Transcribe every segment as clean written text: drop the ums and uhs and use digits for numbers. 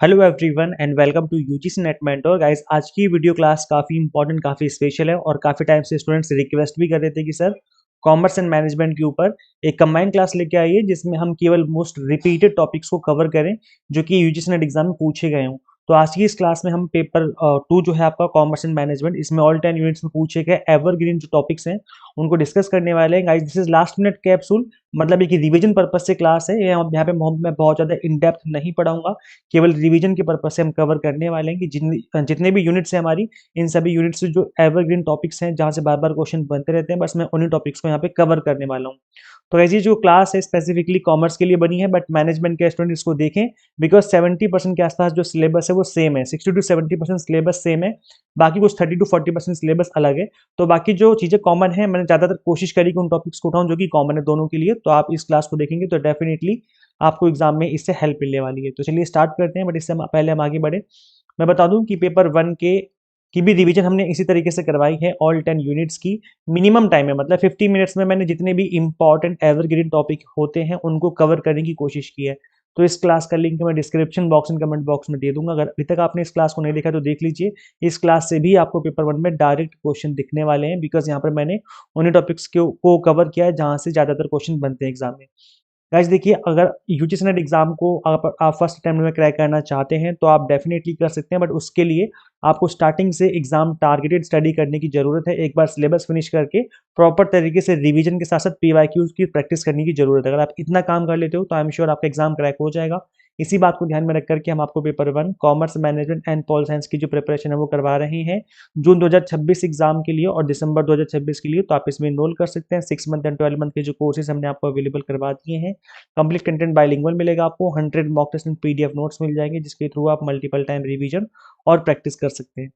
Hello everyone and welcome to UGC NET mentor guys. आज की video class काफ़ी important काफ़ी स्पेशल है और काफ़ी टाइम से स्टूडेंट्स रिक्वेस्ट भी कर रहे थे कि सर कॉमर्स एंड मैनेजमेंट के ऊपर एक कंबाइंड क्लास लेके आइए जिसमें हम केवल मोस्ट रिपीटेड टॉपिक्स को कवर करें जो कि यूजीसी नेट एग्जाम में पूछे गए हों। तो आज की इस क्लास में हम पेपर 2 जो है आपका कॉमर्स एंड मैनेजमेंट, इसमें ऑल 10 यूनिट्स में पूछे गए एवरग्रीन जो टॉपिक्स हैं उनको डिस्कस करने वाले हैं guys. This is last minute capsule, मतलब एक रिवीजन पर्पज से क्लास है। यहाँ पे मैं बहुत ज़्यादा इन डेप्थ नहीं पढ़ाऊंगा, केवल रिवीजन के पर्पज से हम कवर करने वाले हैं कि जितने भी यूनिट्स हैं हमारी, इन सभी यूनिट्स से जो एवरग्रीन टॉपिक्स हैं जहाँ से बार बार क्वेश्चन बनते रहते हैं, बस मैं उन्हीं टॉपिक्स को यहाँ पे कवर करने वाला हूँ। तो ऐसी जो क्लास है स्पेसिफिकली कॉमर्स के लिए बनी है, बट मैनेजमेंट के स्टूडेंट इसको देखें बिकॉज 70% के आसपास जो सिलेबस है वो सेम है। 60 to 70% सिलेबस सेम है, बाकी कुछ 30 to 40% सिलेबस अलग है। तो बाकी जो चीज़ें कॉमन है, मैंने ज़्यादातर कोशिश करी कि उन टॉपिक्स को उठाऊं जो कि कॉमन है दोनों के लिए। तो आप इस क्लास को देखेंगे तो डेफिनेटली आपको एग्जाम में इससे हेल्प मिलने वाली है। तो चलिए स्टार्ट करते हैं, बट इससे पहले हम आगे बढ़े मैं बता दूं कि पेपर 1 के की भी रिवीजन हमने इसी तरीके से करवाई है। ऑल 10 यूनिट्स की मिनिमम टाइम है, मतलब 50 मिनट्स में मैंने जितने भी इंपॉर्टेंट एवरग्रीन टॉपिक होते हैं उनको कवर करने की कोशिश की है। तो इस क्लास का लिंक मैं description box and comment box में दे दूंगा। अगर अभी तक आपने इस क्लास को नहीं देखा तो देख लीजिए। इस क्लास से भी आपको पेपर 1 में डायरेक्ट क्वेश्चन दिखने वाले हैं, बिकॉज यहाँ पर मैंने उन्हीं टॉपिक्स को कवर किया है जहाँ से ज़्यादातर क्वेश्चन बनते हैं एग्जाम में। गाइस देखिए, अगर यूजीसी नेट एग्जाम को आप फर्स्ट अटेम्प्ट में क्रैक करना चाहते हैं तो आप डेफिनेटली कर सकते हैं, बट उसके लिए आपको स्टार्टिंग से एग्जाम टारगेटेड स्टडी करने की जरूरत है। एक बार सिलेबस फिनिश करके प्रॉपर तरीके से रिवीजन के साथ साथ पीवाईक्यूज की प्रैक्टिस करने की जरूरत है। अगर आप इतना काम कर लेते हो तो आई एम श्योर आपका एग्जाम क्रैक हो जाएगा। इसी बात को ध्यान में रख करके हम आपको paper 1 commerce management and pol science की जो प्रिपरेशन है वो करवा रहे हैं जून 2026 एग्जाम के लिए और दिसंबर 2026 के लिए। तो आप इसमें इनरोल कर सकते हैं। 6 मंथ एंड 12 मंथ के जो कोर्सेज हमने आपको अवेलेबल करवा दिए हैं। कंप्लीट कंटेंट बाइलिंगुअल मिलेगा आपको, 100 mock test and PDF notes मिल जाएंगे जिसके थ्रू आप मल्टीपल टाइम रिवीजन और प्रैक्टिस कर सकते हैं।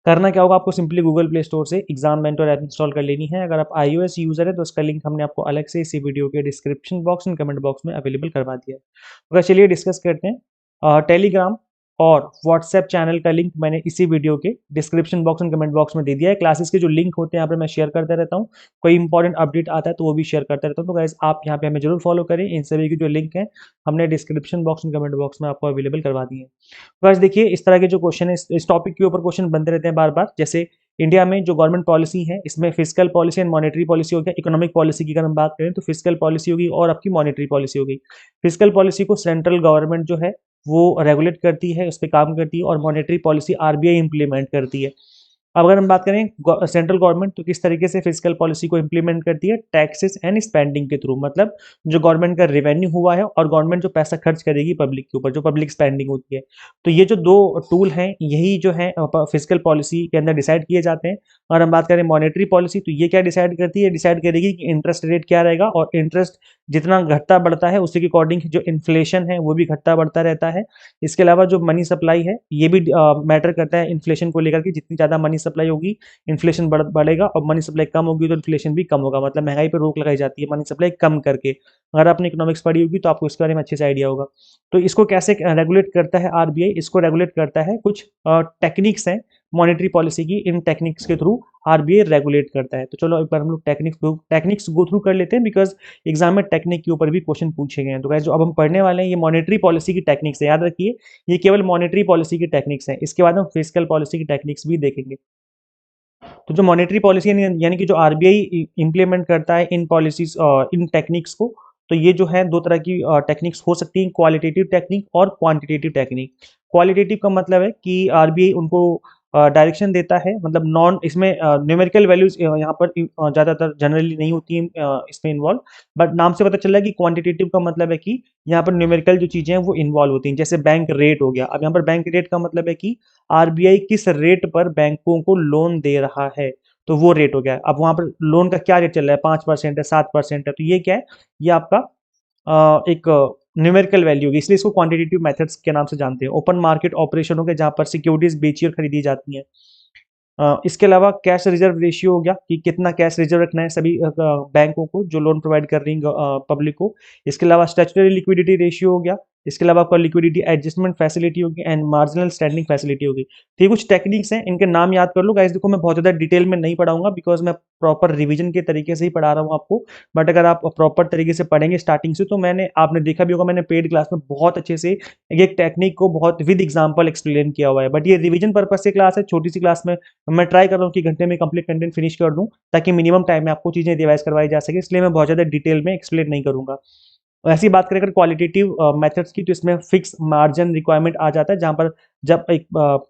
करना क्या होगा, आपको सिंपली गूगल प्ले स्टोर से एग्जाम मेंटर ऐप इंस्टॉल कर लेनी है। अगर आप iOS यूजर है तो उसका लिंक हमने आपको अलग से इसी वीडियो के description box and comment box में अवेलेबल करवा दिया है। तो चलिए डिस्कस करते हैं। टेलीग्राम और व्हाट्सएप चैनल का लिंक मैंने इसी वीडियो के description box and comment box में दे दिया है। क्लासेस के जो लिंक होते हैं यहाँ पे मैं शेयर करता रहता हूँ, कोई इंपॉर्टेंट अपडेट आता है तो वो भी शेयर करता रहता हूँ। तो गाइस आप यहाँ पे हमें जरूर फॉलो करें। इन सभी की जो लिंक है हमने description box and comment box में आपको अवेलेबल करवा दिए हैं। बस देखिए, इस तरह के जो क्वेश्चन है इस टॉपिक के ऊपर क्वेश्चन बनते रहते हैं बार बार। जैसे इंडिया में जो गवर्नमेंट पॉलिसी है इसमें physical policy and monetary policy हो गया। इकोनॉमिक पॉलिसी की अगर हम बात करें तो फिजिकल पॉलिसी होगी और आपकी मॉनेटरी पॉलिसी होगी। फिजिकल पॉलिसी को सेंट्रल गवर्नमेंट जो है वो रेगुलेट करती है, उस पर काम करती है, और मॉनेटरी पॉलिसी आरबीआई इंप्लीमेंट करती है। अब अगर हम बात करें सेंट्रल गवर्नमेंट तो किस तरीके से फिजिकल पॉलिसी को इंप्लीमेंट करती है, टैक्सेस एंड स्पेंडिंग के थ्रू, मतलब जो गवर्नमेंट का रेवेन्यू हुआ है और गवर्नमेंट जो पैसा खर्च करेगी पब्लिक के ऊपर, जो पब्लिक स्पेंडिंग होती है। तो ये जो दो टूल हैं यही जो है फिजिकल पॉलिसी के अंदर डिसाइड किए जाते हैं। और हम बात करें मॉनेटरी पॉलिसी तो ये क्या डिसाइड करती है, डिसाइड करेगी कि इंटरेस्ट रेट क्या रहेगा, और इंटरेस्ट जितना घटता बढ़ता है उसी के अकॉर्डिंग जो इन्फ्लेशन है वो भी घटता बढ़ता रहता है। इसके अलावा जो मनी सप्लाई है ये भी मैटर करता है इन्फ्लेशन को लेकर के। जितनी ज़्यादा मनी सप्लाई होगी इन्फ्लेशन बढ़ेगा, और मनी सप्लाई कम होगी तो इन्फ्लेशन भी कम होगा, मतलब महंगाई पर रोक लगाई जाती है मनी सप्लाई कम करके। अगर आपने इकोनॉमिक्स पढ़ी होगी तो आपको इसके बारे में अच्छे से आइडिया होगा। तो इसको कैसे रेगुलेट करता है आरबीआई, इसको रेगुलेट करता है कुछ टेक्निक्स हैं मॉनेटरी पॉलिसी की, इन टेक्निक्स के थ्रू आरबीआई रेगुलेट करता है। तो चलो एक बार हम लोग टेक्निक्स गो थ्रू कर लेते हैं, बिकॉज एग्जाम में टेक्निक के ऊपर भी क्वेश्चन पूछे गए हैं। तो गाइस जो अब हम पढ़ने वाले हैं ये मॉनेटरी पॉलिसी की टेक्निक्स है, याद रखिए ये केवल मॉनेटरी पॉलिसी की टेक्निक्स है। इसके बाद हम फिजिकल पॉलिसी की टेक्निक्स भी देखेंगे। तो जो मॉनेटरी पॉलिसी यानी कि जो आरबीआई इंप्लीमेंट करता है इन पॉलिसीज इन टेक्निक्स को, तो ये जो है दो तरह की टेक्निक्स हो सकती हैं, क्वालिटेटिव टेक्निक और क्वांटिटेटिव टेक्निक। क्वालिटेटिव का मतलब है कि आरबीआई उनको डायरेक्शन देता है, मतलब नॉन इसमें न्यूमेरिकल वैल्यूज यहाँ पर ज़्यादातर जनरली नहीं होती हैं इसमें इन्वॉल्व, बट नाम से पता चल रहा है कि क्वांटिटेटिव का मतलब है कि यहाँ पर न्यूमेरिकल जो चीज़ें हैं वो इन्वॉल्व होती हैं। जैसे बैंक रेट हो गया, अब यहाँ पर बैंक रेट का मतलब है कि आरबीआई किस रेट पर बैंकों को लोन दे रहा है, तो वो रेट हो गया। अब वहां पर लोन का क्या रेट चल रहा है, 5% है, 7% है, तो ये क्या है, ये आपका एक न्यूमेरिकल वैल्यू होगी, इसलिए इसको क्वांटिटेटिव मेथड्स के नाम से जानते हैं। ओपन मार्केट ऑपरेशन हो गया जहां पर सिक्योरिटीज बेची और खरीदी जाती हैं। इसके अलावा कैश रिजर्व रेशियो हो गया कि कितना कैश रिजर्व रखना है सभी बैंकों को जो लोन प्रोवाइड कर रही है पब्लिक को। इसके अलावा स्टैट्यूटरी लिक्विडिटी रेशियो हो गया, इसके अलावा आपका लिक्विडिटी एडजस्टमेंट फैसिलिटी होगी एंड मार्जिनल स्टैंडिंग फैसिलिटी होगी। तो ये कुछ टेक्निक्स हैं, इनके नाम याद कर लो गाइस। देखो मैं बहुत ज़्यादा डिटेल में नहीं पढ़ाऊंगा बिकॉज मैं प्रॉपर रिवीजन के तरीके से ही पढ़ा रहा हूँ आपको। बट अगर आप प्रॉपर तरीके से पढ़ेंगे स्टार्टिंग से, तो आपने देखा भी होगा, मैंने पेड क्लास में बहुत अच्छे से एक टेक्निक को बहुत विद एग्जाम्पल एक्सप्लेन किया हुआ है। बट ये रिवीजन पर्पज से क्लास है, छोटी सी क्लास में मैं ट्राई कर रहा हूँ कि घंटे में कंप्लीट कंटेंट फिनिश कर दूँ, ताकि मिनिमम टाइम में आपको चीज़ें रिवाइज करवाई जा सके। इसलिए मैं बहुत ज़्यादा डिटेल में एक्सप्लेन नहीं करूँगा। ऐसी बात करें अगर क्वालिटेटिव मेथड्स की, तो इसमें फिक्स मार्जिन रिक्वायरमेंट आ जाता है, जहाँ पर जब एक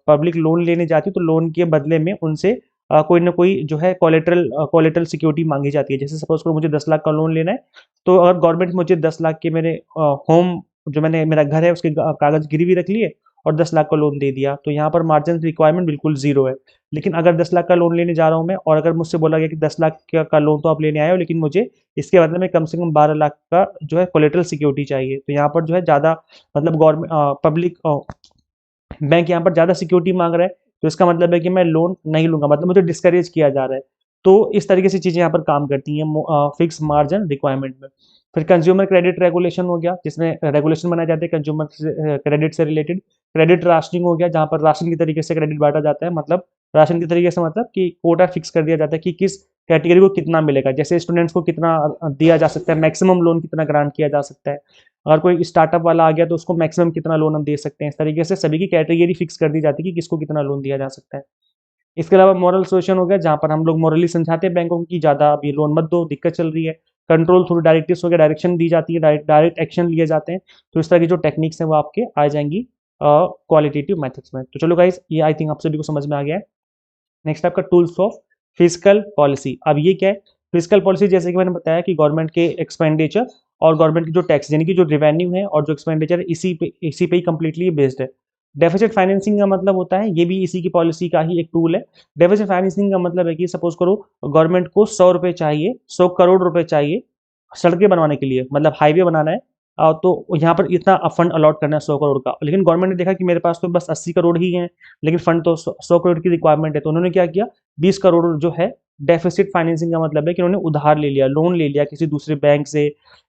पब्लिक लोन लेने जाती है तो लोन के बदले में उनसे कोई ना कोई जो है कोलेटरल सिक्योरिटी मांगी जाती है। जैसे सपोज करो मुझे 10 लाख का लोन लेना है, तो अगर गवर्नमेंट मुझे 10 लाख के मेरे होम जो मेरा घर है उसके कागज गिरवी रख लिए और 10 लाख का लोन दे दिया, तो यहाँ पर मार्जिन रिक्वायरमेंट बिल्कुल जीरो है। लेकिन अगर 10 लाख का लोन लेने जा रहा हूँ मैं, और अगर मुझसे बोला गया कि 10 लाख का लोन तो आप लेने आए हो, लेकिन मुझे इसके बदले में कम से कम 12 लाख का जो है कोलेटरल सिक्योरिटी चाहिए, तो यहाँ पर जो है ज़्यादा मतलब गवर्नमेंट पब्लिक बैंक यहाँ पर ज़्यादा सिक्योरिटी मांग रहा है, तो इसका मतलब है कि मैं लोन नहीं लूंगा, मतलब मुझे डिस्करेज किया जा रहा है। तो इस तरीके से चीज़ें यहाँ पर काम करती हैं फिक्स मार्जिन रिक्वायरमेंट में। फिर कंज्यूमर क्रेडिट रेगुलेशन हो गया, जिसमें रेगुलेशन बनाए जाते हैं कंज्यूमर क्रेडिट से रिलेटेड। क्रेडिट राशनिंग हो गया, जहाँ पर राशन की तरीके से क्रेडिट बांटा जाता है, मतलब राशन की तरीके से मतलब कि कोटा फिक्स कर दिया जाता है कि किस कैटेगरी को कितना मिलेगा। जैसे स्टूडेंट्स को कितना दिया जा सकता है, मैक्सिमम लोन कितना ग्रांट किया जा सकता है। अगर कोई स्टार्टअप वाला आ गया तो उसको मैक्सिमम कितना लोन हम दे सकते हैं। इस तरीके से सभी की कैटेगरी फिक्स कर दी जाती है कि किसको कितना लोन दिया जा सकता है। इसके अलावा मॉरल सोल्यूशन हो गया, जहाँ पर हम लोग मॉरली समझाते हैं बैंकों को कि ज़्यादा अभी लोन मत दो, दिक्कत चल रही है। कंट्रोल थ्रू डायरेक्टिव्स हो गया, डायरेक्शन दी जाती है, डायरेक्ट एक्शन लिए जाते हैं। तो इस तरह की जो टेक्निक्स हैं वो आपके आ जाएंगी क्वालिटेटिव मेथड्स में। तो चलो गाइस, ये आई थिंक आप सभी को समझ में आ गया है। नेक्स्ट आपका टूल्स ऑफ फिजिकल पॉलिसी। अब ये क्या है? फिजिकल पॉलिसी, जैसे कि मैंने बताया कि गवर्नमेंट के एक्सपेंडिचर और गवर्नमेंट की जो टैक्स यानी कि जो रेवेन्यू है और जो एक्सपेंडिचर है, इसी पे ही कंप्लीटली बेस्ड है। डेफिसिट फाइनेंसिंग का मतलब होता है, ये भी इसी की पॉलिसी का ही एक टूल है। डेफिसिट फाइनेंसिंग का मतलब है कि सपोज करो गवर्नमेंट को 100 रुपये चाहिए, 100 करोड़ रुपए चाहिए सड़कें बनवाने के लिए, मतलब हाईवे बनाना है। तो यहाँ पर इतना फंड अलॉट करना है 100 करोड़ का। लेकिन गवर्नमेंट ने देखा कि मेरे पास तो बस 80 करोड़ ही हैं, लेकिन फंड तो 100 करोड़ की रिक्वायरमेंट है, तो उन्होंने क्या किया, 20 करोड़ जो है डेफिसिट फाइनेंसिंग का मतलब है कि उन्होंने उधार ले लिया, लोन ले लिया किसी दूसरे बैंक से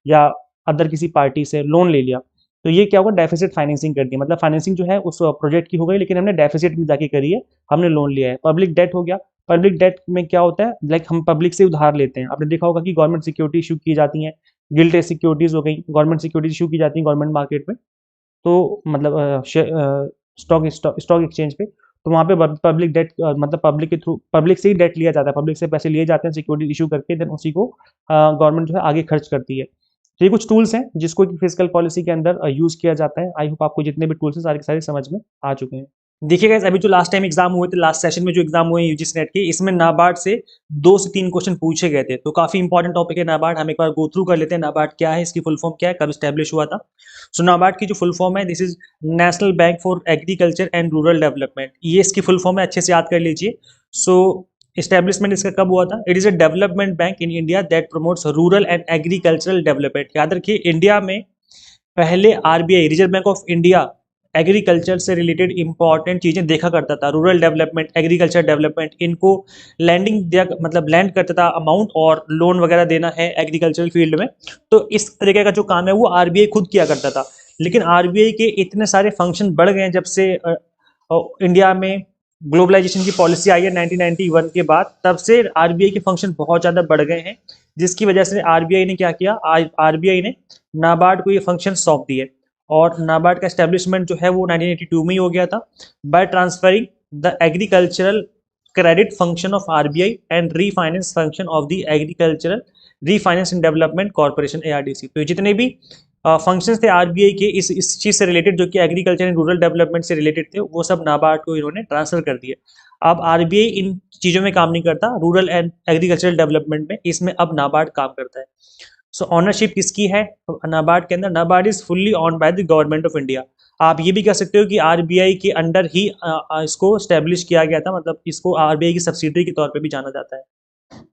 या अदर किसी पार्टी से लोन ले लिया। तो ये क्या होगा, डेफिसिट फाइनेंसिंग कर दी, मतलब फाइनेंसिंग जो है उस प्रोजेक्ट की हो गई, लेकिन हमने डेफिसिट में जाके करी है, हमने लोन लिया है। पब्लिक डेट हो गया, पब्लिक डेट में क्या होता है, लाइक हम पब्लिक से उधार लेते हैं। आपने देखा होगा कि गवर्नमेंट सिक्योरिटी इशू की जाती हैं, गिल्ट सिक्योरिटीज हो गई, गवर्नमेंट सिक्योरिटीज इशू की जाती हैं गवर्नमेंट मार्केट में, तो मतलब स्टॉक एक्सचेंज पे। तो वहाँ पे पब्लिक डेट मतलब पब्लिक के थ्रू, पब्लिक से ही डेट लिया जाता है, पब्लिक से पैसे लिए जाते हैं सिक्योरिटी इशू करके, देन उसी को गवर्नमेंट जो है आगे खर्च करती है। तो ये कुछ टूल्स हैं जिसको कि फिजिकल पॉलिसी के अंदर यूज किया जाता है। आई होप आपको जितने भी टूल्स हैं सारे के सारे समझ में आ चुके हैं। देखिए गाइस, अभी जो लास्ट टाइम एग्जाम हुए थे, लास्ट सेशन में जो एग्जाम हुए यूजीसी नेट के, इसमें नाबार्ड से 2 से 3 क्वेश्चन पूछे गए थे। तो काफी इंपॉर्टेंट टॉपिक है नाबार्ड, हम एक बार गो थ्रू कर लेते हैं। नाबार्ड क्या है, इसकी फुल फॉर्म क्या है, कब स्टैब्लिश हुआ था। सो नाबार्ड की जो फुल फॉर्म है, this is national bank for agriculture and rural development, ये इसकी फुल फॉर्म है, अच्छे से याद कर लीजिए। सो एस्टेब्लिशमेंट इसका कब हुआ था? It is a development bank in India that promotes rural and agricultural development. याद रखिए, इंडिया में पहले RBI, reserve bank of India, agriculture से रिलेटेड इंपॉर्टेंट चीजें देखा करता था, रूरल डेवलपमेंट, एग्रीकल्चर डेवलपमेंट, इनको लैंडिंग दिया, मतलब लैंड करता था अमाउंट, और लोन वगैरह देना है एग्रीकल्चरल फील्ड में। तो इस तरीके का जो काम है वो आरबीआई खुद किया करता था। लेकिन आरबीआई के इतने सारे फंक्शन बढ़ गए हैं जब से इंडिया में ग्लोबलाइजेशन की पॉलिसी आई है 1991 के बाद, तब से आरबीआई के फंक्शन बहुत ज़्यादा बढ़ गए हैं, जिसकी वजह से आरबीआई ने क्या किया, आरबीआई ने नाबार्ड को ये फंक्शन सौंप दिए। और नाबार्ड का एस्टेब्लिशमेंट जो है वो 1982 में ही हो गया था, by transferring the agricultural credit function of RBI and refinance function of the Agricultural Refinance and Development Corporation, ARDC. तो जितने भी फंक्शंस थे आरबीआई के इस चीज से रिलेटेड, जो कि एग्रीकल्चर एंड रूरल डेवलपमेंट से रिलेटेड थे, वो सब नाबार्ड को इन्होंने ट्रांसफर कर दिए। अब आरबीआई इन चीजों में काम नहीं करता, रूरल एंड एग्रीकल्चरल डेवलपमेंट में, इसमें अब नाबार्ड काम करता है। सो ऑनरशिप किसकी है नाबार्ड के अंदर? NABARD is fully on by the government of India. आप ये भी कह सकते हो कि आरबीआई के अंडर ही इसको स्टैब्लिश किया गया था, मतलब इसको आरबीआई की सब्सिडरी के तौर पे भी जाना जाता है।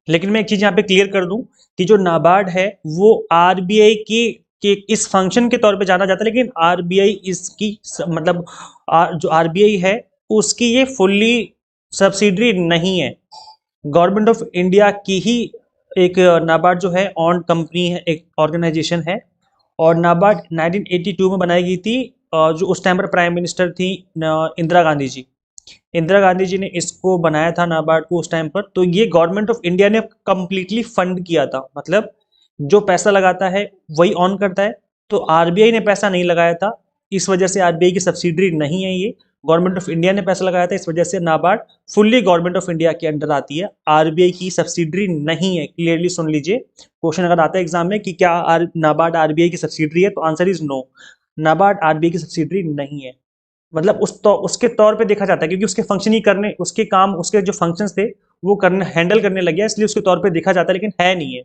लेकिन मैं एक चीज यहाँ पे क्लियर कर दूं कि जो नाबार्ड है वो आरबीआई की के इस फंक्शन के तौर पे जाना जाता है, लेकिन आरबीआई इसकी मतलब जो आरबीआई है उसकी ये फुल्ली सब्सिडरी नहीं है, गवर्नमेंट ऑफ इंडिया की ही एक नाबार्ड जो है ऑन कंपनी है, एक ऑर्गेनाइजेशन है, और नाबार्ड 1982 में बनाई गई थी, जो उस टाइम पर प्राइम मिनिस्टर थी इंदिरा गांधी जी। इंदिरा गांधी जी ने इसको बनाया था नाबार्ड को उस टाइम पर। तो ये गवर्नमेंट ऑफ इंडिया ने कंप्लीटली फंड किया था, मतलब जो पैसा लगाता है वही ऑन करता है। तो आरबीआई ने पैसा नहीं लगाया था, इस वजह से आरबीआई की सब्सिडरी नहीं है ये, गवर्नमेंट ऑफ इंडिया ने पैसा लगाया था, इस वजह से NABARD fully government of India के अंडर आती है, आरबीआई की सब्सिडरी नहीं है। क्लियरली सुन लीजिए, क्वेश्चन अगर आता है एग्जाम में कि क्या नाबार्ड आरबीआई की सब्सिडरी है, तो answer is no, NABARD RBI की सब्सिडरी नहीं है। मतलब उसके तौर पे देखा जाता है, क्योंकि उसके फंक्शन ही करने, उसके काम, उसके जो फंक्शंस थे वो करने, हैंडल करने लग गया, इसलिए उसके तौर पे देखा जाता है, लेकिन है नहीं है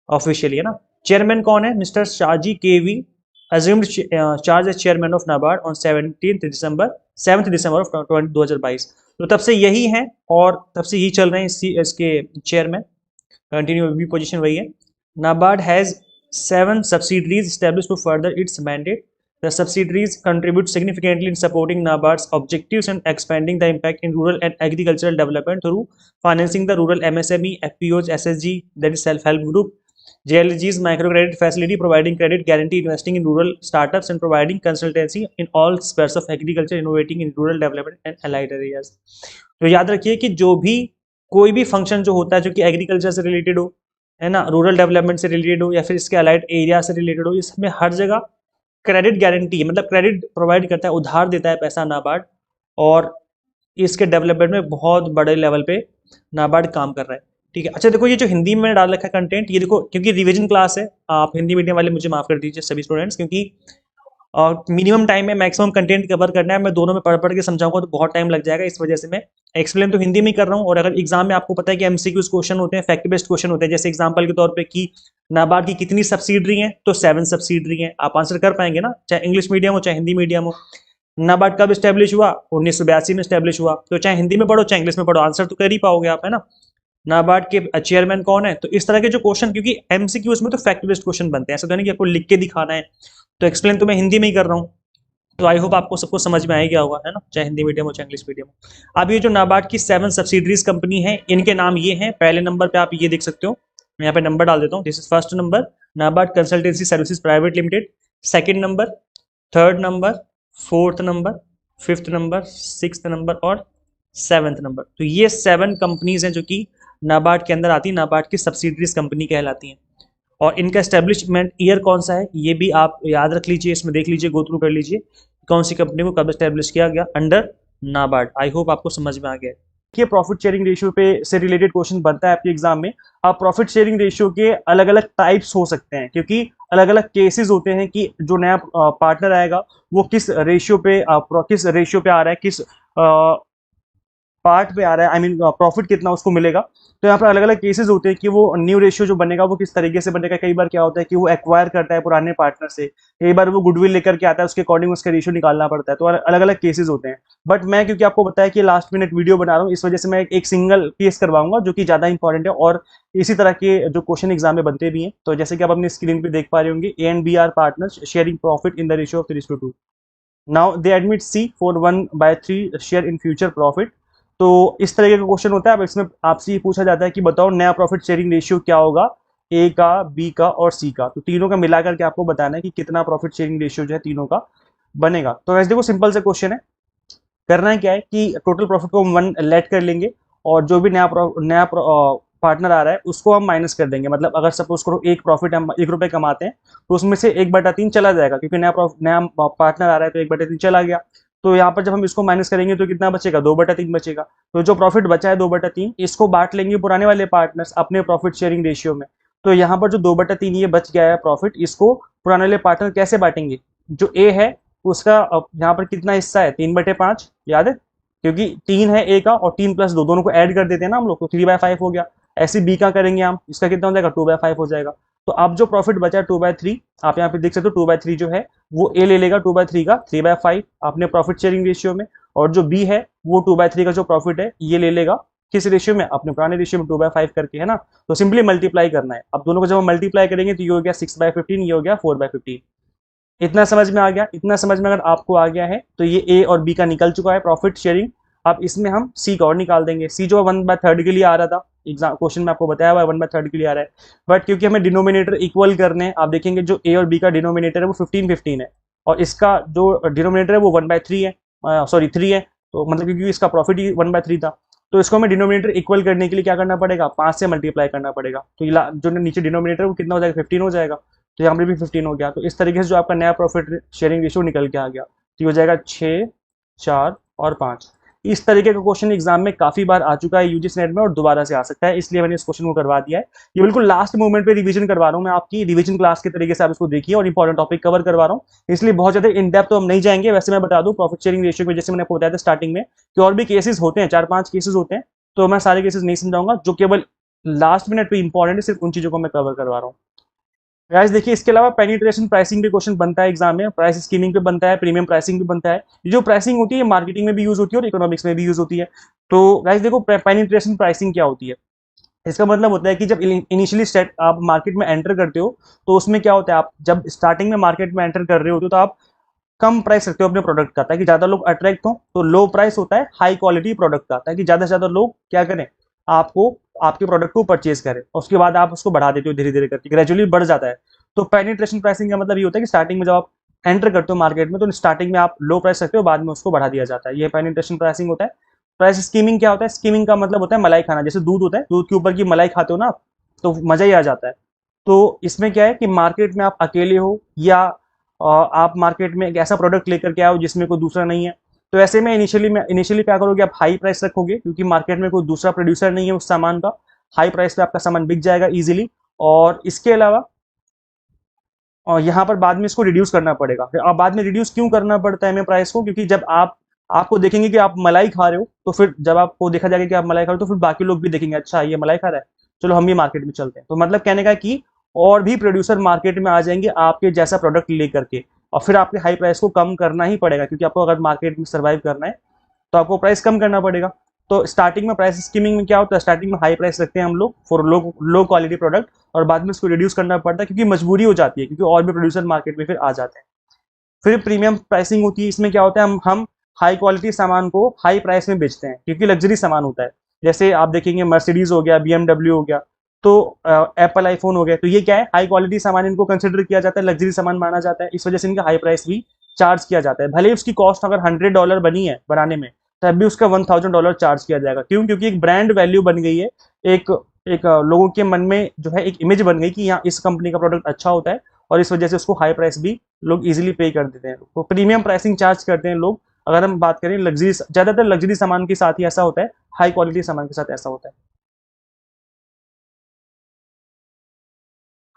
ऑफिशियली, है ना। चेयरमैन कौन है? Mister Shahaji KV assumed charge as chairman of NABARD on 7th December of 2022। तो तब से यही है और तब से यही चल रहे हैं इसके चेयरमैन, कंटिन्यू भी पोजीशन वही है। NABARD has 7 subsidiaries established to further its mandate। The subsidiaries contribute significantly in supporting NABARD's objectives and expanding the impact in rural and agricultural development through financing the rural MSME, FPOs, SSG, that is self-help group, JLG's microcredit facility, providing credit guarantee, investing in rural startups, and providing consultancy in all spheres of agriculture, innovating in rural development and allied areas। तो याद रखिए कि जो भी कोई भी function जो होता है जो कि एग्रीकल्चर से रिलेटेड हो, है ना, रूरल डेवलपमेंट से रिलेटेड हो, या फिर इसके अलाइड एरिया से रिलेटेड हो, इसमें हर जगह क्रेडिट गारंटी है, मतलब क्रेडिट प्रोवाइड करता है, उधार देता है पैसा नाबार्ड, और इसके डेवलपमेंट में बहुत बड़े लेवल पे नाबार्ड काम कर रहा है। ठीक है, अच्छा देखो ये जो हिंदी में डाल रखा है कंटेंट, ये देखो क्योंकि रिवीजन क्लास है, आप हिंदी मीडियम वाले मुझे माफ कर दीजिए सभी स्टूडेंट्स, क्योंकि मिनिमम टाइम में मैक्सिमम कंटेंट कवर करना है, मैं दोनों में पढ़ पढ़ के समझाऊंगा तो बहुत टाइम लग जाएगा, इस वजह से मैं एक्सप्लेन तो हिंदी में ही कर रहा हूँ। और अगर एग्जाम में आपको पता है कि एमसीक्यूज क्वेश्चन होते हैं, फैक्ट बेस्ड क्वेश्चन होते हैं, जैसे एग्जांपल के तौर पे कि नाबार्ड की कितनी सब्सिडरी हैं, तो 7 सब्सिडरी हैं, आप आंसर कर पाएंगे ना, चाहे इंग्लिश मीडियम हो चाहे हिंदी मीडियम हो। नाबार्ड कब स्टैब्लिश हुआ? 1982 में स्टैब्लिश हुआ, तो चाहे हिंदी में पढ़ो चाहे इंग्लिश में पढ़ो आंसर तो कर ही पाओगे आप, है ना। नाबार्ड के चेयरमैन कौन है? तो इस तरह के जो क्वेश्चन, क्योंकि एमसीक्यूज में तो फैक्ट बेस्ड क्वेश्चन बनते हैं, ऐसा तो नहीं कि आपको लिख के दिखाना है, तो एक्सप्लेन तो मैं हिंदी में ही कर रहा हूँ। तो आई होप आपको सबको समझ में आ गया होगा, है ना, चाहे हिंदी मीडियम हो चाहे इंग्लिश मीडियम हो। अब ये जो नाबार्ड की 7 सब्सिडरीज कंपनी है, इनके नाम ये हैं। पहले नंबर पे आप ये देख सकते हो, मैं यहाँ पे नंबर डाल देता हूँ, this is first number, NABARD consultancy services private limited. Second number, third number, fourth number, fifth number, sixth number और 7th नंबर। तो ये 7 कंपनीज हैं जो कि नाबार्ड के अंदर आती है, नाबार्ड की सब्सिडरीज कंपनी कहलाती हैं। और इनका एस्टेब्लिशमेंट ईयर कौन सा है ये भी आप याद रख लीजिए, इसमें देख लीजिए, गो थ्रू कर लीजिए, कौन सी कंपनी को कब एस्टेब्लिश किया गया अंडर नाबार्ड। आई होप आपको समझ में आ गया है। देखिए प्रॉफिट शेयरिंग रेशियो पे से रिलेटेड क्वेश्चन बनता है आपके एग्जाम में। आप प्रॉफिट शेयरिंग रेशियो के अलग अलग टाइप्स हो सकते हैं, क्योंकि अलग अलग केसेस होते हैं कि जो नया पार्टनर आएगा वो किस रेशियो पे आ रहा है, किस पार्ट पे आ रहा है, आई मीन प्रॉफिट कितना उसको मिलेगा। तो यहाँ पर अलग अलग केसेस होते हैं कि वो न्यू रेशियो जो बनेगा वो किस तरीके से बनेगा। कई बार क्या होता है कि वो एक्वायर करता है पुराने पार्टनर से, कई बार वो गुडविल लेकर के आता है, उसके अकॉर्डिंग उसका रेशियो निकालना पड़ता है। तो अलग अलग केसेस होते हैं, बट मैं क्योंकि आपको बताया कि लास्ट मिनट वीडियो बना रहा हूँ, इस वजह से मैं एक सिंगल केस करवाऊंगा जो कि ज्यादा इंपॉर्टेंट है, और इसी तरह के जो क्वेश्चन एग्जाम में बनते भी हैं। तो जैसे कि आप अपनी स्क्रीन पर देख पा रहे होंगे, A and B are partners sharing profit in the ratio of 3:2। Now they admit C for 1/3 share in future profit. तो इस तरीके का क्वेश्चन होता है। अब इसमें आपसे ये पूछा जाता है कि बताओ नया प्रॉफिट शेयरिंग रेशियो क्या होगा, ए का, बी का और सी का। तो तीनों का मिलाकर के आपको बताना है कि कितना प्रॉफिट शेयरिंग रेशियो जो है तीनों का बनेगा। तो वैसे देखो सिंपल से क्वेश्चन है, करना है क्या है कि टोटल प्रॉफिट को हम 1 लेट कर लेंगे, और जो भी नया पार्टनर आ रहा है उसको हम माइनस कर देंगे। मतलब अगर सपोज करो एक प्रॉफिट हम 1 रुपए कमाते हैं, तो उसमें से 1/3 चला जाएगा, क्योंकि नया पार्टनर आ रहा है तो 1/3 चला गया। तो यहाँ पर जब हम इसको माइनस करेंगे तो कितना बचेगा? 2/3 बचेगा। तो जो प्रॉफिट बचा है 2/3, इसको बांट लेंगे पुराने वाले पार्टनर्स अपने प्रॉफिट शेयरिंग रेशियो में। तो यहाँ पर जो 2/3 ये बच गया है प्रॉफिट, इसको पुराने वाले पार्टनर कैसे बांटेंगे? जो ए है उसका यहाँ पर कितना हिस्सा है? 3/5, याद है, क्योंकि 3 है ए का और 3 + 2 दोनों को ऐड कर देते हैं ना हम लोग, तो 3/5 हो गया। ऐसे बी का करेंगे हम, इसका कितना हो जाएगा? 2/5 हो जाएगा। तो अब जो प्रॉफिट बचा है 2/3, आप यहाँ पे देख सकते हो 2/3 जो है वो ए ले लेगा 2/3 का 3/5 अपने प्रॉफिट शेयरिंग रेशियो में, और जो बी है वो 2/3 का जो प्रॉफिट है ये ले लेगा किस रेशियो में? अपने पुराने रेशियो में 2/5 करके, है ना। तो सिंपली मल्टीप्लाई करना है। अब दोनों को जब हम मल्टीप्लाई करेंगे तो ये हो गया 6/15, ये हो गया 4/15। इतना समझ में आ गया? इतना समझ में अगर आपको आ गया है तो ये ए और बी का निकल चुका है प्रॉफिट शेयरिंग। अब इसमें हम सी का और निकाल देंगे। सी जो 1/3 के लिए आ रहा था एग्जाम क्वेश्चन में आपको बताया हुआ है 1/3 के लिए आ रहा है, बट क्योंकि हमें डिनोमिनेटर इक्वल करने हैं, आप देखेंगे जो ए और बी का डिनोमिनेटर है वो 15-15 है, और इसका जो डिनोमिनेटर है वो 1/3 है, सॉरी 3 है, तो मतलब क्योंकि इसका प्रॉफिट ही 1/3 था, तो इसको हमें डिनोमिनेटर इक्वल करने के लिए क्या करना पड़ेगा, 5 से मल्टीप्लाई करना पड़ेगा, तो जो नीचे डिनोमिनेटर वो कितना हो जाएगा, 15 हो जाएगा, तो यहाँ पर भी 15 हो गया, तो इस तरीके से जो आपका नया प्रॉफिट शेयरिंग रेशियो निकल के आ गया, तो ये हो जाएगा 6, 4 और 5। इस तरीके का क्वेश्चन एग्जाम में काफी बार आ चुका है यूजीसी नेट में, और दोबारा से आ सकता है, इसलिए मैंने इस क्वेश्चन को करवा दिया है। ये बिल्कुल लास्ट मोमेंट पे रिवीजन करवा रहा हूँ मैं, आपकी रिवीजन क्लास के तरीके से आप इसको देखिए, और इंपॉर्टेंट टॉपिक कवर करवा रहा हूँ, इसलिए बहुत ज्यादा इन डेप्थ तो हम नहीं जाएंगे। वैसे मैं बता दूं प्रॉफिट शेयरिंग रेशियो में, जैसे मैंने आपको बताया था स्टार्टिंग में कि और भी केसेस होते हैं, 4-5 केसेस होते हैं, तो मैं सारे केसेस नहीं समझाऊंगा, जो केवल लास्ट मिनट पे इंपॉर्टेंट है, सिर्फ उन चीजों को मैं कवर करवा रहा हूँ। गाइस देखिए, इसके अलावा पेनिट्रेशन प्राइसिंग पे क्वेश्चन बनता है एग्जाम में, प्राइस स्कीमिंग पे बनता है, प्रीमियम प्राइसिंग पे बनता है। ये जो प्राइसिंग होती है मार्केटिंग में भी यूज होती है और इकोनॉमिक्स में भी यूज होती है। तो गाइस देखो, पेनिट्रेशन प्राइसिंग क्या होती है, इसका मतलब होता है कि जब इनिशियली स्टेट आप मार्केट में एंटर करते हो, तो उसमें क्या होता है, आप जब स्टार्टिंग में मार्केट में एंटर कर रहे होते हो तो आप कम प्राइस रखते हो अपने प्रोडक्ट का, ताकि ज्यादा लोग अट्रैक्ट हो। तो लो प्राइस होता है हाई क्वालिटी प्रोडक्ट का, ताकि ज्यादा से ज्यादा लोग क्या करें, आपको आपके प्रोडक्ट को परचेज करें, और उसके बाद आप उसको बढ़ा देते हो धीरे धीरे करके, ग्रेजुअली बढ़ जाता है। तो पेनिट्रेशन प्राइसिंग का मतलब ये होता है कि स्टार्टिंग में जब आप एंटर करते हो मार्केट में, तो स्टार्टिंग में आप लो प्राइस रखते हो, बाद में उसको बढ़ा दिया जाता है, ये पेनिट्रेशन प्राइसिंग होता है। प्राइस स्कीमिंग क्या होता है, स्कीमिंग का मतलब होता है मलाई खाना, जैसे दूध होता है, दूध के ऊपर की मलाई खाते हो ना आप, तो मजा ही आ जाता है। तो इसमें क्या है कि मार्केट में आप अकेले हो, या आप मार्केट में एक ऐसा प्रोडक्ट लेकर के आओ जिसमें कोई दूसरा नहीं है, तो ऐसे में इनिशियली क्या करोगे, आप हाई प्राइस रखोगे, क्योंकि मार्केट में कोई दूसरा प्रोड्यूसर नहीं है उस सामान का, हाई प्राइस पे आपका सामान बिक जाएगा इजीली। और इसके अलावा और यहाँ पर बाद में इसको रिड्यूस करना पड़ेगा। फिर अब बाद में रिड्यूस क्यों करना पड़ता है हमें प्राइस को, क्योंकि जब आपको देखेंगे कि आप मलाई खा रहे हो, तो फिर जब आपको देखा जाएगा कि आप मलाई खा रहे हो, तो फिर बाकी लोग भी देखेंगे, अच्छा ये मलाई खा रहा है, चलो हम भी मार्केट में चलते हैं। तो मतलब कहने का कि और भी प्रोड्यूसर मार्केट में आ जाएंगे आपके जैसा प्रोडक्ट लेकर के, और फिर आपके हाई प्राइस को कम करना ही पड़ेगा, क्योंकि आपको अगर मार्केट में सर्वाइव करना है तो आपको प्राइस कम करना पड़ेगा। तो स्टार्टिंग में प्राइस स्कीमिंग में क्या होता है, स्टार्टिंग में हाई प्राइस रखते हैं हम लोग फॉर लो क्वालिटी प्रोडक्ट, और बाद में उसको रिड्यूस करना पड़ता है, क्योंकि मजबूरी हो जाती है, क्योंकि और भी प्रोड्यूसर मार्केट में फिर आ जाते हैं। फिर प्रीमियम प्राइसिंग होती है, इसमें क्या होता है, हम हाई क्वालिटी सामान को हाई प्राइस में बेचते हैं, क्योंकि लग्जरी सामान होता है। जैसे आप देखेंगे मर्सिडीज हो गया, बीएमडब्ल्यू हो गया, तो एप्पल आईफोन हो गया, तो ये क्या है, हाई क्वालिटी सामान इनको कंसिडर किया जाता है, लग्जरी सामान माना जाता है, इस वजह से इनका हाई प्राइस भी चार्ज किया जाता है। भले ही उसकी कॉस्ट अगर $100 बनी है बनाने में, तब भी उसका $1000 चार्ज किया जाएगा। क्यों? क्योंकि एक ब्रांड वैल्यू बन गई है, एक एक लोगों के मन में जो है एक इमेज बन गई कि यहाँ इस कंपनी का प्रोडक्ट अच्छा होता है, और इस वजह से उसको हाई प्राइस भी लोग इजीली पे कर देते हैं। तो प्रीमियम प्राइसिंग चार्ज करते हैं लोग। अगर हम बात करें लग्जरी, ज्यादातर लग्जरी सामान के साथ ही ऐसा होता है, हाई क्वालिटी सामान के साथ ऐसा होता है।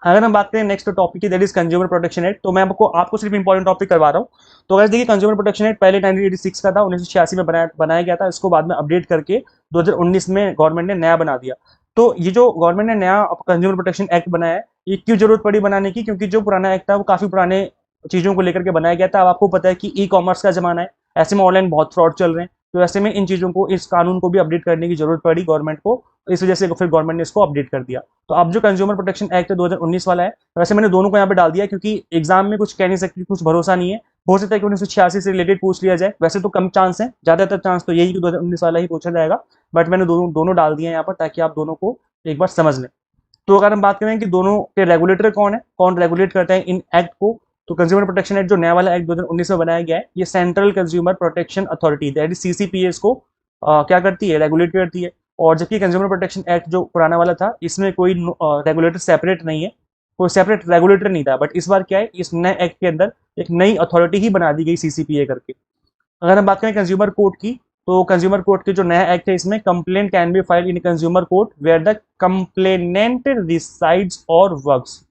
अगर हम बात करें नेक्स्ट टॉपिक की, that is consumer protection act, तो मैं आपको सिर्फ इंपॉर्टेंट टॉपिक करवा रहा हूँ। तो वैसे देखिए, कंज्यूमर प्रोटेक्शन एक्ट पहले 1986 का था, 1986 में बनाया गया था, इसको बाद में अपडेट करके 2019 में गवर्नमेंट ने नया बना दिया। तो ये जो गवर्नमेंट ने नया कंज्यूमर प्रोटेक्शन एक्ट बनाया है, ये क्यों जरूरत पड़ी बनाने की, क्योंकि जो पुराना एक्ट था वो काफी पुराने चीजों को लेकर के बनाया गया था। अब आपको पता है कि ई कॉमर्स का जमाना है, ऐसे में ऑनलाइन बहुत फ्रॉड चल रहे हैं, तो ऐसे में इन चीजों को, इस कानून को भी अपडेट करने की जरूरत पड़ी गवर्नमेंट को, इस वजह से फिर गवर्नमेंट ने इसको अपडेट कर दिया। तो अब जो कंज्यूमर प्रोटेक्शन एक्ट 2019 वाला है, वैसे मैंने दोनों को यहाँ पे डाल दिया, क्योंकि एग्जाम में कुछ कह नहीं सकती, कुछ भरोसा नहीं है, हो सकता है कि 1986 से रिलेटेड पूछ लिया जाए, वैसे तो कम चांस है, ज्यादातर चांस तो यही कि 2019 वाला ही पूछा जाएगा, बट मैंने दोनों दोनों डाल दिए यहाँ पर, ताकि आप दोनों को एक बार समझ लें। तो अगर हम बात करें कि दोनों के रेगुलेटर कौन है, कौन रेगुलेट करता है इन एक्ट को, तो कंज्यूमर प्रोटेक्शन एक्ट जो नया वाला एक्ट 2019 में बनाया गया है, ये Central Consumer Protection Authority that is CCPS को क्या करती है, रेगुलेट करती है। और जबकि कंज्यूमर प्रोटेक्शन एक्ट जो पुराना वाला था, इसमें कोई रेगुलेटर सेपरेट नहीं है, कोई सेपरेट रेगुलेटर नहीं था, बट इस बार क्या है, इस नए एक्ट के अंदर एक नई अथॉरिटी ही बना दी गई सीसीपीए करके। अगर हम बात करें कंज्यूमर कोर्ट की, तो कंज्यूमर कोर्ट के जो नया एक्ट है, इसमें complaint can be filed in consumer court where the complainant resides और वर्क्स।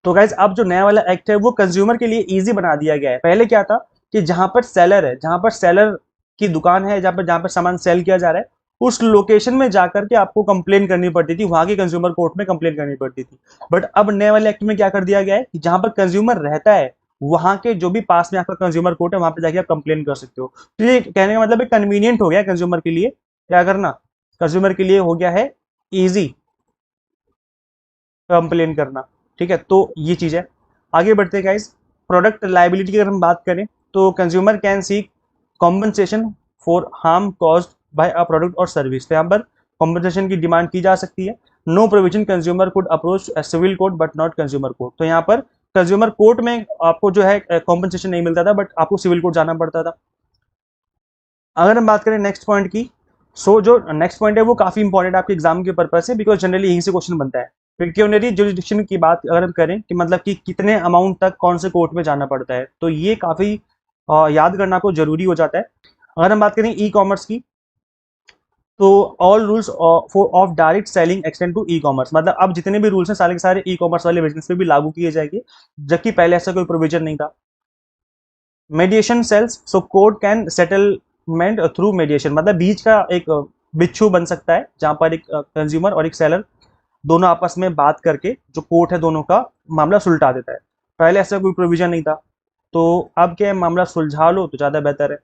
तो गाइज अब जो नया वाला एक्ट है वो कंज्यूमर के लिए इजी बना दिया गया है। पहले क्या था कि जहां पर सेलर है, जहां पर सेलर की दुकान है, जहां पर सामान सेल किया जा रहा है, उस लोकेशन में जाकर के आपको कंप्लेन करनी पड़ती थी, वहां के कंज्यूमर कोर्ट में कंप्लेन करनी पड़ती थी। बट अब नए वाले एक्ट में क्या कर दिया गया है कि जहां पर कंज्यूमर रहता है, वहां के जो भी पास में आपका कंज्यूमर कोर्ट है, वहां पर जाके आप कंप्लेन कर सकते हो। तो ये कहने का मतलब कन्वीनियंट हो गया कंज्यूमर के लिए, क्या करना, कंज्यूमर के लिए हो गया है इजी कंप्लेन करना। ठीक है, तो ये चीज है। आगे बढ़ते हैं गाइस। प्रोडक्ट लाइबिलिटी की अगर हम बात करें, तो consumer can seek compensation for harm caused by a product और सर्विस। तो यहाँ पर कॉम्पनसेशन की डिमांड की जा सकती है। No provision consumer code approach civil court but not consumer court. तो यहाँ पर कंज्यूमर कोर्ट में आपको जो है कॉम्पनसेशन नहीं मिलता था, बट आपको सिविल कोर्ट जाना पड़ता था। अगर हम बात करें नेक्स्ट पॉइंट की, सो जो नेक्स्ट पॉइंट है वो काफी इंपॉर्टेंट है आपके एग्जाम के पर्पज से, बिकॉज जनरली यहीं से क्वेश्चन बनता है। पिक्यूनरी जुरिडिक्शन की बात अगर हम करें कि मतलब कि कितने अमाउंट तक कौन से कोर्ट में जाना पड़ता है, तो ये काफी याद करना आपको जरूरी हो जाता है। अगर हम बात करें ई कॉमर्स की, तो all rules of direct selling extend to e commerce, मतलब अब जितने भी रूल्स हैं सारे के सारे ई कॉमर्स वाले बिजनेस पे भी लागू किए जाएंगे, जबकि पहले ऐसा कोई प्रोविजन नहीं था। Mediation cells, so court can settlement through mediation, मतलब बीच का एक बिच्छू बन सकता है जहां पर एक कंज्यूमर और एक सेलर दोनों आपस में बात करके जो कोर्ट है दोनों का मामला सुलझा देता है। पहले ऐसा कोई प्रोविजन नहीं था, तो अब क्या है, मामला सुलझा लो तो ज्यादा बेहतर है।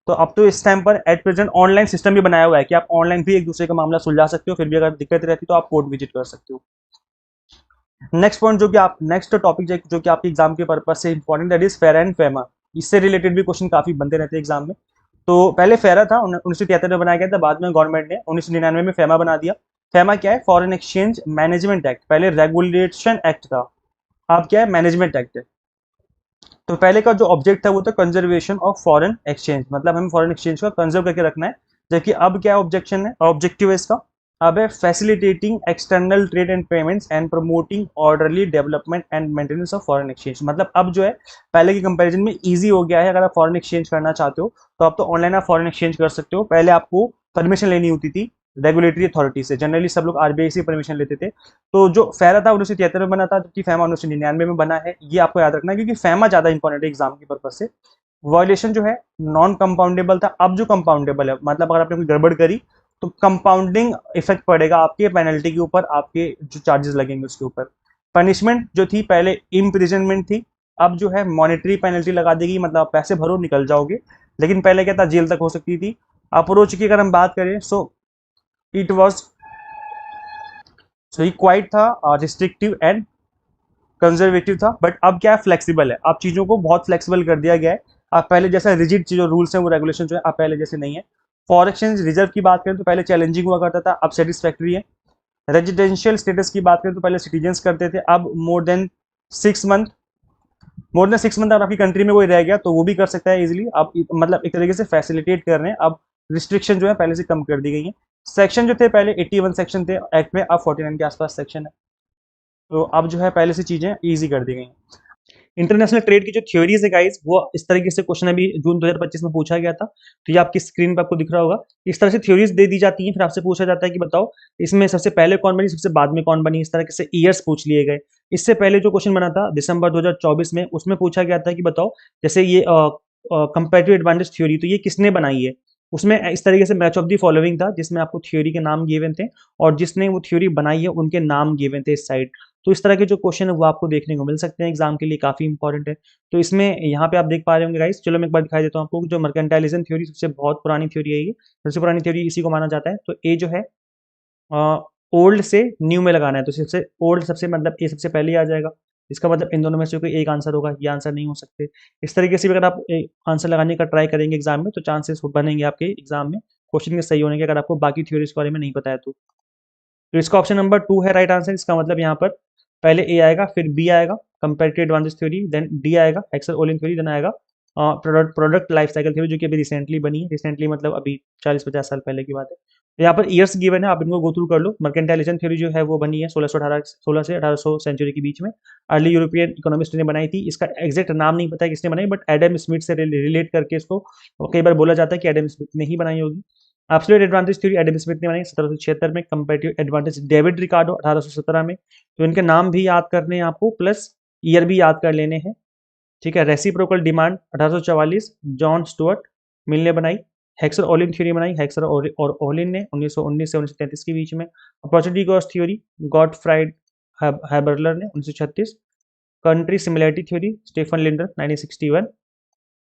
तो अब तो इस टाइम पर एट प्रेजेंट ऑनलाइन सिस्टम भी बनाया हुआ है कि आप ऑनलाइन भी एक दूसरे का मामला सुलझा सकते हो, फिर भी अगर दिक्कत रहती तो आप कोर्ट विजिट कर सकते हो। नेक्स्ट पॉइंट जो कि आप नेक्स्ट टॉपिक जो कि आपके एग्जाम के पर्पज से इंपॉर्टेंट, दैट इज फेरा एंड फेमा। इससे रिलेटेड भी क्वेश्चन काफी बनते रहते हैं एग्जाम में। तो पहले फेरा था 1973 में बनाया गया था, बाद में गवर्नमेंट ने 1999 में फेमा बना दिया। फेमा क्या है, फॉरेन एक्सचेंज मैनेजमेंट एक्ट, पहले रेगुलेशन एक्ट था, अब क्या है, मैनेजमेंट एक्ट है। तो पहले का जो ऑब्जेक्ट था वो था कंजर्वेशन ऑफ फॉरेन एक्सचेंज, मतलब हमें फॉरेन एक्सचेंज को कंजर्व करके रखना है। जबकि अब क्या ऑब्जेक्शन है, ऑब्जेक्टिव है इसका, अब है facilitating external trade and payments and promoting orderly development and maintenance of foreign exchange. मतलब अब जो है पहले के कंपैरिजन में इजी हो गया है, अगर आप फॉरेन एक्सचेंज करना चाहते हो तो आप तो ऑनलाइन आप फॉरेन एक्सचेंज कर सकते हो। पहले आपको परमिशन लेनी होती थी रेगुलेटरी अथॉरिटी से, जनरली सब लोग आरबीआई से परमिशन लेते थे। तो जो फेरा था 1973 में बना था, जबकि फेमा 1999 में बना है, ये आपको याद रखना है क्योंकि फेमा ज्यादा इंपॉर्टेंट है एग्जाम के पर्पज से। वॉयलेशन जो है नॉन कंपाउंडेबल था, अब जो कंपाउंडेबल है, मतलब अगर आपने कोई गड़बड़ करी तो कंपाउंडिंग इफेक्ट पड़ेगा आपके पेनल्टी के ऊपर, आपके जो चार्जेस लगेंगे उसके ऊपर। पनिशमेंट जो थी पहले इम्प्रिजनमेंट थी, अब जो है मॉनेटरी पेनल्टी लगा देगी, मतलब आप पैसे भरो निकल जाओगे। लेकिन पहले क्या था, जेल तक हो सकती थी। अप्रोच की अगर हम बात करें, it was so he quite था रिस्ट्रिक्टिव एंड कंजर्वेटिव था, बट अब क्या फ्लेक्सिबल है, अब चीजों को बहुत फ्लेक्सिबल कर दिया गया है। अब पहले जैसा रिजिड जो रूल्स हैं वो रेगुलेशन जो है अब पहले जैसे नहीं है। फॉर एक्सचेंज रिजर्व की बात करें तो पहले चैलेंजिंग हुआ करता था, अब सेटिस्फैक्ट्री है। रेजिडेंशियल स्टेटस की बात करें तो पहले सिटीजन्स करते थे, अब more than 6 month, more than 6 month अगर आपकी कंट्री में कोई रह गया तो वो भी कर सकता है इजिली। अब मतलब एक तरीके से फैसिलिटेट कर रहे हैं, अब रिस्ट्रिक्शन जो है पहले से कम कर दी गई है। सेक्शन जो थे पहले 81 सेक्शन थे एक्ट में, अब 49 के आसपास सेक्शन है। तो अब जो है पहले से चीजें ईजी कर दी गई हैं। इंटरनेशनल ट्रेड की जो थ्योरीज है गाइस, वो इस तरीके से क्वेश्चन अभी जून 2025 में पूछा गया था, तो ये आपकी स्क्रीन पे आपको दिख रहा होगा। इस तरह से थ्योरीज दे दी जाती हैं, फिर आपसे पूछा जाता है कि बताओ इसमें सबसे पहले कौन बनी, सबसे बाद में कौन बनी, इस तरह से ईयर्स पूछ लिए गए। इससे पहले जो क्वेश्चन बना था दिसंबर 2024 में, उसमें पूछा गया था कि बताओ जैसे ये कंपैरेटिव एडवांटेज थ्योरी, तो ये किसने बनाई है। उसमें इस तरीके से मैच ऑफ दी फॉलोइंग था, जिसमें आपको थ्योरी के नाम गिवन थे और जिसने वो थ्योरी बनाई है उनके नाम गिवन थे इस साइड। तो इस तरह के जो क्वेश्चन है वो आपको देखने को मिल सकते हैं एग्जाम के लिए, काफी इंपॉर्टेंट है। तो इसमें यहाँ पे आप देख पा रहे होंगे गाइस, चलो मैं एक बार दिखाई देता हूँ आपको। जो मर्केंटाइलिज्म थ्योरी सबसे बहुत पुरानी थ्योरी है, ये सबसे पुरानी थ्योरी इसी को माना जाता है। तो ए जो है ओल्ड से न्यू में लगाना है, तो सबसे ओल्ड सबसे मतलब ए सबसे पहले ही आ जाएगा। इसका मतलब इन दोनों में से कोई एक आंसर होगा, ये आंसर नहीं हो सकते। इस तरीके से भी अगर आप आंसर लगाने का ट्राई करेंगे एग्जाम में, तो चांसेस बनेंगे आपके एग्जाम में क्वेश्चन के सही होने के, अगर आपको बाकी थ्योरीज के बारे में नहीं पता है तो। इसका ऑप्शन नंबर 2 है राइट आंसर। इसका मतलब यहाँ पर पहले ए आएगा, फिर बी आएगा comparative advantage theory, then D आएगा एक्सेल ओलिन थ्योरी, देन आएगा प्रोडक्ट लाइफ साइकिल थ्योरी, जो कि अभी रिसेंटली बनी है। रिसेंटली मतलब अभी 40-50 साल पहले की बात है। तो यहाँ पर ईयर्स गिवन है, आप इनको गो थ्रू कर लो। मर्केंटाइलिज्म थ्योरी जो है वो बनी है 16 से 1800 सेंचुरी के बीच में, अर्ली यूरोपियन इकोनॉमिस्ट ने बनाई थी। इसका एग्जैक्ट नाम नहीं पता है किसने बनाई, बट एडम स्मिथ से रिलेट करके इसको कई बार बोला जाता है कि एडम स्मिथ ने ही बनाई होगी। Absolute advantage theory Adam Smith ने बनाई 1776 में, कंपैरेटिव एडवांटेज डेविड रिकार्डो 1817 में। तो इनके नाम भी याद करने हैं आपको, प्लस ईयर भी याद कर लेने हैं, ठीक है। Reciprocal demand 1844 John Stuart Mill ने बनाई। हेक्सर ओलिन थ्योरी बनाई हेक्सर और ओलिन ने 1919 से 1933 के बीच में। Opportunity cost theory Gottfried Haberler ने 1936। Country similarity theory Stephen Linder 1961।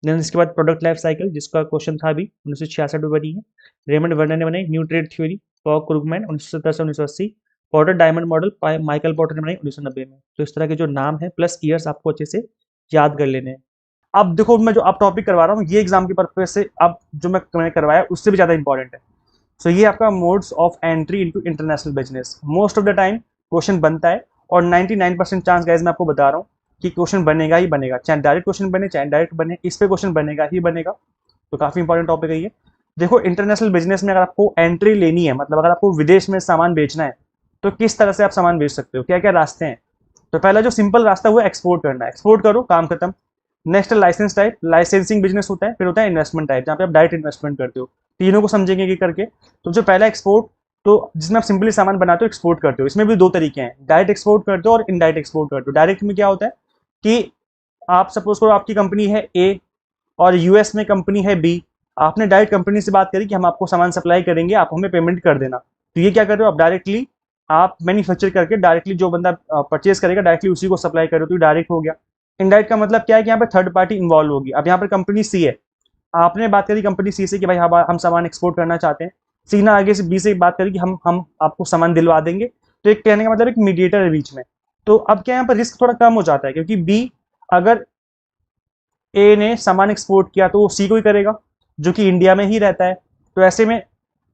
Then इसके बाद प्रोडक्ट लाइफ साइकिल, जिसका क्वेश्चन था अभी 1966 में बनी है, रेमंड वर्नर ने बनाई। न्यू ट्रेड थ्योरी पॉक क्रूगमैन 1970 से 1980। Potter diamond model Michael Potter ने बनाई 1990 में। तो इस तरह के जो नाम है प्लस ईयर्स आपको अच्छे से याद कर लेने हैं। अब देखो मैं जो अब टॉपिक करवा रहा हूँ ये एग्जाम के पर्पज से अब जो मैंने करवाया उससे भी ज्यादा इंपॉर्टेंट है। सो ये आपका modes of entry into international business. Most of the time question बनता है और 99% चांस गाइस मैं आपको बता रहा हूँ कि क्वेश्चन बनेगा ही बनेगा, चाहे डायरेक्ट क्वेश्चन बने चाहे डायरेक्ट बने, इस पे क्वेश्चन बनेगा ही बनेगा। तो काफी इंपॉर्टेंट टॉपिक है ये। देखो इंटरनेशनल बिजनेस में अगर आपको एंट्री लेनी है, मतलब अगर आपको विदेश में सामान बेचना है, तो किस तरह से आप सामान बेच सकते हो, क्या क्या रास्ते हैं। तो पहला जो सिंपल रास्ता है वो एक्सपोर्ट करना है, एक्सपोर्ट करो काम खत्म। Next licence type, licensing business होता है। फिर होता है इन्वेस्टमेंट टाइप, जहाँ पे आप डायरेक्ट इन्वेस्टमेंट करते हो। तीनों को समझेंगे कि करके। तो जो पहला एक्सपोर्ट, तो जिसमें आप सिंपली सामान बनाते हो एक्सपोर्ट करते हो, इसमें भी दो तरीके हैं, डायरेक्ट एक्सपोर्ट करते हो और इनडायरेक्ट एक्सपोर्ट करते हो। डायरेक्ट में क्या होता है कि आप सपोज करो आपकी कंपनी है ए और यूएस में कंपनी है बी, आपने डायरेक्ट कंपनी से बात करी कि हम आपको सामान सप्लाई करेंगे, आप हमें पेमेंट कर देना। तो ये क्या कर रहे हो, आप डायरेक्टली आप मैन्युफैक्चर करके डायरेक्टली जो बंदा परचेज करेगा डायरेक्टली उसी को सप्लाई करो, तो डायरेक्ट हो गया। इनडायरेक्ट का मतलब क्या है कि यहाँ पे थर्ड पार्टी इन्वॉल्व होगी। अब यहाँ पर कंपनी सी है, आपने बात करी कंपनी सी से कि भाई हम सामान एक्सपोर्ट करना चाहते हैं, सी ना आगे से बी से बात करी कि हम आपको सामान दिलवा देंगे। तो एक कहने का मतलब एक मीडिएटर है बीच में। तो अब क्या यहाँ पर रिस्क थोड़ा कम हो जाता है, क्योंकि बी अगर ए ने सामान एक्सपोर्ट किया तो वो सी को ही करेगा, जो कि इंडिया में ही रहता है। तो ऐसे में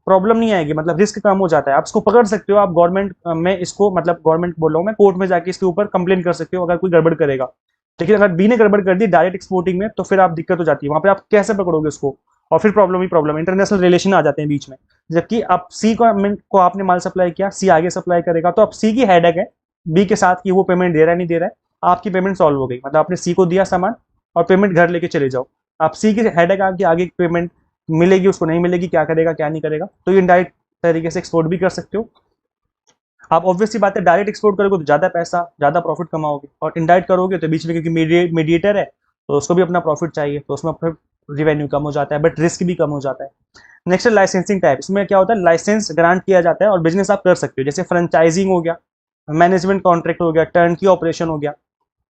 प्रॉब्लम नहीं आएगी, मतलब रिस्क कम हो जाता है। आप इसको पकड़ सकते हो, आप गवर्नमेंट में इसको, मतलब गवर्नमेंट बोल रहा हूँ मैं, कोर्ट में जाके इसके ऊपर कंप्लेन कर सकते हो अगर कोई गड़बड़ करेगा। लेकिन अगर बी ने गड़बड़ कर दी डायरेक्ट एक्सपोर्टिंग में, तो फिर आप दिक्कत हो जाती है, वहां पे आप कैसे पकड़ोगे उसको, और फिर प्रॉब्लम ही प्रॉब्लम, इंटरनेशनल रिलेशन आ जाते हैं बीच में। जबकि आप सी को आपने माल सप्लाई किया, सी आगे सप्लाई करेगा, तो अब सी की हेडेक है बी के साथ कि वो पेमेंट दे रहा है नहीं दे रहा है। आपकी पेमेंट सॉल्व हो गई, मतलब आपने सी को दिया सामान और पेमेंट घर लेके चले जाओ। आप सी की हेडेक आपकी आगे पेमेंट मिलेगी उसको नहीं मिलेगी, क्या करेगा क्या नहीं करेगा। तो ये इनडायरेक्ट तरीके से एक्सपोर्ट भी कर सकते हो आप। ऑब्वियस सी बात है, डायरेक्ट एक्सपोर्ट करोगे तो ज्यादा पैसा ज्यादा प्रॉफिट कमाओगे, और इनडायरेक्ट करोगे तो बीच में क्योंकि मीडिएटर है तो उसको भी अपना प्रॉफिट चाहिए, तो उसमें फिर रिवेन्यू कम हो जाता है, बट रिस्क भी कम हो जाता है। नेक्स्ट लाइसेंसिंग टाइप, इसमें क्या होता है, लाइसेंस ग्रांट किया जाता है और बिजनेस आप कर सकते हो, जैसे फ्रेंचाइजिंग हो गया, मैनेजमेंट कॉन्ट्रैक्ट हो गया, टर्न की ऑपरेशन हो गया।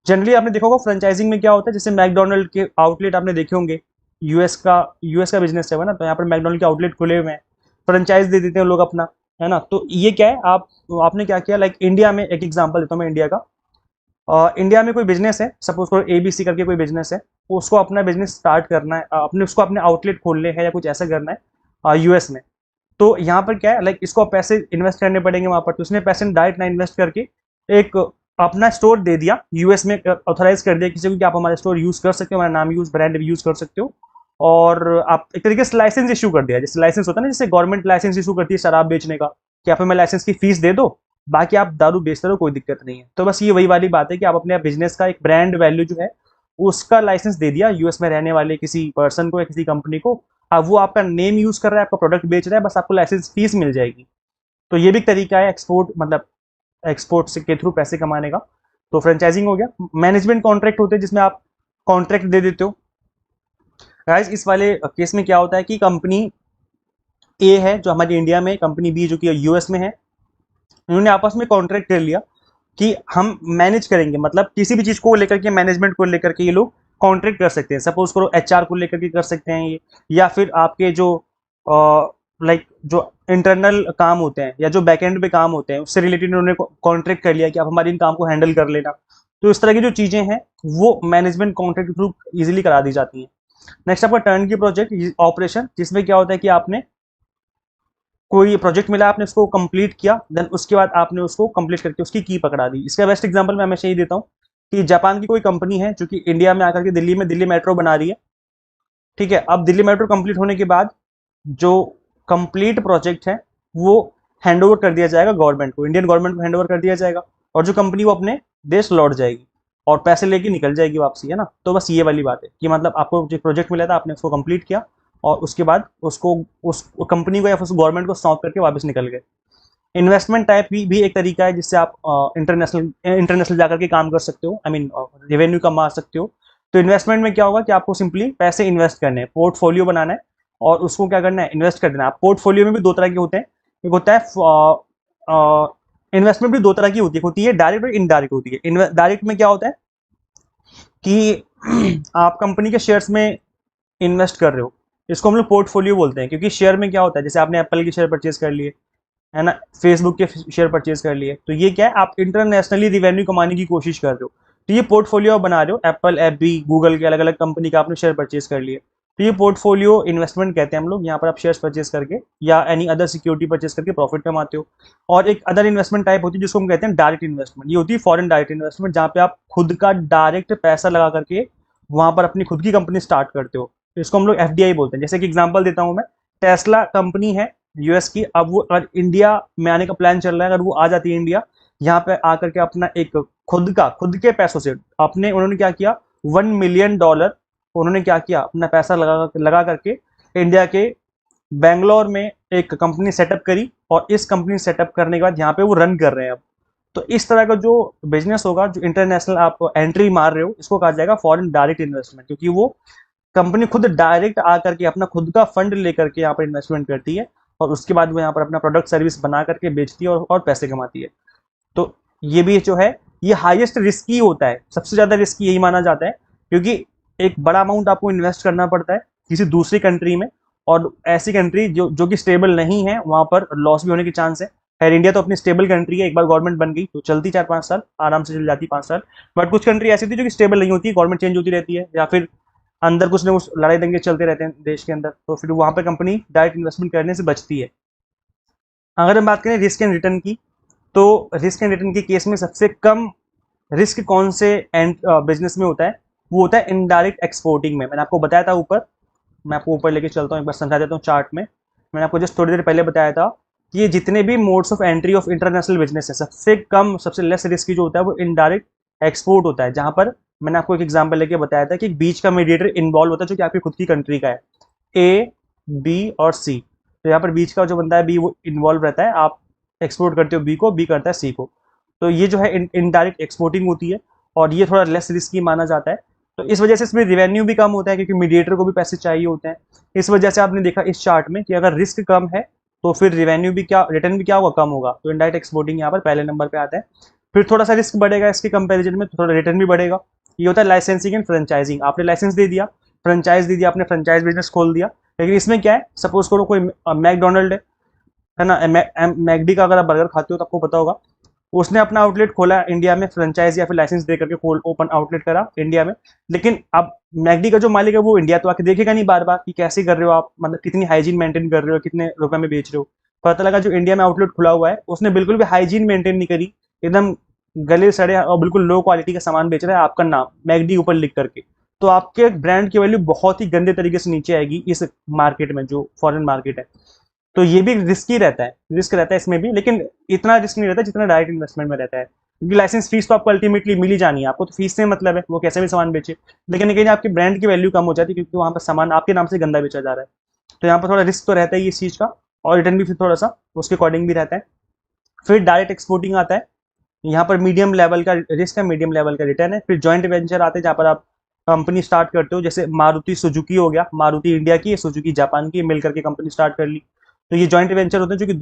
जनरली आपने देखा होगा फ्रेंचाइजिंग में क्या होता है, जैसे मैकडोनल्ड के आउटलेट आपने देखे होंगे, यूएस का बिजनेस है ना, तो यहाँ पर मैकडोनल्ड के आउटलेट खुले हुए हैं, फ्रेंचाइज दे देते हैं लोग अपना, है ना। तो ये क्या है, आपने क्या किया, लाइक इंडिया में एक एग्जांपल देता हूँ मैं इंडिया का। इंडिया में कोई बिजनेस है, सपोज करो एबीसी करके कोई बिजनेस है, उसको अपना बिजनेस स्टार्ट करना है, अपने उसको अपने आउटलेट खोलने हैं या कुछ ऐसा करना है यूएस में। तो यहाँ पर क्या है, लाइक इसको पैसे इन्वेस्ट करने पड़ेंगे वहां पर, तो उसने पैसे डायरेक्ट ना इन्वेस्ट करके एक अपना स्टोर दे दिया यूएस में, ऑथराइज कर दिया किसी को कि आप हमारा स्टोर यूज कर सकते हो, हमारा नाम यूज ब्रांड यूज कर सकते हो। और आप एक तरीके से लाइसेंस इशू कर दिया, जैसे लाइसेंस होता है ना, जैसे गवर्नमेंट लाइसेंस इशू करती है शराब बेचने का, कि आप हमें लाइसेंस की फीस दे दो, बाकी आप दारू बेचते रहो, कोई दिक्कत नहीं है। तो बस ये वही वाली बात है कि आप अपने बिजनेस का एक ब्रांड वैल्यू जो है उसका लाइसेंस दे दिया यूएस में रहने वाले किसी पर्सन को या किसी कंपनी को। अब वो आपका नेम यूज कर रहा है, आपका प्रोडक्ट बेच रहा है, बस आपको लाइसेंस फीस मिल जाएगी। तो ये भी एक तरीका है एक्सपोर्ट, मतलब एक्सपोर्ट से के थ्रू पैसे कमाने का। तो फ्रेंचाइजिंग हो गया। मैनेजमेंट कॉन्ट्रैक्ट होते हैं जिसमें आप कॉन्ट्रैक्ट दे देते हो। गाइस इस वाले केस में क्या होता है कि कंपनी ए है जो हमारी इंडिया में, कंपनी बी जो कि यूएस में है, इन्होंने आपस में कॉन्ट्रैक्ट कर लिया कि हम मैनेज करेंगे, मतलब किसी भी चीज को लेकर के, मैनेजमेंट को लेकर के ये लोग कॉन्ट्रैक्ट कर सकते हैं। सपोज करो एचआर को लेकर के कर सकते हैं ये, या फिर आपके जो लाइक जो इंटरनल काम होते हैं या जो बैकएंड पे काम होते हैं उससे रिलेटेड उन्होंने कॉन्ट्रैक्ट कर लिया कि आप हमारे इन काम को हैंडल कर लेना। तो इस तरह की जो चीजें हैं वो मैनेजमेंट कॉन्ट्रैक्ट के थ्रू इजिली करा दी जाती हैं। नेक्स्ट आपका टर्न की प्रोजेक्ट ऑपरेशन, जिसमें क्या होता है कि आपने कोई प्रोजेक्ट मिला, आपने उसको कंप्लीट किया, देन उसके बाद आपने उसको कंप्लीट करके उसकी की पकड़ा दी। इसका बेस्ट एग्जांपल मैं हमेशा ही देता हूँ कि जापान की कोई कंपनी है जो कि इंडिया में आकर के दिल्ली मेट्रो बना रही है, ठीक है। अब दिल्ली मेट्रो कंप्लीट होने के बाद जो कंप्लीट प्रोजेक्ट है वो हैंडओवर कर दिया जाएगा गवर्नमेंट को, इंडियन गवर्नमेंट को हैंडओवर कर दिया जाएगा, और जो कंपनी वो अपने देश लौट जाएगी और पैसे लेके निकल जाएगी वापसी, है ना। तो बस ये वाली बात है कि मतलब आपको जो प्रोजेक्ट मिला था आपने उसको कंप्लीट किया और उसके बाद उसको उस कंपनी को या फिर उस गवर्नमेंट को सौंप करके वापस निकल गए। इन्वेस्टमेंट टाइप भी एक तरीका है जिससे आप इंटरनेशनल जाकर के काम कर सकते हो, आई मीन रेवेन्यू कमा सकते हो। तो इन्वेस्टमेंट में क्या होगा कि आपको सिंपली पैसे इन्वेस्ट करने हैं, पोर्टफोलियो बनाना है और उसको क्या करना है, इन्वेस्ट कर देना है। पोर्टफोलियो में भी दो तरह के होते हैं, एक होता है इन्वेस्टमेंट भी दो तरह की होती है डायरेक्ट और इनडायरेक्ट होती है। डायरेक्ट में क्या होता है कि आप कंपनी के शेयर्स में इन्वेस्ट कर रहे हो, इसको हम लोग पोर्टफोलियो बोलते हैं। क्योंकि शेयर में क्या होता है, जैसे आपने एप्पल के शेयर परचेज कर लिए, है ना, फेसबुक के शेयर परचेज कर लिए, तो ये क्या है, आप इंटरनेशनली रिवेन्यू कमाने की कोशिश कर रहे हो। तो ये पोर्टफोलियो बना रहे हो, एप्पल, एफ बी, गूगल के अलग अलग कंपनी का आपने शेयर परचेज कर लिए। तो ये पोर्टफोलियो इन्वेस्टमेंट कहते हैं हम लोग। यहाँ पर आप शेयर्स परचेज करके या एनी अदर सिक्योरिटी परचेज करके प्रॉफिट कमाते हो। और एक अदर इन्वेस्टमेंट टाइप होती है जिसको हम कहते हैं डायरेक्ट इन्वेस्टमेंट। ये होती है फॉरेन डायरेक्ट इन्वेस्टमेंट, जहाँ पे आप खुद का डायरेक्ट पैसा लगा करके वहां पर अपनी खुद की कंपनी स्टार्ट करते हो। तो इसको हम लोग एफडीआई बोलते हैं। जैसे कि एग्जांपल देता हूं मैं, टेस्ला कंपनी है यूएस की। अब वो अगर इंडिया में आने का प्लान चल रहा है, अगर वो आ जाती है इंडिया, यहाँ पे आकर के अपना एक खुद के पैसों से अपने उन्होंने क्या किया, $1 मिलियन उन्होंने क्या किया, अपना पैसा लगा करके इंडिया के बेंगलोर में एक कंपनी सेटअप करी। और इस कंपनी सेटअप करने के बाद यहाँ पे वो रन कर रहे हैं अब। तो इस तरह का जो बिजनेस होगा, जो इंटरनेशनल आप एंट्री मार रहे हो, इसको कहा जाएगा फॉरेन डायरेक्ट इन्वेस्टमेंट, क्योंकि वो कंपनी खुद डायरेक्ट आकर के अपना खुद का फंड लेकर के यहाँ पर इन्वेस्टमेंट करती है और उसके बाद वो यहाँ पर अपना प्रोडक्ट सर्विस बना करके बेचती है और पैसे कमाती है। तो ये भी जो है, ये हाईएस्ट रिस्की होता है, सबसे ज्यादा रिस्की यही माना जाता है, क्योंकि एक बड़ा अमाउंट आपको इन्वेस्ट करना पड़ता है किसी दूसरी कंट्री में, और ऐसी कंट्री जो कि स्टेबल नहीं है, वहां पर लॉस भी होने के चांस है। खैर इंडिया तो अपनी स्टेबल कंट्री है, एक बार गवर्नमेंट बन गई तो चलती 4-5 साल आराम से चल जाती, 5 साल। बट कुछ कंट्री ऐसी थी जो कि स्टेबल नहीं होती, गवर्नमेंट चेंज होती रहती है या फिर अंदर कुछ ना कुछ लड़ाई दंगे चलते रहते हैं देश के अंदर, तो फिर वहां पर कंपनी डायरेक्ट इन्वेस्टमेंट करने से बचती है। अगर हम बात करें रिस्क एंड रिटर्न की, तो रिस्क एंड रिटर्न के केस में सबसे कम रिस्क कौन से एंड बिजनेस में होता है, वो होता है इनडायरेक्ट एक्सपोर्टिंग में। मैंने आपको बताया था ऊपर, मैं आपको ऊपर लेके चलता हूँ, एक बार समझा देता हूँ चार्ट में। मैंने आपको जस्ट थोड़ी देर पहले बताया था कि ये जितने भी modes of entry of international business है, सबसे कम सबसे लेस रिस्की जो होता है वो इनडायरेक्ट एक्सपोर्ट होता है। जहां पर मैंने आपको एक एग्जाम्पल लेके बताया था कि एक बीच का मीडिएटर इन्वॉल्व होता है जो कि आपकी खुद की कंट्री का है, ए, बी और सी। तो यहाँ पर बीच का जो बंदा है बी, वो इन्वॉल्व रहता है, आप एक्सपोर्ट करते हो बी को, बी करता है सी को। तो ये जो है इनडायरेक्ट एक्सपोर्टिंग होती है और ये थोड़ा लेस रिस्की माना जाता है। तो इस वजह से इसमें रिवेन्यू भी कम होता है, क्योंकि मीडिएटर को भी पैसे चाहिए होते हैं। इस वजह से आपने देखा इस चार्ट में कि अगर रिस्क कम है तो फिर रिवेन्यू भी क्या, रिटर्न भी क्या होगा, कम होगा। तो इनडायरेक्ट एक्सपोर्टिंग यहाँ पर पहले नंबर पे आता है। फिर थोड़ा सा रिस्क बढ़ेगा इसके कंपेरिजन में, तो थोड़ा रिटर्न भी बढ़ेगा। ये होता है लाइसेंसिंग एंड फ्रेंचाइजिंग। आपने लाइसेंस दे दिया, फ्रेंचाइज दे दिया, आपने फ्रेंचाइज बिजनेस खोल दिया। लेकिन इसमें क्या है, सपोज करो कोई मैकडोनल्ड है ना, मैकडी का अगर आप बर्गर खाते हो तो आपको पता होगा, उसने अपना आउटलेट खोला इंडिया में, फ्रेंचाइज या फिर लाइसेंस दे करके ओपन आउटलेट करा इंडिया में। लेकिन अब मैकडी का जो मालिक है वो इंडिया तो आके देखेगा नहीं बार बार कि कैसे कर रहे हो आप, मतलब कितनी हाइजीन मेंटेन कर रहे हो, कितने रुपए में बेच रहे हो। पता लगा जो इंडिया में आउटलेट खुला हुआ है उसने बिल्कुल भी हाइजीन मेंटेन नहीं करी, एकदम गले सड़े और बिल्कुल लो क्वालिटी का सामान बेच रहा है, आपका नाम मैकडी ऊपर लिख करके। तो आपके ब्रांड की वैल्यू बहुत ही गंदे तरीके से नीचे आएगी इस मार्केट में, जो फॉरेन मार्केट है। तो ये भी रिस्की रहता है, रिस्क रहता है इसमें भी, लेकिन इतना रिस्क नहीं रहता जितना डायरेक्ट इन्वेस्टमेंट में रहता है, क्योंकि लाइसेंस फीस तो आपको अल्टीमेटली मिल ही जानी है, आपको तो फीस से मतलब है, वो कैसे भी सामान बेचे। लेकिन कहीं आपकी ब्रांड की वैल्यू कम हो जाती है, क्योंकि वहां पर सामान आपके नाम से गंदा बेचा जा रहा है। तो यहाँ पर थोड़ा रिस्क तो रहता है इस चीज का, और रिटर्न भी फिर थोड़ा सा उसके अकॉर्डिंग भी रहता है। फिर डायरेक्ट एक्सपोर्टिंग आता है, यहाँ पर मीडियम लेवल का रिस्क है, मीडियम लेवल का रिटर्न है। फिर जॉइंट वेंचर आते हैं जहाँ पर आप कंपनी स्टार्ट करते हो, जैसे मारुति सुजुकी हो गया, मारुति इंडिया की, सुजुकी जापान की, मिलकर के कंपनी स्टार्ट कर ली। तो ये जॉइंट वेंचर होते हैं जो कि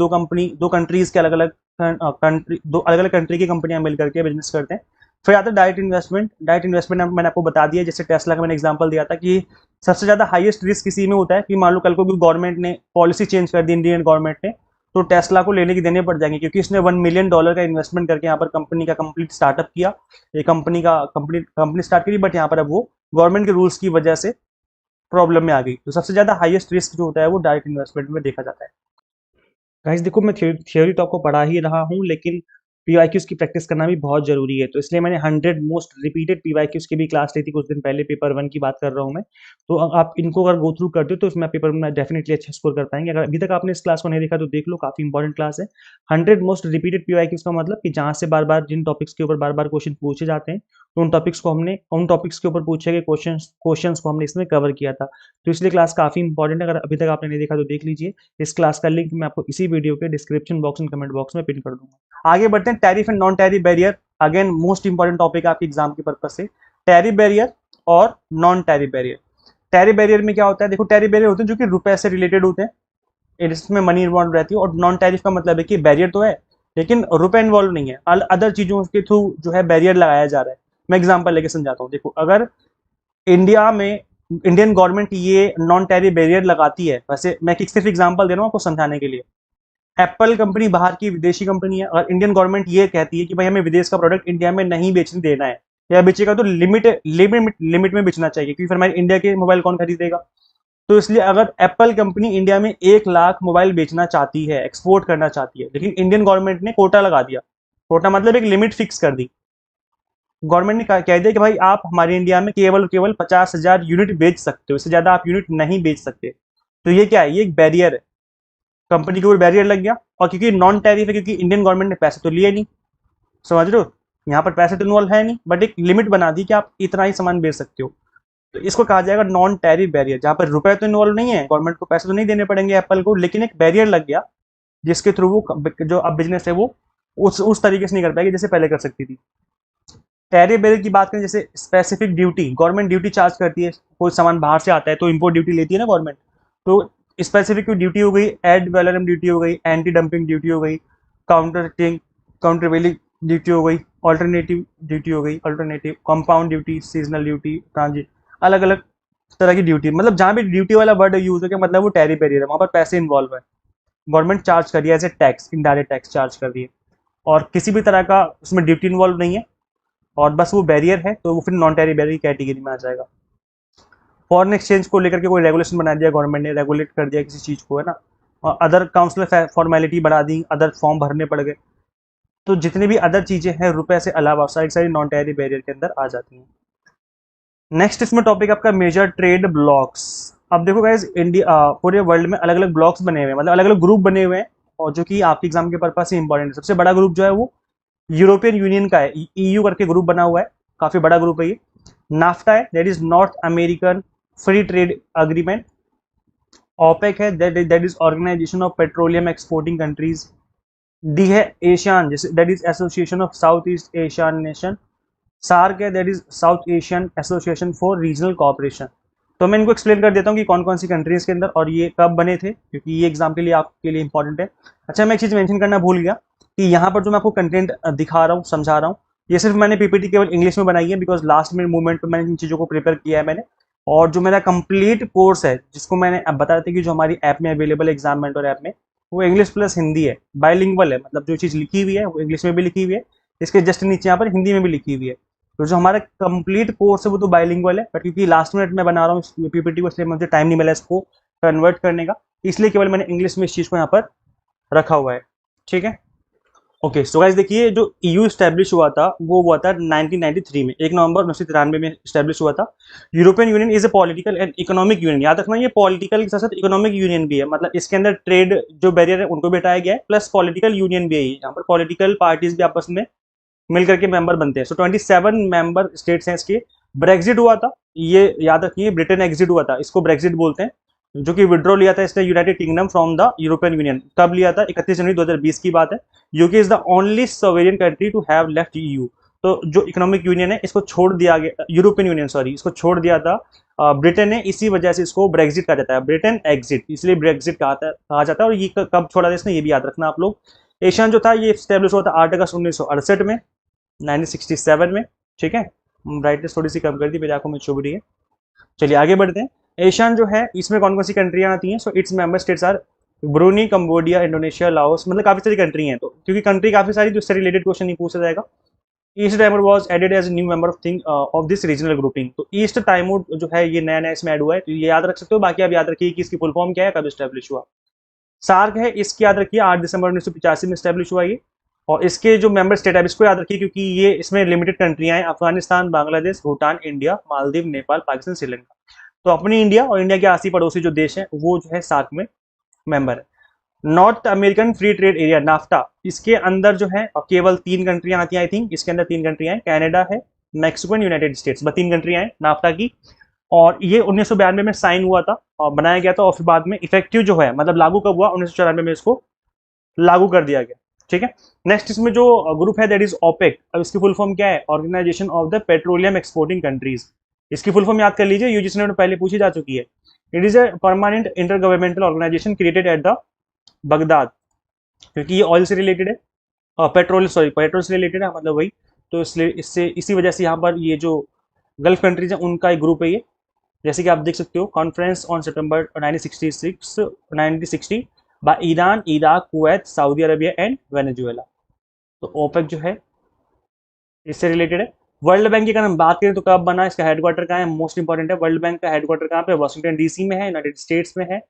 दो कंट्रीज के अलग अलग कंट्री, दो अलग अलग कंट्री की कंपनियां मिलकर के बिजनेस करते हैं। फिर आता है डायरेक्ट इन्वेस्टमेंट। डायरेक्ट इन्वेस्टमेंट मैंने आपको बता दिया, जैसे टेस्ला का मैंने एग्जांपल दिया था कि सबसे ज्यादा हाईएस्ट रिस्क इसी में होता है कि मान लो कल को भी गवर्नमेंट ने पॉलिसी चेंज कर दी, इंडियन गवर्नमेंट ने, तो टेस्ला को लेने की देने पड़ जाएंगे, क्योंकि इसने $1 मिलियन का इन्वेस्टमेंट करके यहाँ पर कंपनी का कंप्लीट स्टार्टअप किया, ये कंपनी स्टार्ट करी। बट यहाँ पर अब वो गवर्नमेंट के रूल्स की वजह से प्रॉब्लम में आ गई। तो सबसे ज्यादा हाईएस्ट रिस्क जो होता है वो डायरेक्ट इन्वेस्टमेंट में देखा जाता है। गाइस देखो, मैं थ्योरी तो आपको पढ़ा ही रहा हूँ, लेकिन पीवाईक्यूज की प्रैक्टिस करना भी बहुत जरूरी है। तो इसलिए मैंने 100 मोस्ट रिपीटेड पीवाईक्यूज की भी क्लास ली थी कुछ दिन पहले, पेपर 1 की बात कर रहा हूँ मैं। तो आप इनको अगर गो थ्रू करते हो तो इसमें पेपर में डेफिनेटली अच्छा स्कोर कर पाएंगे। अगर अभी तक आपने इस क्लास को नहीं देखा तो देख लो, काफी इंपॉर्टेंट क्लास है। 100 मोस्ट रिपीटेड पीवाईक्यूज का मतलब कि जहां से बार बार जिन टॉपिक्स के ऊपर बार बार क्वेश्चन पूछे जाते हैं, तो उन टॉपिक्स के ऊपर पूछे गए क्वेश्चंस को हमने इसमें कवर किया था। तो इसलिए क्लास काफी इंपॉर्टेंट है, अगर अभी तक आपने नहीं देखा तो देख लीजिए। इस क्लास का लिंक मैं आपको इसी वीडियो के description box and comment box में पिन कर दूंगा। आगे बढ़ते हैं, tariff and non tariff barrier. Again most important topic है आपके एग्जाम के पर्पज से, टैरिफ बैरियर और non tariff barrier. Tariff barrier में क्या होता है, देखो टैरिफ बैरियर होते हैं जो कि रुपए से रिलेटेड होते हैं, इसमें मनी इन्वॉल्व रहती है। और नॉन टैरिफ का मतलब है कि बैरियर तो है लेकिन रुपए इन्वॉल्व नहीं है, अदर चीजों के थ्रू जो है बैरियर लगाया जा रहा है। मैं एग्जांपल लेके समझाता हूँ। देखो, अगर इंडिया में इंडियन गवर्नमेंट ये नॉन टैरिफ बैरियर लगाती है, वैसे मैं सिर्फ एग्जांपल दे रहा हूँ आपको समझाने के लिए। एप्पल कंपनी बाहर की विदेशी कंपनी है, और इंडियन गवर्नमेंट ये कहती है कि भाई हमें विदेश का प्रोडक्ट इंडिया में नहीं बेचने देना है, या बेचेगा तो लिमिट में बेचना चाहिए, क्योंकि फिर हमारे इंडिया के मोबाइल कौन खरीदेगा। तो इसलिए अगर एप्पल कंपनी इंडिया में 1 लाख मोबाइल बेचना चाहती है, एक्सपोर्ट करना चाहती है, लेकिन इंडियन गवर्नमेंट ने कोटा लगा दिया, कोटा मतलब एक लिमिट फिक्स कर दी, गवर्नमेंट ने कह दिया कि भाई आप हमारे इंडिया में केवल केवल 50,000 यूनिट बेच सकते हो, इससे ज्यादा आप यूनिट नहीं बेच सकते। तो ये क्या है, ये एक बैरियर है, कंपनी के ऊपर बैरियर लग गया। और क्योंकि नॉन टैरिफ है, क्योंकि इंडियन गवर्नमेंट ने पैसे तो लिए नहीं, समझ रहे हो, यहाँ पर पैसे तो इन्वॉल्व है नहीं, बट एक लिमिट बना दी कि आप इतना ही सामान बेच सकते हो। तो इसको कहा जाएगा नॉन टैरिफ बैरियर, जहाँ पर रुपए तो इन्वॉल्व नहीं है, गवर्नमेंट को पैसे तो नहीं देने पड़ेंगे एप्पल को, लेकिन एक बैरियर लग गया जिसके थ्रू वो जो अब बिजनेस है वो उस तरीके से नहीं कर पाएगी जैसे पहले कर सकती थी। टैरिफ बैरियर की बात करें, जैसे specific duty, government duty charge करती है, कोई सामान बाहर से आता है तो इम्पोर्ट ड्यूटी लेती है ना गवर्नमेंट, तो स्पेसिफिक ड्यूटी हो गई, एड वैलोरम ड्यूटी हो गई, एंटी डंपिंग ड्यूटी हो गई, काउंटरवेलिंग ड्यूटी हो गई, ऑल्टरनेटिव ड्यूटी हो गई, alternative compound duty, seasonal duty, transit, अलग अलग तरह की ड्यूटी। मतलब जहाँ भी ड्यूटी वाला वर्ड यूज हो गया मतलब वो टैरिफ बैरियर है, वहाँ पर पैसे इन्वॉल्व है, गवर्नमेंट चार्ज कर रही है as a tax, indirect tax charge कर रही है, और किसी भी तरह का उसमें ड्यूटी इन्वॉल्व नहीं है, और बस वो बैरियर है, तो वो फिर नॉन टैरिफ बैरियर की कैटेगरी में आ जाएगा। फॉरेन एक्सचेंज को लेकर के कोई रेगुलेशन बना दिया गवर्नमेंट ने, रेगुलेट कर दिया किसी चीज़ को, है ना, और अदर काउंसलर फॉर्मेलिटी बढ़ा दी, अदर फॉर्म भरने पड़ गए, तो जितनी भी अदर चीज़ें हैं रुपए से अलावा सारी सारी नॉन टैरिफ बैरियर के अंदर आ जाती हैं। नेक्स्ट इसमें टॉपिक आपका मेजर ट्रेड ब्लॉक्स। अब देखो गाइज, इंडिया पूरे वर्ल्ड में अलग अलग ब्लॉक्स बने हुए हैं, मतलब अलग अलग ग्रुप बने हुए हैं, और जो कि आपके एग्जाम के पर्पज से इंपॉर्टेंट है। सबसे बड़ा ग्रुप जो है वो यूरोपियन यूनियन का है, ईयू करके ग्रुप बना हुआ है, काफी बड़ा ग्रुप है ये। नाफ्टा है, that is North American Free Trade Agreement. OPEC है, that is Organization of Petroleum exporting Countries. डी है ASEAN, that is Association of South East Asian Nation. SAARC है, that is South Asian Association for Regional Cooperation. तो मैं इनको explain कर देता हूँ कि कौन कौन सी कंट्रीज के अंदर और ये कब बने थे, क्योंकि ये एग्जाम के लिए आपके लिए इंपॉर्टेंट है। अच्छा, मैं एक चीज मेंशन करना भूल गया कि यहाँ पर जो मैं आपको कंटेंट दिखा रहा हूँ, समझा रहा हूँ, ये सिर्फ मैंने पीपीटी केवल इंग्लिश में बनाई है, बिकॉज लास्ट में मूवमेंट पर मैंने इन चीज़ों को प्रिपेयर किया है मैंने। और जो मेरा कंप्लीट कोर्स है, जिसको मैंने अब बताया था कि जो हमारी ऐप में अवेलेबल है, एग्जाम मेंटर ऐप में, वो इंग्लिश प्लस हिंदी है, बाइलिंगुअल है, मतलब जो चीज़ लिखी हुई है वो इंग्लिश में भी लिखी हुई है, इसके जस्ट नीचे यहाँ पर हिंदी में भी लिखी हुई है। तो जो हमारा कंप्लीट कोर्स है वो तो बाइलिंगुअल है, बट क्योंकि लास्ट मिनट में बना रहा हूँ पीपीटी को, इसलिए मुझे टाइम नहीं मिला इसको कन्वर्ट करने का, इसलिए केवल मैंने इंग्लिश में इस चीज़ को यहाँ पर रखा हुआ है, ठीक है। ओके, सो गाइस देखिए, जो ईयू स्टैब्लिश हुआ था वो हुआ था 1993 में, 1 नवंबर 1993 में स्टैब्लिश हुआ था। European union is a political and economic union, याद रखना ये पॉलिटिकल के साथ साथ इकोनॉमिक यूनियन भी है, मतलब इसके अंदर ट्रेड जो बैरियर है उनको भी हटाया गया है, प्लस पॉलिटिकल यूनियन भी है, यहाँ पर पॉलिटिकल पार्टीज भी आपस में मिलकर के मेंबर बनते हैं। सो 27 मेंबर स्टेट्स हैं इसके। ब्रेक्जिट हुआ था, ये याद रखिए, ब्रिटेन एग्जिट हुआ था, इसको ब्रेक्जिट बोलते हैं, जो कि विड्रॉ लिया था इसने United Kingdom from the European Union. कब लिया था? 31 जनवरी 2020 की बात है। UK is the only sovereign country to have left EU. तो जो इकोनॉमिक यूनियन है इसको छोड़ दिया गया, यूरोपियन यूनियन सॉरी, इसको छोड़ दिया था ब्रिटेन ने, इसी वजह से इसको ब्रेक्जिट कहा जाता है, ब्रिटेन एग्जिट, इसलिए ब्रेक्जिट कहा जाता है। और ये कब छोड़ा था इसने, ये भी याद रखना आप लोग। एशियन जो था ये स्टेब्लिश हुआ था 8 अगस्त 1968 में, 1967 में, ठीक है। ब्राइटनेस थोड़ी सी कम कर दी, मेरी आंखों में चुभ रही है। चलिए आगे बढ़ते हैं। एशियन जो है इसमें कौन कौन सी कंट्रियां आती हैं? So its member states are Brunei, Cambodia, Indonesia, Laos, मतलब काफी सारी कंट्री हैं। तो क्योंकि कंट्री काफी सारी, तो इससे रिलेटेड क्वेश्चन नहीं पूछा जाएगा। East Timor was added as new member of thing of this regional grouping. तो ईस्ट टाइमर जो है ये नया नया इसमें ऐड हुआ है, तो ये याद रख सकते हो। बाकी आप याद रखिए कि इसकी फुल फॉर्म क्या है, कब स्टैब्लिश हुआ। सार्क है, इसकी याद रखिए 8 दिसंबर 1985 में स्टैब्लिश हुआ ये। और इसके जो मेंबर स्टेट है इसको याद रखिए, क्योंकि ये इसमें लिमिटेड कंट्रियां हैं, अफगानिस्तान, बांग्लादेश, भूटान, इंडिया, मालदीव, नेपाल, पाकिस्तान, श्रीलंका। तो अपनी इंडिया और इंडिया के आसी पड़ोसी जो देश हैं वो जो है सार्क में मेंबर है। North American Free trade area NAFTA, इसके अंदर जो है केवल 3 कंट्रियां आती हैं, आई थिंक इसके अंदर 3 कंट्रियां हैं, कनाडा है, मैक्सिको एंड यूनाइटेड स्टेट्स, बस 3 कंट्रियां हैं नाफ्टा की। और ये 1992 में साइन हुआ था और बनाया गया था, और फिर बाद में इफेक्टिव जो है, मतलब लागू कब हुआ, 1994 में इसको लागू कर दिया गया, ठीक है। नेक्स्ट इसमें जो ग्रुप है दैट इज ओपेक। अब इसकी फुल फॉर्म क्या है? Organisation of the petroleum exporting countries. इसकी फुल फॉर्म याद कर लीजिए, यूजीसी ने पहले पूछी जा चुकी है। It is a permanent intergovernmental organisation created at the Baghdad, क्योंकि ये ऑयल से रिलेटेड है, पेट्रोल से रिलेटेड है, मतलब वही। तो इसलिए इससे इसी वजह से यहाँ पर ये जो गल्फ कंट्रीज हैं उनका एक ग्रुप है ये। जैसे कि आप देख सकते हो, conference on September 1960 by Iran, Iraq, Kuwait, Saudi Arabia and Venezuela. तो ओपेक जो है इससे रिलेटेड है। वर्ल्ड बैंक की अगर हम बात करें तो कब बना, इसका हेडक्वार्टर कहाँ है, मोस्ट इंपॉर्टेंट है। वर्ल्ड बैंक का हेडक्वार्टर कहाँ पे, वॉशिंगटन डीसी में है, यूनाइटेड स्टेट्स में है।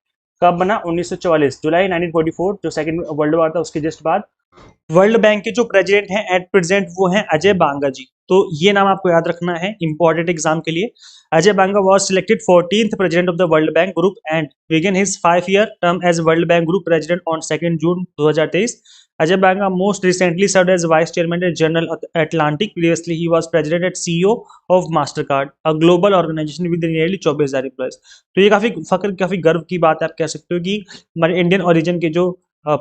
कब बना, 1944 जुलाई 1944, जो सेकंड वर्ल्ड वॉर था उसके जस्ट बाद। वर्ल्ड बैंक के जो प्रेसिडेंट हैं एट प्रेजेंट वो हैं अजय बांगा जी। तो ये नाम आपको याद रखना है इंपॉर्टेंट एग्जाम के लिए। Ajay Banga was selected 14th president of the World Bank Group and began his 5-year term as World Bank Group president on 2 June 2023। Ajay Banga most recently served as vice chairman at General Atlantic. Previously, he was president and CEO of Mastercard, a global organization with nearly 24,000 employees. तो ये काफी फख्र, काफी गर्व की बात है, आप कह सकते हो कि हमारे इंडियन ओरिजिन के जो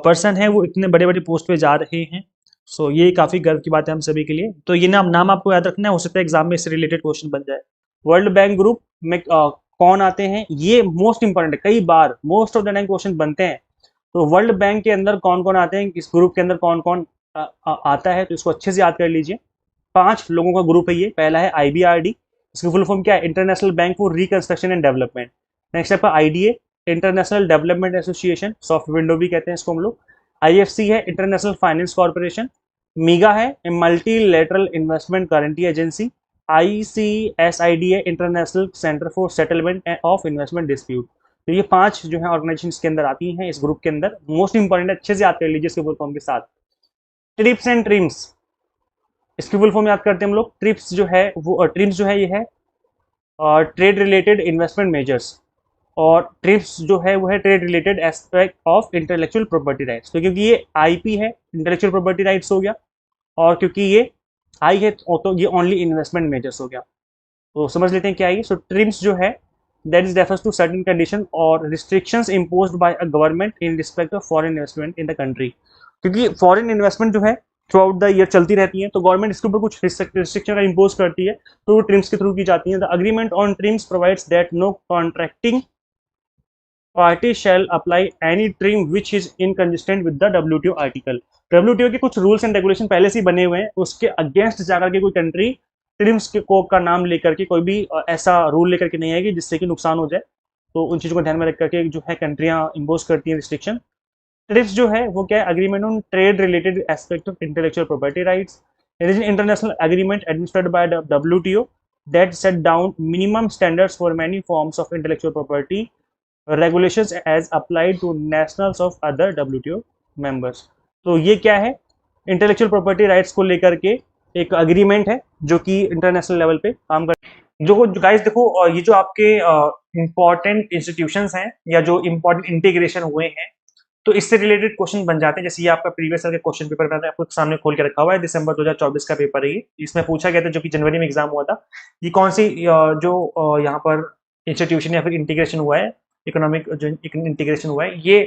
पर्सन है वो इतने बड़े बड़े पोस्ट पे जा रहे हैं। सो ये काफी गर्व की बात है हम सभी के लिए। तो ये नाम आपको याद रखना है, हो सकता है एग्जाम में इससे रिलेटेड क्वेश्चन बन जाए। वर्ल्ड बैंक ग्रुप में कौन आते हैं, ये मोस्ट इंपॉर्टेंट है, कई बार most of the time question बनते हैं। तो वर्ल्ड बैंक के अंदर कौन कौन आते हैं, इस ग्रुप के अंदर कौन कौन आता है, तो इसको अच्छे से याद कर लीजिए। 5 लोगों का ग्रुप है ये। पहला है IBRD, इसकी फुल फॉर्म क्या है, international bank for reconstruction and development. Next आपका IDA, international development association, soft window भी कहते हैं इसको हम लोग। IFC है, इंटरनेशनल फाइनेंस कॉर्पोरेशन। मीगा है, Multilateral Investment Guarantee Agency. ICSID है, International Centre for Settlement of Investment Dispute. तो ये 5 जो है ऑर्गेनाइजेशन के अंदर आती हैं इस ग्रुप के अंदर। मोस्ट इंपॉर्टेंट है, अच्छे से याद कर लीजिए इसके फुल फॉर्म के साथ। ट्रिप्स एंड ट्रिम्स, इसकी फुल फॉर्म याद करते हैं हम लोग। ट्रिप्स जो है वो ट्रिम्स जो है ये है ट्रेड रिलेटेड इन्वेस्टमेंट मेजर्स, और ट्रिप्स जो है वो है trade related aspect of intellectual property rights. तो क्योंकि ये IP है, इंटेलेक्चुअल प्रॉपर्टी राइट्स हो गया, और क्योंकि ये I है तो ये ओनली इन्वेस्टमेंट मेजर्स हो गया। तो समझ लेते हैं क्या है। सो ट्रिम्स जो है that is refers to certain condition or restrictions imposed by a government in respect of foreign investment in the country। क्योंकि फॉरेन इन्वेस्टमेंट जो है थ्रू आउट द ईयर चलती रहती है, तो गवर्नमेंट इसके ऊपर कुछ रिस्ट्रिक्शन इम्पोज करती है, तो वो ट्रिम्स के थ्रू की जाती है। The agreement on TRIMs provides that no contracting party shall apply any TRIM which is inconsistent with the WTO article. WTO के कुछ रूल्स एंड रेगुलेशन पहले से ही बने हुए हैं, उसके अगेंस्ट जाकर के कोई कंट्री ट्रिम्स के कोड का नाम लेकर के कोई भी ऐसा रूल लेकर के नहीं आएगी जिससे कि नुकसान हो जाए। तो उन चीज़ों को ध्यान में रख करके जो है कंट्रियां इम्पोज करती हैं रिस्ट्रिक्शन। ट्रिप्स जो है वो क्या है, agreement on trade related aspect of intellectual property rights. It is international agreement administered by the WTO that set down minimum standards for many forms of intellectual property regulations as applied to nationals of other WTO members। तो ये क्या है, intellectual property rights को लेकर के एक agreement है जो कि इंटरनेशनल लेवल पे काम कर जो गाइस देखो, ये जो आपके इंपॉर्टेंट इंस्टीट्यूशंस हैं या जो इंपॉर्टेंट इंटीग्रेशन हुए हैं, तो इससे रिलेटेड क्वेश्चन बन जाते हैं। जैसे ये आपका प्रीवियस ईयर के क्वेश्चन पेपर मैंने आपको सामने खोल के रखा हुआ है, दिसंबर 2024 का पेपर है ये। इसमें पूछा गया था, जो कि जनवरी में एग्जाम हुआ था, ये कौन सी जो यहाँ पर इंस्टीट्यूशन या फिर इंटीग्रेशन हुआ है, इकोनॉमिक जो इंटीग्रेशन हुआ है, ये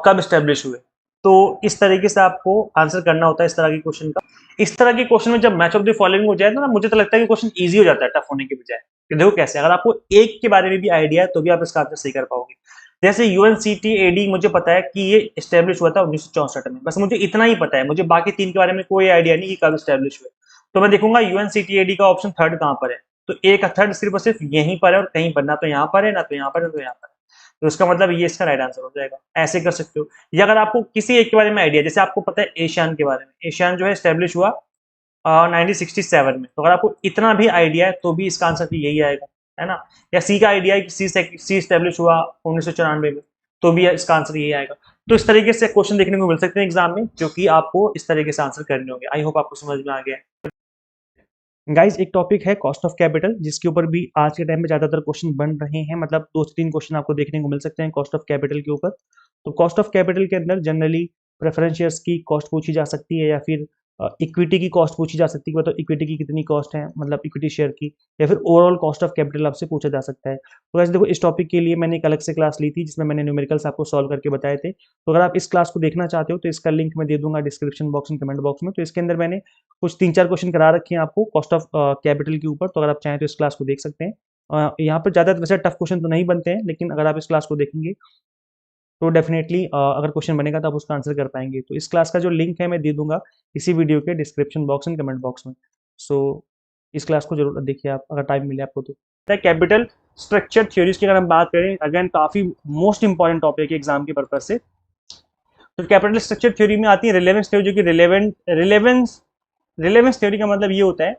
कब स्टेब्लिश हुए। तो इस तरीके से आपको आंसर करना होता है इस तरह के क्वेश्चन का। इस तरह के क्वेश्चन में जब मैच ऑफ द फॉलोइंग हो जाए ना, मुझे तो लगता है कि क्वेश्चन इजी हो जाता है टफ होने के बजाय। देखो कैसे, अगर आपको एक के बारे में भी आइडिया है तो भी आप इसका आंसर सही कर पाओगे। जैसे UNCTAD मुझे पता है कि ये स्टेब्लिश हुआ था 1964 में, बस मुझे इतना ही पता है, मुझे बाकी 3 के बारे में कोई आइडिया नहीं कि कब स्टेब्लिश हुए। तो मैं देखूंगा UNCTAD का ऑप्शन थर्ड कहाँ पर है, तो एक थर्ड सिर्फ और सिर्फ यहीं पर है, और कहीं पर ना तो यहाँ पर है, ना तो यहाँ पर है, तो यहाँ पर है। तो इसका मतलब ये इसका राइट आंसर हो जाएगा। ऐसे कर सकते हो। या अगर आपको किसी एक के बारे में आइडिया, जैसे आपको पता है एशियान के बारे में, एशियान जो है स्टेब्लिश हुआ 1967 में, तो अगर आपको इतना भी आइडिया है तो भी इसका आंसर भी यही आएगा, है ना। या सी का आइडिया है कि सी स्टेब्लिश हुआ 1994 में, तो भी इसका आंसर यही आएगा। तो इस तरीके से क्वेश्चन देखने को मिल सकते हैं एग्जाम में, जो कि आपको इस तरीके से आंसर करने होंगे। आई होप आपको समझ में आ गया है। गाइज एक टॉपिक है कॉस्ट ऑफ कैपिटल, जिसके ऊपर भी आज के टाइम में ज्यादातर क्वेश्चन बन रहे हैं, मतलब 2 से 3 क्वेश्चन आपको देखने को मिल सकते हैं कॉस्ट ऑफ कैपिटल के ऊपर। तो कॉस्ट ऑफ कैपिटल के अंदर जनरली प्रेफरेंस शेयर्स की कॉस्ट पूछी जा सकती है, या फिर इक्विटी की कॉस्ट पूछी जा सकती है, मतलब इक्विटी की कितनी कॉस्ट है, मतलब इक्विटी शेयर की, या फिर ओवरऑल कॉस्ट ऑफ कैपिटल आपसे पूछा जा सकता है। तो वैसे देखो, इस टॉपिक के लिए मैंने एक अलग से क्लास ली थी जिसमें मैंने न्यूमेरिकल्स आपको सॉल्व करके बताए थे। तो अगर आप इस क्लास को देखना चाहते हो तो इसका लिंक मैं दे दूंगा डिस्क्रिप्शन बॉक्स में, कमेंट बॉक्स में। तो इसके अंदर मैंने कुछ 3-4 क्वेश्चन करा रखे हैं आपको कॉस्ट ऑफ कैपिटल के ऊपर, तो अगर आप चाहें तो इस क्लास को देख सकते हैं। यहाँ पर ज़्यादा वैसे टफ क्वेश्चन तो नहीं बनते हैं, लेकिन अगर आप इस क्लास को देखेंगे तो डेफिनेटली अगर क्वेश्चन बनेगा तो आप उसका आंसर कर पाएंगे। तो इस क्लास का जो लिंक है मैं दे दूंगा इसी वीडियो के description box and comment box में। सो इस क्लास को जरूर देखिए आप, अगर टाइम मिले आपको तो। कैपिटल स्ट्रक्चर थ्योरीज की अगर हम बात करें, अगेन काफी मोस्ट इंपॉर्टेंट टॉपिक है एग्जाम के पर्पज से। तो कैपिटल स्ट्रक्चर थ्योरी में आती है रिलेवेंस थ्योरी, जो कि रिलेवेंस रिलेवेंस थ्योरी का मतलब ये होता है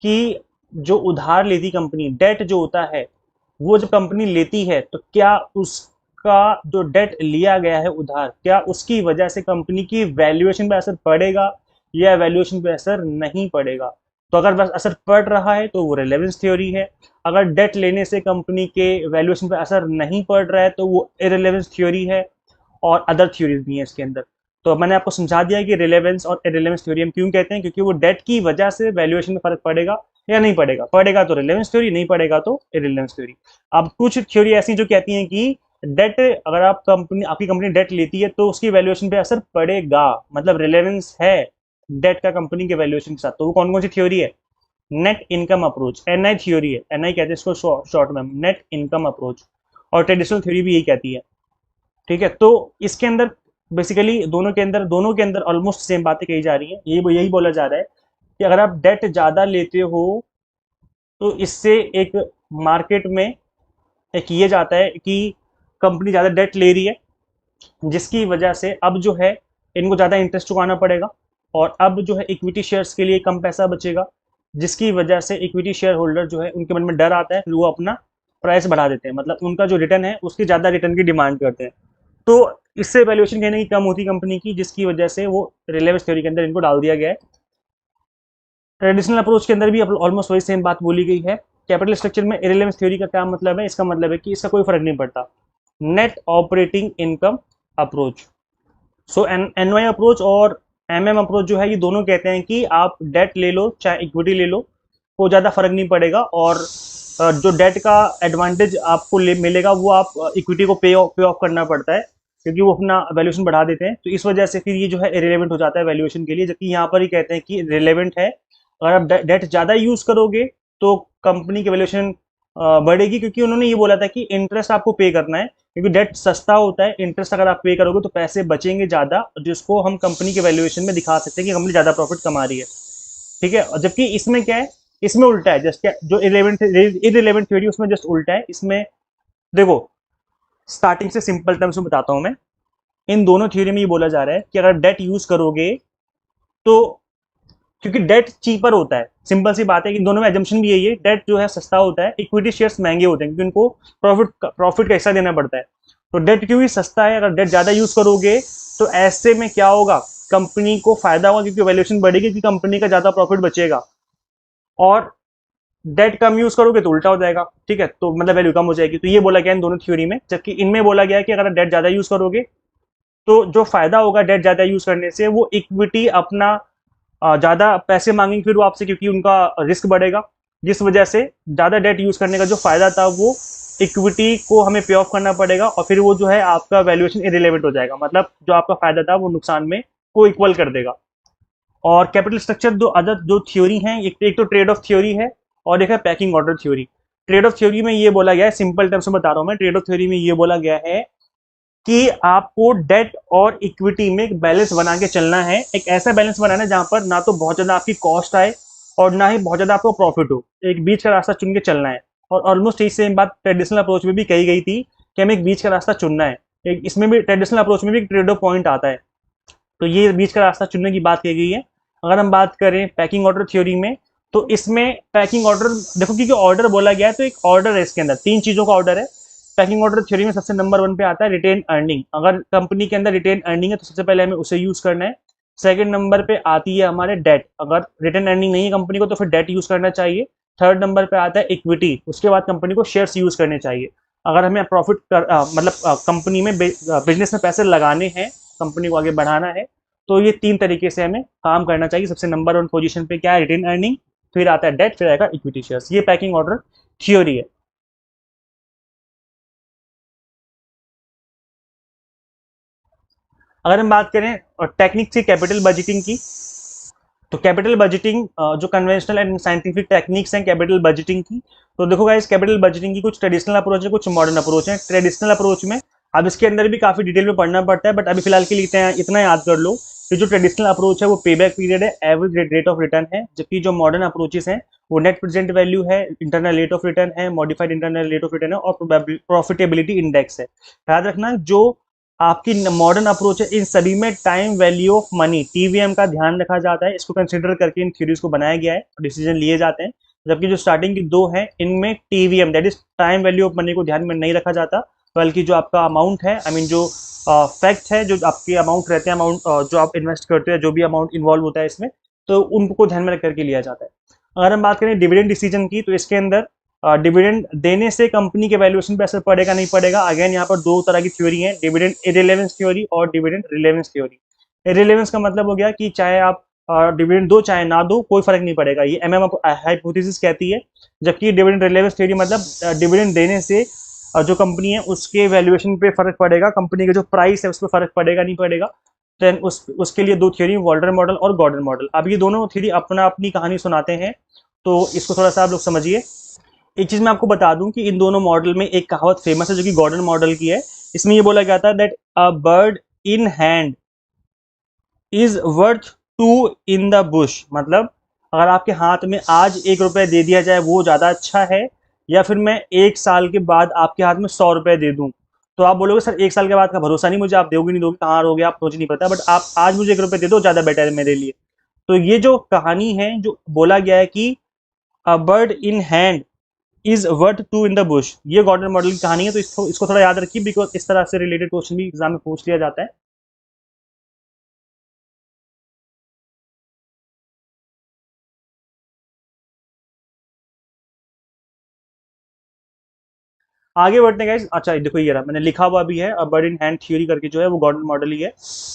कि जो उधार लेती कंपनी, डेट जो होता है, वो जब कंपनी लेती है तो क्या उसका जो डेट लिया गया है उधार, क्या उसकी वजह से कंपनी की वैल्यूएशन पे असर पड़ेगा या वैल्यूएशन पे असर नहीं पड़ेगा। तो अगर बस असर पड़ रहा है तो वो रिलेवेंस थ्योरी है। अगर डेट लेने से कंपनी के वैल्यूएशन पे असर नहीं पड़ रहा है तो वो इररिलेवेंस थ्योरी है। और अदर थ्योरीज भी हैं इसके अंदर। तो मैंने आपको समझा दिया कि रिलेवेंस और इररिलेवेंस थ्योरी हम क्यों कहते हैं, क्योंकि वो डेट की वजह से वैल्यूएशन में फर्क पड़ेगा या नहीं पड़ेगा। पड़ेगा तो रिलेवेंस थ्योरी, नहीं पड़ेगा तो इररिलेवेंस थ्योरी। अब कुछ थ्योरी ऐसी जो कहती हैं कि डेट, अगर आपकी कंपनी डेट लेती है तो उसकी वैल्यूएशन पे असर पड़ेगा, मतलब रिलेवेंस है डेट का कंपनी के वैल्यूएशन के साथ। तो वो कौन कौन सी थ्योरी है? Net income approach, NI theory है, एनआई कहते हैं इसको शॉर्ट में, नेट इनकम अप्रोच। और ट्रेडिशनल थ्योरी भी यही कहती है। ठीक है, तो इसके अंदर बेसिकली दोनों के अंदर ऑलमोस्ट सेम बातें कही जा रही हैं। यही बोला जा रहा है कि अगर आप डेट ज़्यादा लेते हो तो इससे एक मार्केट में एक ये जाता है कि कंपनी ज़्यादा डेट ले रही है, जिसकी वजह से अब जो है इनको ज़्यादा इंटरेस्ट चुकाना पड़ेगा, और अब जो है इक्विटी शेयर्स के लिए कम पैसा बचेगा, जिसकी वजह से इक्विटी शेयर होल्डर जो है उनके मन में डर आता है, फिर वो अपना प्राइस बढ़ा देते हैं, मतलब उनका जो रिटर्न है उसकी ज़्यादा रिटर्न की डिमांड करते हैं। तो इससे वैल्यूएशन कहने की कम होती कंपनी की, जिसकी वजह से वो रिलेवेंस थ्योरी के अंदर इनको डाल दिया गया है। ट्रेडिशनल अप्रोच के अंदर भी ऑलमोस्ट वही सेम बात बोली गई है। कैपिटल स्ट्रक्चर में इररिलेवेंस थ्योरी का क्या मतलब है? इसका मतलब है कि इसका कोई फर्क नहीं पड़ता। नेट ऑपरेटिंग इनकम अप्रोच, सो एनवाई अप्रोच और एमएम अप्रोच जो है, ये दोनों कहते हैं कि आप डेट ले लो चाहे इक्विटी ले लो, को ज़्यादा फर्क नहीं पड़ेगा। और जो डेट का एडवांटेज आपको मिलेगा वो आप इक्विटी को पे ऑफ करना पड़ता है, क्योंकि वो अपना वैल्यूएशन बढ़ा देते हैं। तो इस वजह से फिर ये जो है इरेलीवेंट हो जाता है वैल्यूएशन के लिए, जबकि यहाँ पर ही कहते हैं कि रिलेवेंट है। अगर आप डेट ज़्यादा यूज़ करोगे तो कंपनी की वैल्यूएशन बढ़ेगी, क्योंकि उन्होंने ये बोला था कि इंटरेस्ट आपको पे करना है, क्योंकि डेट सस्ता होता है, इंटरेस्ट अगर आप पे करोगे तो पैसे बचेंगे ज़्यादा, जिसको हम कंपनी के वैल्यूएशन में दिखा सकते हैं कि कंपनी ज़्यादा प्रॉफिट कमा रही है। ठीक है, और जबकि इसमें क्या है, इसमें उल्टा है। जस्ट क्या जो इररिलेवेंट थ्योरी उसमें जस्ट उल्टा है। इसमें देखो, स्टार्टिंग से सिंपल टर्म्स में बताता हूं मैं। इन दोनों थ्योरी में ये बोला जा रहा है कि अगर डेट यूज करोगे तो, क्योंकि डेट चीपर होता है, सिंपल सी बात है कि दोनों में एजम्पशन भी यही है, डेट जो है सस्ता होता है, इक्विटी शेयर्स महंगे होते हैं क्योंकि उनको प्रॉफिट का हिस्सा देना पड़ता है। तो डेट क्यों ही सस्ता है, अगर डेट ज्यादा यूज करोगे तो ऐसे में क्या होगा, कंपनी को फायदा होगा क्योंकि वैल्यूएशन बढ़ेगी, कि कंपनी का ज्यादा प्रॉफिट बचेगा। और डेट कम यूज करोगे तो उल्टा हो जाएगा। ठीक है, तो मतलब वैल्यू कम हो जाएगी। तो ये बोला गया इन दोनों थ्योरी में, जबकि इनमें बोला गया है कि अगर डेट ज्यादा यूज करोगे तो जो फायदा होगा डेट ज्यादा यूज करने से, वो इक्विटी अपना ज्यादा पैसे मांगेंगे फिर वो आपसे, क्योंकि उनका रिस्क बढ़ेगा, जिस वजह से ज्यादा डेट यूज करने का जो फायदा था वो इक्विटी को हमें पे ऑफ करना पड़ेगा, और फिर वो जो है आपका वैल्यूएशन इरेलीवेंट हो जाएगा, मतलब जो आपका फायदा था वो नुकसान में को इक्वल कर देगा। और कैपिटल स्ट्रक्चर दो अदर जो थ्योरी हैं, एक तो ट्रेड ऑफ थ्योरी है और एक है packing order theory. Trade off theory में ये बोला गया है, सिंपल टर्म्स में बता रहा हूं मैं, ट्रेड ऑफ थ्योरी में ये बोला गया है कि आपको डेट और इक्विटी में एक बैलेंस बना के चलना है। एक ऐसा बैलेंस बनाना है जहां पर ना तो बहुत ज्यादा आपकी कॉस्ट आए और ना ही बहुत ज्यादा आपको प्रॉफिट हो, एक बीच का रास्ता चुन के चलना है। और ऑलमोस्ट यही सेम बात ट्रेडिशनल अप्रोच में भी कही गई थी कि हमें एक बीच का रास्ता चुनना है। एक इसमें भी ट्रेडिशनल अप्रोच में भी एक ट्रेड ऑफ पॉइंट आता है, तो ये बीच का रास्ता चुनने की बात कही गई है। अगर हम बात करें पैकिंग ऑर्डर थ्योरी में, तो इसमें पैकिंग ऑर्डर देखो, क्योंकि ऑर्डर बोला गया है तो एक ऑर्डर है, इसके अंदर तीन चीजों का ऑर्डर है। पैकिंग ऑर्डर थ्योरी में सबसे नंबर 1 पे आता है रिटेन अर्निंग। अगर कंपनी के अंदर रिटेन अर्निंग है तो सबसे पहले हमें उसे यूज करना है। सेकंड नंबर पे आती है हमारे डेट, अगर रिटेन अर्निंग नहीं है कंपनी को तो फिर डेट यूज करना चाहिए। थर्ड नंबर पे आता है इक्विटी, उसके बाद कंपनी को शेयर्स यूज करने चाहिए। अगर हमें प्रॉफिट मतलब कंपनी में बिजनेस में पैसे लगाने हैं, कंपनी को आगे बढ़ाना है, तो ये तीन तरीके से हमें काम करना चाहिए। सबसे नंबर 1 पोजीशन पे क्या है, रिटेन अर्निंग, फिर आता है डेट, फिर आएगा इक्विटी शेयर्स। ये पैकिंग ऑर्डर थ्योरी है। अगर हम बात करें टेक्निक से कैपिटल बजटिंग की, तो कैपिटल बजटिंग जो कन्वेंशनल एंड साइंटिफिक टेक्निक्स हैं कैपिटल बजटिंग की, तो देखो गाइस, कैपिटल बजटिंग की कुछ ट्रेडिशनल अप्रोच है, कुछ मॉडर्न अप्रोच है। ट्रेडिशनल अप्रोच में अब इसके अंदर भी काफी डिटेल में पढ़ना पड़ता है, बट अभी फिलहाल के लिए इतना याद कर लो कि जो ट्रेडिशनल अप्रोच है वो पे बैक पीरियड है, एवरेज रेट ऑफ रिटर्न है, जबकि जो मॉडर्न अप्रोचेस हैं वो नेट प्रेजेंट वैल्यू है, इंटरनल रेट ऑफ रिटर्न है, modified internal rate of return है, और प्रॉफिटेबिलिटी इंडेक्स है। याद रखना, जो आपकी मॉडर्न अप्रोच है, इन सभी में time value of money TVM का ध्यान रखा जाता है, इसको कंसिडर करके इन थ्योरीज को बनाया गया है, डिसीजन लिए जाते हैं। जबकि जो स्टार्टिंग की दो हैं इनमें TVM that is time value of money को ध्यान में नहीं रखा जाता, बल्कि जो आपका अमाउंट है, आई मीन जो फैक्ट है, जो आपके अमाउंट रहते हैं, अमाउंट जो आप इन्वेस्ट करते हैं, जो भी अमाउंट इन्वॉल्व होता है इसमें, तो उनको ध्यान में रख करके लिया जाता है। अगर हम बात करें डिविडेंड डिसीजन की, तो इसके अंदर डिविडेंड देने से कंपनी के वैल्यूएशन पे असर पड़ेगा नहीं पड़ेगा। अगेन यहाँ पर दो तरह की थ्योरी है, डिविडेंड इररिलेवेंस थ्योरी और डिविडेंड रिलेवेंस थ्योरी। इररिलेवेंस का मतलब हो गया कि चाहे आप डिविडेंड दो चाहे ना दो कोई फर्क नहीं पड़ेगा, ये एमएम हाइपोथेसिस कहती है। जबकि डिविडेंड रिलेवेंस थ्योरी मतलब डिविडेंड देने से जो कंपनी है उसके वैल्यूएशन पे फर्क पड़ेगा, कंपनी का जो प्राइस है उस पर फर्क पड़ेगा नहीं पड़ेगा। देन उसके लिए दो थ्योरी, वॉल्टर मॉडल और गॉर्डन मॉडल। अब ये दोनों थ्योरी अपना अपनी कहानी सुनाते हैं, तो इसको थोड़ा सा आप लोग समझिए। एक चीज मैं आपको बता दूं कि इन दोनों मॉडल में एक कहावत फेमस है जो कि गॉर्डन मॉडल की है। इसमें ये बोला जाता है that a bird in hand is worth two in the bush. मतलब अगर आपके हाथ में आज 1 रुपए दे दिया जाए वो ज्यादा अच्छा है, या फिर मैं 1 साल के बाद आपके हाथ में 100 रुपए दे दूं। तो आप बोलोगे सर 1 साल के बाद का भरोसा नहीं मुझे, आप दोगे नहीं दोगे, कहाँ रहोगे आप मुझे नहीं पता, बट आप आज मुझे 1 रुपए दे दो, ज्यादा बेटर है मेरे लिए। तो ये जो कहानी है, जो बोला गया है कि a bird in hand is worth two in the bush, ये गॉर्डन मॉडल की कहानी है। तो इसको थोड़ा याद रखिए, बिकॉज इस तरह से रिलेटेड क्वेश्चन भी एग्जाम में पूछ लिया जाता है। आगे बढ़ते हैं गाइस। अच्छा देखो ये रहा, मैंने लिखा हुआ भी है, बर्ड इन हैंड थ्योरी करके जो है वो गॉर्डन मॉडल ही है।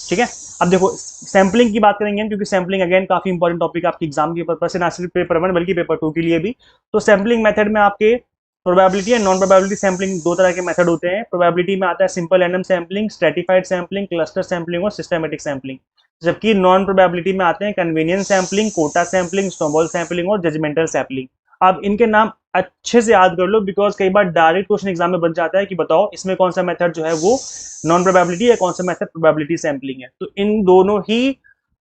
ठीक है, अब देखो सैम्पलिंग की बात करेंगे, क्योंकि सैम्पलिंग अगेन काफी इंपॉर्टेंट टॉपिक है आपके एग्जाम के पर्पज से, ना सिर्फ पेपर 1 बल्कि पेपर 2 के लिए भी। तो सैम्पलिंग मेथड में आपके probability and non probability sampling दो तरह के मेथड होते हैं। प्रोबेबिलिटी में आता है simple random sampling, stratified sampling, cluster sampling और सिस्टमेटिक सैम्पलिंग। जबकि नॉन प्रोबेबिलिटी में आते हैं convenience sampling, quota sampling, snowball sampling और जजमेंटल सैम्पलिंग। अब इनके नाम अच्छे से याद कर लो, बिकॉज कई बार डायरेक्ट क्वेश्चन एग्जाम में बन जाता है कि बताओ इसमें कौन सा मेथड जो है वो नॉन प्रोबेबिलिटी है, कौन सा मेथड प्रोबेबिलिटी सैम्पलिंग है। तो इन दोनों ही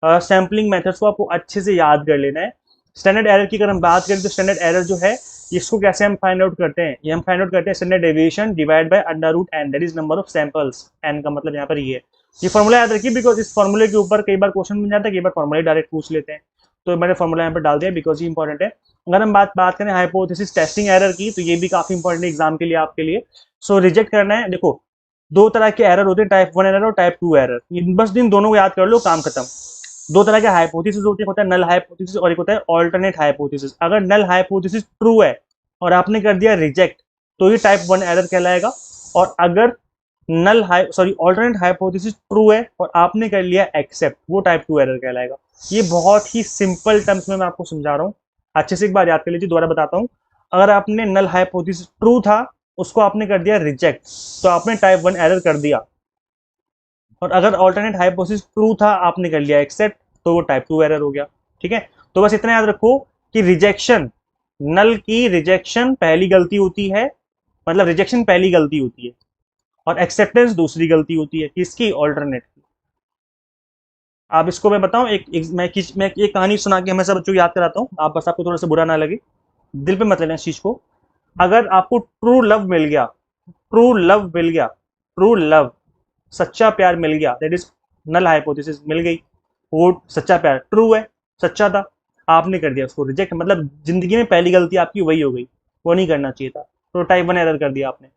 सैम्पलिंग मेथड्स को आपको अच्छे से याद कर लेना है। स्टैंडर्ड एरर की अगर हम बात करें तो स्टैंडर्ड एरर जो है इसको कैसे हम फाइंड आउट करते हैं, ये हम फाइंड आउट करते हैं standard deviation divide by under root n, that is number of samples. N का मतलब यहाँ पर ये है। ये फॉर्मूला याद रखिए, बिकॉज इस फॉर्मूले के ऊपर कई बार क्वेश्चन बन जाता है, कई बार फॉर्मूला डायरेक्ट पूछ लेते हैं। तो मैंने फॉर्मूला यहाँ पर डाल दिया बिकॉज ये इंपॉर्टेंट है। अगर हम बात करें हाइपोथेसिस टेस्टिंग एरर की, तो ये भी काफी इंपॉर्टेंट है एग्जाम के लिए आपके लिए। सो रिजेक्ट करना है, देखो दो तरह के एरर होते हैं, टाइप 1 एरर और टाइप 2 एरर। बस इन दोनों को याद कर लो, काम खत्म। दो तरह के हाइपोथेसिस होते हैं, होता है नल हाइपोथेसिस और एक होता है ऑल्टरनेट हाइपोथेसिस। अगर नल हाइपोथेसिस ट्रू है और आपने कर दिया रिजेक्ट, तो ये टाइप 1 एरर कहलाएगा। और अगर ऑल्टरनेट हाइपोथेसिस ट्रू है और आपने कर लिया एक्सेप्ट, वो टाइप 2 एरर कहलाएगा। ये बहुत ही सिंपल टर्म्स में मैं आपको समझा रहा हूँ, अच्छे से एक बार याद कर लीजिए, दोबारा बताता हूँ। अगर आपने नल हाइपोथेसिस ट्रू था, उसको आपने कर दिया रिजेक्ट, तो आपने टाइप 1 एरर कर दिया। और अगर ऑल्टरनेट हाइपोथेसिस ट्रू था, आपने कर लिया एक्सेप्ट, तो वो टाइप 2 एरर हो गया। ठीक है, तो बस इतना याद रखो कि रिजेक्शन, नल की रिजेक्शन पहली गलती होती है, मतलब रिजेक्शन पहली गलती होती है, और एक्सेप्टेंस दूसरी गलती होती है, किसकी, ऑल्टरनेट की। आप इसको मैं बताऊं, मैं एक कहानी सुना के हमेशा बच्चों को याद कराता हूँ, आप बस आपको थोड़ा सा बुरा ना लगे, दिल पे मत लेना इस चीज को। अगर आपको ट्रू लव मिल गया, ट्रू लव मिल गया, ट्रू लव, सच्चा प्यार मिल गया, दैट इज नल हाइपोथेसिस मिल गई, वो सच्चा प्यार ट्रू है, सच्चा था, आपने कर दिया उसको रिजेक्ट, मतलब जिंदगी में पहली गलती आपकी वही हो गई, वो नहीं करना चाहिए था, तो टाइप 1 एरर कर दिया आपने।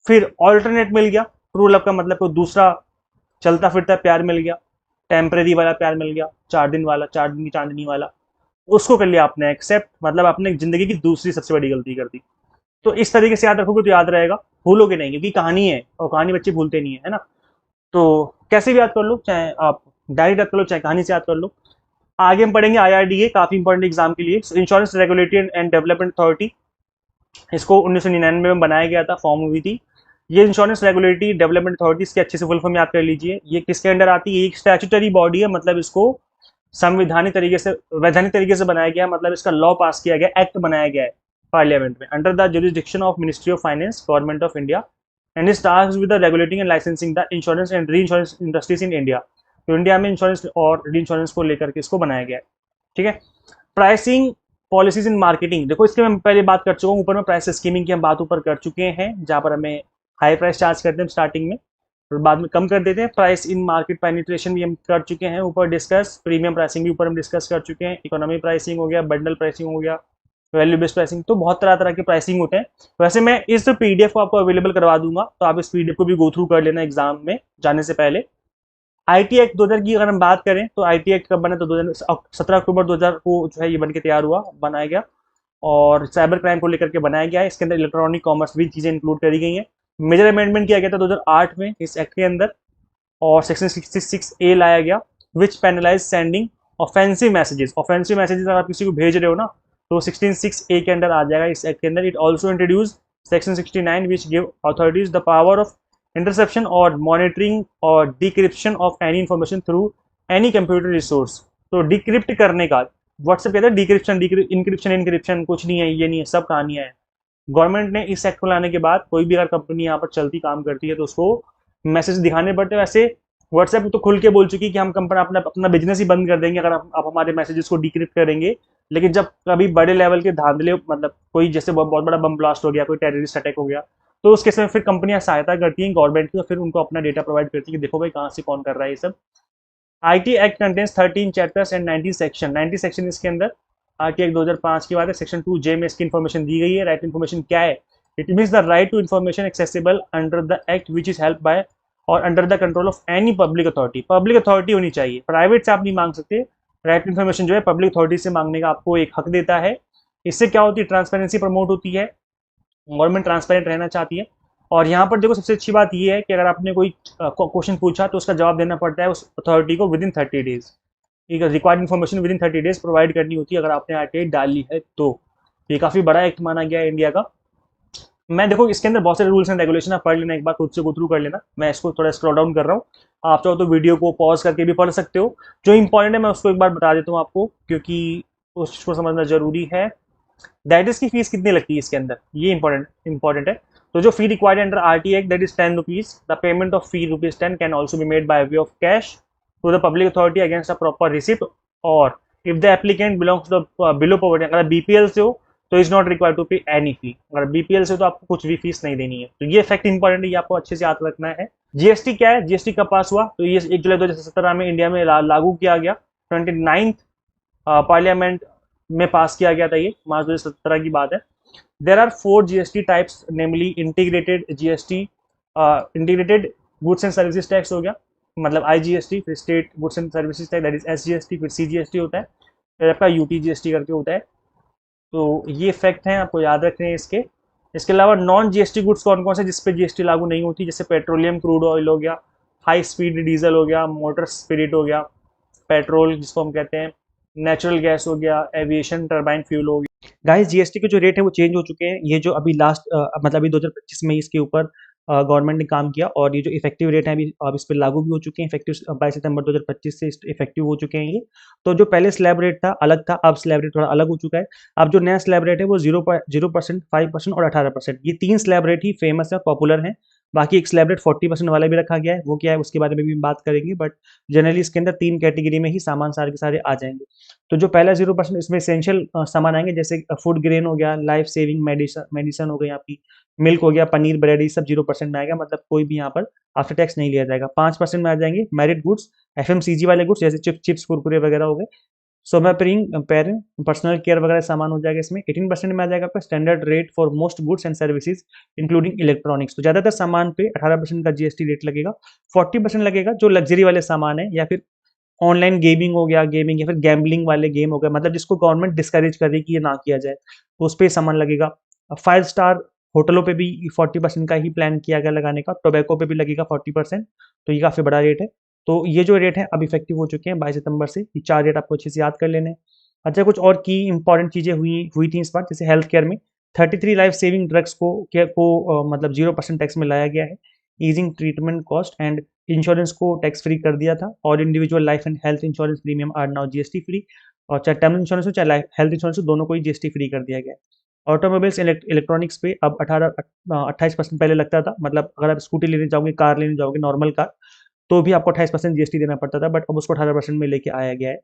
फिर ऑल्टरनेट मिल गया, ट्रू लव का मतलब कोई दूसरा चलता फिरता प्यार मिल गया, टेम्परेरी वाला प्यार मिल गया, 4 दिन वाला, 4 दिन की चांदनी वाला, उसको कर लिया आपने एक्सेप्ट, मतलब आपने जिंदगी की दूसरी सबसे बड़ी गलती कर दी। तो इस तरीके से याद रखोगे तो याद रहेगा, भूलोगे नहीं, क्योंकि कहानी है और कहानी बच्चे भूलते नहीं है ना। तो कैसे भी याद कर लो, चाहे आप डायरेक्ट याद कर लो चाहे कहानी से याद कर लो। आगे हम पढ़ेंगे आईआरडीए, काफी इंपॉर्टेंट एग्जाम के लिए, insurance regulatory and development authority. इसको 1999 में बनाया गया था, फॉर्म हुई थी। ये इंश्योरेंस रेगुलेटरी डेवलपमेंट अथॉरिटी, इसके अच्छे से फुल फॉर्म याद कर लीजिए। ये किसके अंडर आती है, एक स्टैट्यूटरी बॉडी है, मतलब इसको संविधानिक तरीके से, वैधानिक तरीके से बनाया गया, मतलब इसका लॉ पास किया गया, एक्ट बनाया गया है पार्लियामेंट में, under the jurisdiction of Ministry of Finance, Government of India, and is tasked with regulating and licensing the insurance and reinsurance industries in India. तो इंडिया में इंश्योरेंस और री इंश्योरेंस को लेकर के इसको बनाया गया है। ठीक है, प्राइसिंग पॉलिसीज इन मार्केटिंग, देखो इसके मैं पहले बात कर चुका हूँ, ऊपर में प्राइस स्कीमिंग की हम बात ऊपर कर चुके हैं, जहां पर हमें हाई प्राइस चार्ज करते हैं स्टार्टिंग में। और बाद में कम कर देते हैं। प्राइस इन मार्केट पेनिट्रेशन भी हम कर चुके हैं ऊपर डिस्कस, प्रीमियम प्राइसिंग भी ऊपर हम डिस्कस कर चुके हैं, इकोनॉमी प्राइसिंग हो गया, बंडल प्राइसिंग हो गया, वैल्यू बेस्ड प्राइसिंग, तो बहुत तरह तरह के प्राइसिंग होते हैं। वैसे मैं इस पीडीएफ को आपको अवेलेबल करवा दूंगा, तो आप इस पीडीएफ को भी गो थ्रू कर लेना एग्जाम में जाने से पहले। आईटी एक्ट 2000 की अगर हम बात करें तो आईटी एक्ट कब बना, तो 17 अक्टूबर 2000 को जो है ये बन के तैयार हुआ, बनाया गया, और साइबर क्राइम को लेकर के बनाया गया है। इसके अंदर इलेक्ट्रॉनिक कॉमर्स भी चीजें इंक्लूड करी गई हैं। मेजर अमेंडमेंट किया गया था 2008 में इस एक्ट के अंदर, और सेक्शन 66A लाया गया, which penalise sending offensive messages. Offensive messages अगर आप किसी को भेज रहे हो ना, तो 16(6)A के अंदर आ जाएगा इस एक्ट के अंदर। It also introduce section 69 which give authorities the power of interception और मॉनिटरिंग और decryption of any information through any computer resource. तो डिक्रिप्ट करने का, व्हाट्सएप कहता है डिक्रिप्शन, इंक्रिप्शन इनक्रिप्शन कुछ नहीं है, ये नहीं है, सब कहानियां है। गवर्नमेंट ने इस सेक्ट को लाने के बाद कोई भी अगर कंपनी यहाँ पर चलती काम करती है तो उसको मैसेज दिखाने पड़ते हैं। वैसे व्हाट्सएप तो खुल के बोल चुकी है कि हम कंपनी अपना अपना बिजनेस ही बंद कर देंगे अगर आप हमारे मैसेजेस को डिक्रिप्ट करेंगे। लेकिन जब कभी बड़े लेवल के धांधले, मतलब कोई जैसे बहुत बड़ा बम ब्लास्ट हो गया, कोई टेररिस्ट अटैक हो गया, तो उसके समय फिर कंपनियां सहायता करती हैं गवर्नमेंट की, तो फिर उनको अपना डेटा प्रोवाइड करती है कि देखो भाई कहाँ से कौन कर रहा है ये सब। IT act contains 13 chapters and 90 section. 90 section इसके अंदर। आईटी एक्ट 2005 की बात है। सेक्शन 2J में इसकी इन्फॉर्मेशन दी गई है। राइट इन्फॉर्मेशन क्या है? It means the right to information accessible under the act which is help by or under the control of any public authority. Public authority होनी चाहिए, प्राइवेट से आप नहीं मांग सकते। राइट टू इन्फॉर्मेशन जो है पब्लिक अथॉरिटी से मांगने का आपको एक हक देता है। इससे क्या होती है? ट्रांसपेरेंसी प्रमोट होती है, गवर्नमेंट ट्रांसपेरेंट रहना चाहती है। और यहाँ पर देखो सबसे अच्छी बात ये है कि अगर आपने कोई क्वेश्चन पूछा तो उसका जवाब देना पड़ता है उस अथॉरिटी को विद इन 30 डेज। ठीक है, required information with in 30 days provide करनी होती है अगर आपने आरटीआई डाली है तो। ये काफी बड़ा एक्ट माना गया है इंडिया का। मैं देखो इसके अंदर बहुत सारे रूल्स एंड रेगुलेशन आप पढ़ लेना, एक बार खुद से गो थ्रू कर लेना। मैं इसको थोड़ा स्क्रॉल डाउन कर रहा हूँ, आप चाहो तो वीडियो को पॉज करके भी पढ़ सकते हो। जो इंपॉर्टेंट है मैं उसको एक बार बता देता हूँ आपको, क्योंकि उसको समझना जरूरी है। दैट इज की फीस कितनी लगती है इसके अंदर, ये इंपॉर्टेंट है। तो जो fee required under RT act that is 10 rupees. The payment of fee ₹10 can also be made by way of cash to the public authority against a proper receipt, और if the applicant belongs to the below poverty, अगर BPL से हो तो is not required to pay any fee. अगर BPL से हो तो आपको कुछ भी फीस नहीं देनी है। तो ये फैक्ट इंपॉर्टेंट है, ये आपको अच्छे से याद रखना है। जीएसटी क्या है? जीएसटी कब पास हुआ? तो ये 1 जुलाई 2017 में इंडिया में लागू किया गया। 29th पार्लियामेंट में पास किया गया था, ये मार्च 2017 की बात है। There are 4 GST types, namely integrated GST, integrated goods and services tax हो गया, मतलब आईजीएसटी, फिर state goods and services tax that is SGST, फिर सीजीएसटी होता है, फिर आपका यूटीजीएसटी करके होता है। तो ये फैक्ट हैं, आपको याद रखने हैं इसके। इसके अलावा नॉन जीएसटी गुड्स कौन कौन से जिसपे जीएसटी लागू नहीं होती? जैसे पेट्रोलियम क्रूड ऑयल हो गया, हाई स्पीड डीजल हो गया, मोटर स्पिरिट हो गया, पेट्रोल जिसको हम कहते हैं, नेचुरल गैस हो गया, एविएशन टर्बाइन फ्यूल हो गया। गाइस जीएसटी के जो रेट है वो चेंज हो चुके हैं। ये जो अभी लास्ट मतलब अभी 2025 में इसके ऊपर गवर्नमेंट ने काम किया, और ये जो इफेक्टिव रेट है अभी अब इस पर लागू भी हो चुके हैं। इफेक्टिव 22 सितंबर 2025 से इफेक्टिव हो चुके हैं ये। तो जो पहले स्लैब रेट था अलग था, अब स्लैब रेट थोड़ा अलग हो चुका है। अब जो नया स्लैब रेट है वो 0%, 5% और 18%, ये 3 स्लैब रेट ही फेमस है, पॉपुलर हैं। बाकी एक स्लैब रेट 40% वाला भी रखा गया है, वो क्या है उसके बारे में भी बात करेंगे। बट जनरली इसके अंदर 3 कैटेगरी में ही सामान सारे के सारे आ जाएंगे। तो जो पहला 0% इसमें एसेंशियल सामान आएंगे, जैसे फूड ग्रेन हो गया, लाइफ सेविंग मेडिसन हो गई आपकी, मिल्क हो गया, पनीर, ब्रेड, ये सब 0% में आएगा, मतलब कोई भी यहाँ पर आफ्टर टैक्स नहीं लिया जाएगा। 5% में आ जाएंगे मेरिट गुड्स, एफएमसीजी वाले गुड्स जैसे चिप्स कुरकुरे वगैरह हो गए, सोमाप्रिंग पेरेंट पर्सनल केयर वगैरह सामान हो जाएगा इसमें। 18% में आ जाएगा आपका standard rate for most goods and services including electronics. तो ज्यादातर सामान पे 18% का जीएसटी रेट लगेगा। 40% लगेगा जो लग्जरी वाले सामान है, या फिर ऑनलाइन गेमिंग हो गया, गेमिंग या फिर गैम्बलिंग वाले गेम हो गए, मतलब जिसको गवर्नमेंट डिस्करेज कर रही है कि ये ना किया जाए, तो उस पर सामान लगेगा। 5 स्टार होटलों पे भी 40% का ही प्लान किया गया लगाने का, टोबैको पे भी लगेगा 40%। तो ये काफी बड़ा रेट है। तो ये जो रेट है अब इफेक्टिव हो चुके हैं 22 सितंबर से। ये 4 रेट आपको अच्छे से याद कर लेने हैं। अच्छा, कुछ और की इंपॉर्टेंट चीजें हुई थी इस बार, जैसे हेल्थ केयर में 33 लाइफ सेविंग ड्रग्स को मतलब 0% टैक्स में लाया गया है। Easing treatment cost and insurance को टैक्स फ्री कर दिया था। और individual life and health insurance premium are now GST free, और चाहे टर्म इंश्योरेंस हो चाहे हेल्थ इंश्योरेंस हो, दोनों को ही जीएसटी फ्री कर दिया गया है। ऑटोमोबाइल्स इलेक्ट्रॉनिक्स पे अब 28% पहले लगता था, मतलब अगर आप स्कूटी लेने जाओगे, कार लेने जाओगे, नॉर्मल कार, तो भी आपको 28% जीएसटी देना पड़ता था, बट अब उसको 18% में लेके आया गया है।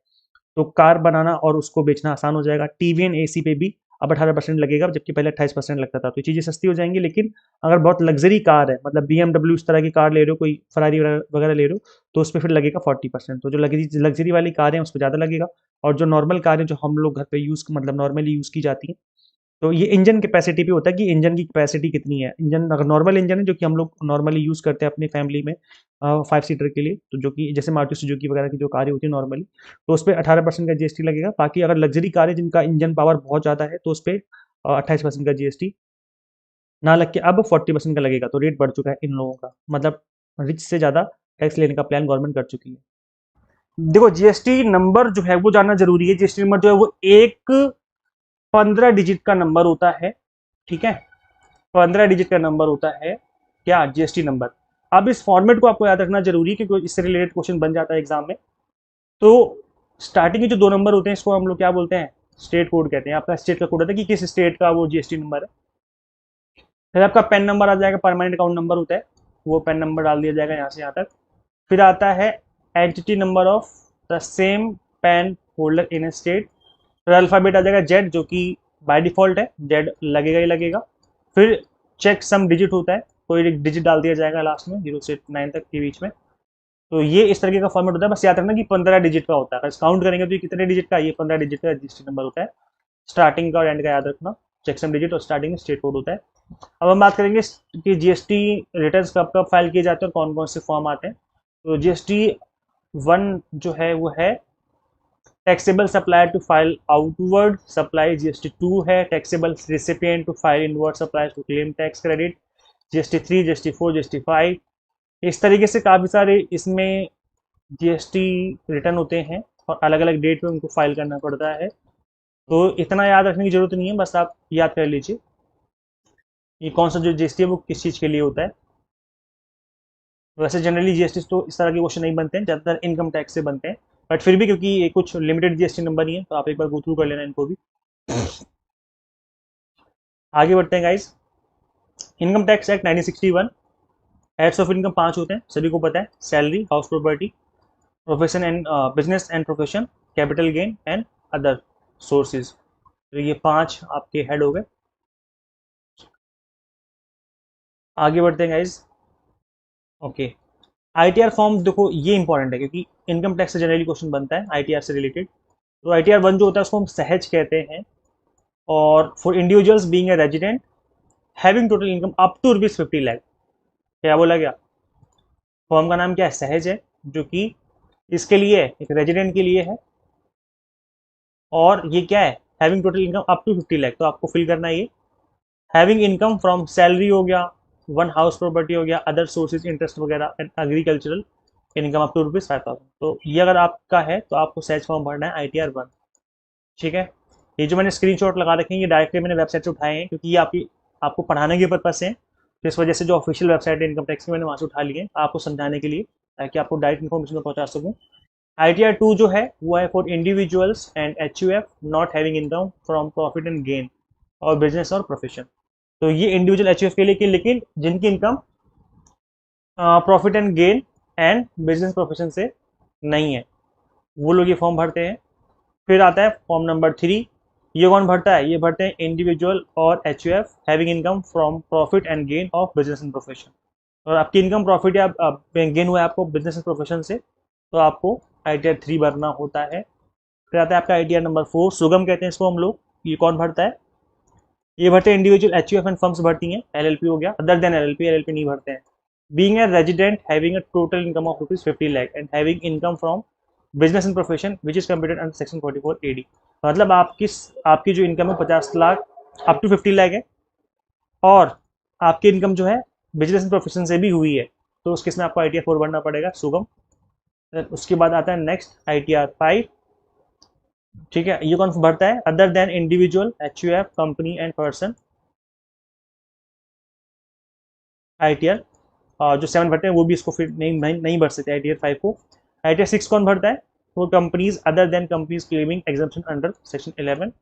तो कार बनाना और उसको बेचना आसान हो जाएगा। टीवी एंड एसी पे भी अब 18% लगेगा, जबकि पहले 28% लगता था। तो ये चीज़ें सस्ती हो जाएंगी। लेकिन अगर बहुत लग्जरी कार है, मतलब BMW इस तरह की कार ले रहे हो, कोई फरारी वगैरह ले रहे हो, तो उस पर फिर लगेगा 40%। तो जो लग्जरी वाली कार है उस पर ज़्यादा लगेगा। और जो नॉर्मल कार है जो हम लोग घर पे यूज़ मतलब नॉर्मली यूज़ की जाती है, तो ये इंजन कैपेसिटी पे होता है कि इंजन की कैपेसिटी कितनी है। इंजन अगर नॉर्मल इंजन है जो कि हम लोग नॉर्मली यूज़ करते हैं अपनी फैमिली में 5 सीटर के लिए, तो जो कि जैसे मारुति सुजुकी वगैरह की जो कारें होती है नॉर्मली, तो उस पे 18% का जीएसटी लगेगा। बाकी अगर लग्जरी कार है जिनका इंजन पावर बहुत ज़्यादा है, तो उस पे 28% का जीएसटी ना लग के अब 40% का लगेगा। तो रेट बढ़ चुका है इन लोगों का, मतलब रिच से ज़्यादा टैक्स लेने का प्लान गवर्नमेंट कर चुकी है। देखो, जीएसटी नंबर जो है वो जानना जरूरी है। जीएसटी नंबर जो है वो एक 15 डिजिट का नंबर होता है। ठीक है, 15 डिजिट का नंबर होता है क्या, जीएसटी नंबर। अब इस फॉर्मेट को आपको याद रखना जरूरी है क्योंकि इससे रिलेटेड क्वेश्चन बन जाता है एग्जाम में। तो स्टार्टिंग के जो 2 नंबर होते हैं इसको हम लोग क्या बोलते हैं, स्टेट कोड कहते हैं। आपका स्टेट का कोड होता है कि किस स्टेट का वो जीएसटी नंबर है। फिर आपका पैन नंबर आ जाएगा, परमानेंट अकाउंट नंबर होता है, वो पैन नंबर डाल दिया जाएगा यहाँ से यहाँ तक। फिर आता है entity number of the same pan holder in A state. फिर अल्फाबेट आ जाएगा जेड, जो कि बाय डिफॉल्ट है, जेड लगेगा ही लगेगा। फिर चेक सम डिजिट होता है, कोई एक डिजिट डाल दिया जाएगा लास्ट में 0 से 9 तक के बीच में। तो ये इस तरीके का फॉर्मेट होता है। बस याद रखना कि 15 डिजिट का होता है। अगर काउंट करेंगे तो ये कितने डिजिट का, ये 15 डिजिट का जीएसटी नंबर होता है। स्टार्टिंग का और एंड का याद रखना, चेकसम डिजिट और स्टार्टिंग में स्टेट कोड होता है। अब हम बात करेंगे कि जीएसटी रिटर्न्स कब कब फाइल किए जाते हैं और कौन कौन से फॉर्म आते हैं। तो जीएसटी 1 जो है वो है taxable supplier to file outward supply. GST 2 है taxable recipient to file inward supply to claim tax credit. GST 3, GST 4, GST 5, इस तरीके से काफ़ी सारे इसमें जीएसटी रिटर्न होते हैं और अलग अलग डेट पे उनको फाइल करना पड़ता है। तो इतना याद रखने की जरूरत नहीं है, बस आप याद कर लीजिए ये कौन सा जो जीएसटी है वो किस चीज़ के लिए होता है। वैसे जनरली जीएसटी तो इस तरह के क्वेश्चन नहीं बनते हैं, ज़्यादातर इनकम टैक्स से बनते हैं। बट फिर भी क्योंकि ये कुछ लिमिटेड जीएसटी नंबर ही है, तो आप एक बार गो थ्रू कर लेना इनको भी। आगे बढ़ते हैं guys. Income tax act 1961। Heads of income 5 होते हैं, सभी को पता है। Salary, house property, profession and business and profession, capital gain and other sources. तो ये 5 आपके हेड हो गए। आगे बढ़ते हैं गाइज। ओके, आईटीआर फॉर्म देखो ये इंपॉर्टेंट है क्योंकि इनकम टैक्स से जनरली क्वेश्चन बनता है आईटीआर से रिलेटेड। तो आईटीआर 1 जो होता है उसको हम सहज कहते हैं। और for individuals being a resident having total income up to ₹50 lakh. क्या बोला गया, फॉर्म का नाम क्या है, सहज है, जो कि इसके लिए एक रेजिडेंट के लिए है। और ये क्या है, having total income up to 50 lakh. तो आपको फिल करना है ये। हैविंग इनकम फ्रॉम सैलरी हो गया, 1 हाउस प्रॉपर्टी हो गया, अदर सोर्सेज इंटरेस्ट वगैरह and agricultural income up to ₹5,000। तो ये अगर आपका है तो आपको सहज फॉर्म भरना है आईटीआर 1। ठीक है, ये जो मैंने स्क्रीनशॉट लगा रखे हैं ये डायरेक्टली मैंने वेबसाइट से उठाए हैं क्योंकि ये आपको पढ़ाने के पर्पज से हैं। तो इस वजह से जो ऑफिशियल वेबसाइट है इनकम टैक्स की मैंने वहाँ से उठा लिए हैं आपको समझाने के लिए, ताकि आपको डायरेक्ट इन्फॉर्मेशन में पहुँचा सकूँ। आईटीआर 2 जो है वो है for individuals and HUF not having income from profit and gain और बिजनेस और प्रोफेशन। तो ये इंडिविजुअल एचयूएफ के लिए कि लेकिन जिनकी income profit and gain and business profession से नहीं है, वो लोग ये फॉर्म भरते हैं। फिर आता है फॉर्म नंबर 3। ये कौन भरता है, ये भरते हैं इंडिविजुअल और HUF having income from profit and gain of business and profession. और आपकी इनकम प्रॉफिट या गेन हुआ है आपको बिजनेस एंड प्रोफेशन से, तो आपको आईटीआर 3 भरना होता है। फिर आता है आपका आईटीआर नंबर 4, सुगम कहते हैं इसको हम लोग। ये कौन भरता है, ये भरते हैं इंडिविजुअल एचयूएफ एंड फर्म्स भरती हैं। एलएलपी हो गया, अदर देन एलएलपी नहीं भरते हैं। Being a resident having a total income of ₹50 lakh and having income from business and profession which is computed under section 44 AD. मतलब आपकी जो इनकम है 50 लाख अप टू 50 लाख है, और आपकी इनकम जो है बिजनेस एंड प्रोफेशन से भी हुई है, तो उस केस में आपको आईटीआर 4 भरना पड़ेगा, सुगम। उसके बाद आता है नेक्स्ट आईटीआर 5। ठीक है, ये कौन भरता है, other than individual HUF company and person ITR. जो 7 भरते हैं वो भी इसको फिर नहीं भर सकते आईटीआर 5 को। आईटीआर 6 कौन भरता है, वो companies other than companies claiming exemption under section 11।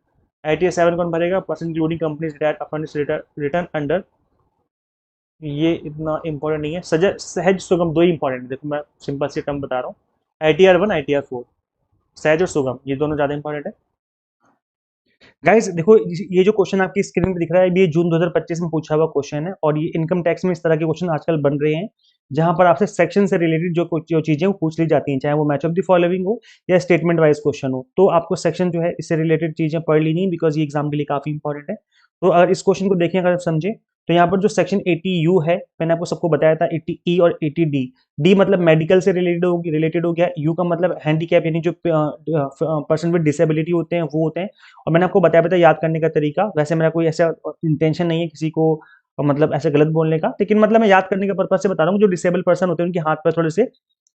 ITR 7 कौन भरेगा, person including companies retired upon return under. ये इतना इंपॉर्टेंट नहीं है। सहज सुगम 2 ही इंपॉर्टेंट है, देखो मैं सिंपल से टर्म बता रहा हूँ। आईटीआर 1, आईटीआर 4, सहज और सुगम, ये दोनों ज़्यादा इंपॉर्टेंट है। गाइस देखो, ये जो क्वेश्चन आपकी स्क्रीन पे दिख रहा है ये जून 2025 में पूछा हुआ क्वेश्चन है, और ये इनकम टैक्स में इस तरह के क्वेश्चन आजकल बन रहे हैं, जहां पर आपसे सेक्शन से रिलेटेड जो चीजें वो पूछ ली जाती हैं, चाहे वो मैच ऑफ द फॉलोइंग हो या स्टेटमेंट वाइज क्वेश्चन हो। तो आपको सेक्शन जो है इससे रिलेटेड चीजें पढ़ लेनी है, बिकॉज ये एग्जाम के लिए काफी इंपॉर्टेंट है। तो अगर इस क्वेश्चन को देखें, अगर आप समझे, तो यहाँ पर जो सेक्शन 80U है, मैंने आपको सबको बताया था, 80E और 80D। डी मतलब मेडिकल से रिलेटेड हो गया, यू का मतलब हैंडीकैप, यानी जो पर्सन विद डिसेबिलिटी होते हैं वो होते हैं। और मैंने आपको बताया याद करने का तरीका, वैसे मेरा कोई ऐसा इंटेंशन नहीं है किसी को मतलब ऐसे गलत बोलने का, लेकिन मतलब मैं याद करने के पर्पज से बता रहा हूँ। जो डिसेबल पर्सन होते हैं उनके हाथ पर थोड़े से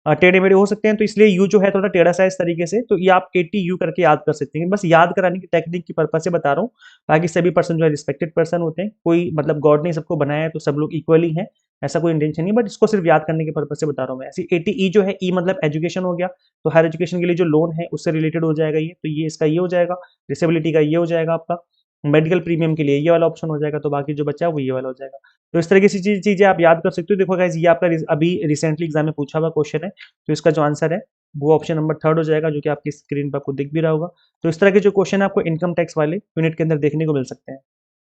टेढ़े मेढ़े हो सकते हैं, तो इसलिए यू जो है थोड़ा टेढ़ा सा इस तरीके से, तो ये आप 80U करके याद कर सकते हैं। बस याद कराने की टेक्निक की पर्पज से बता रहा हूँ। बाकी सभी पर्सन जो है रिस्पेक्टेड पर्सन होते हैं, कोई मतलब गॉड ने सबको बनाया है तो सब लोग इक्वली हैं, ऐसा कोई इंटेंशन नहीं, बट इसको सिर्फ याद करने के पर्पज से बता रहा हूँ मैं। ऐसे 80E जो है, ई मतलब एजुकेशन हो गया, तो हायर एजुकेशन के लिए जो लोन है उससे रिलेटेड हो जाएगा ये, तो ये इसका ये हो जाएगा। डिसेबिलिटी का ये हो जाएगा आपका। मेडिकल प्रीमियम के लिए ये वाला ऑप्शन हो जाएगा, तो बाकी जो बचा है वो ये वाला हो जाएगा। तो इस तरह की चीजें आप याद कर सकते हो। देखो गाइस, ये आपका अभी रिसेंटली एग्जाम में पूछा हुआ क्वेश्चन है, तो इसका जो आंसर है वो ऑप्शन नंबर 3 हो जाएगा, जो कि आपकी स्क्रीन पर आपको दिख भी रहा होगा। तो इस तरह के जो क्वेश्चन है आपको इनकम टैक्स वाले यूनिट के अंदर देखने को मिल सकते हैं।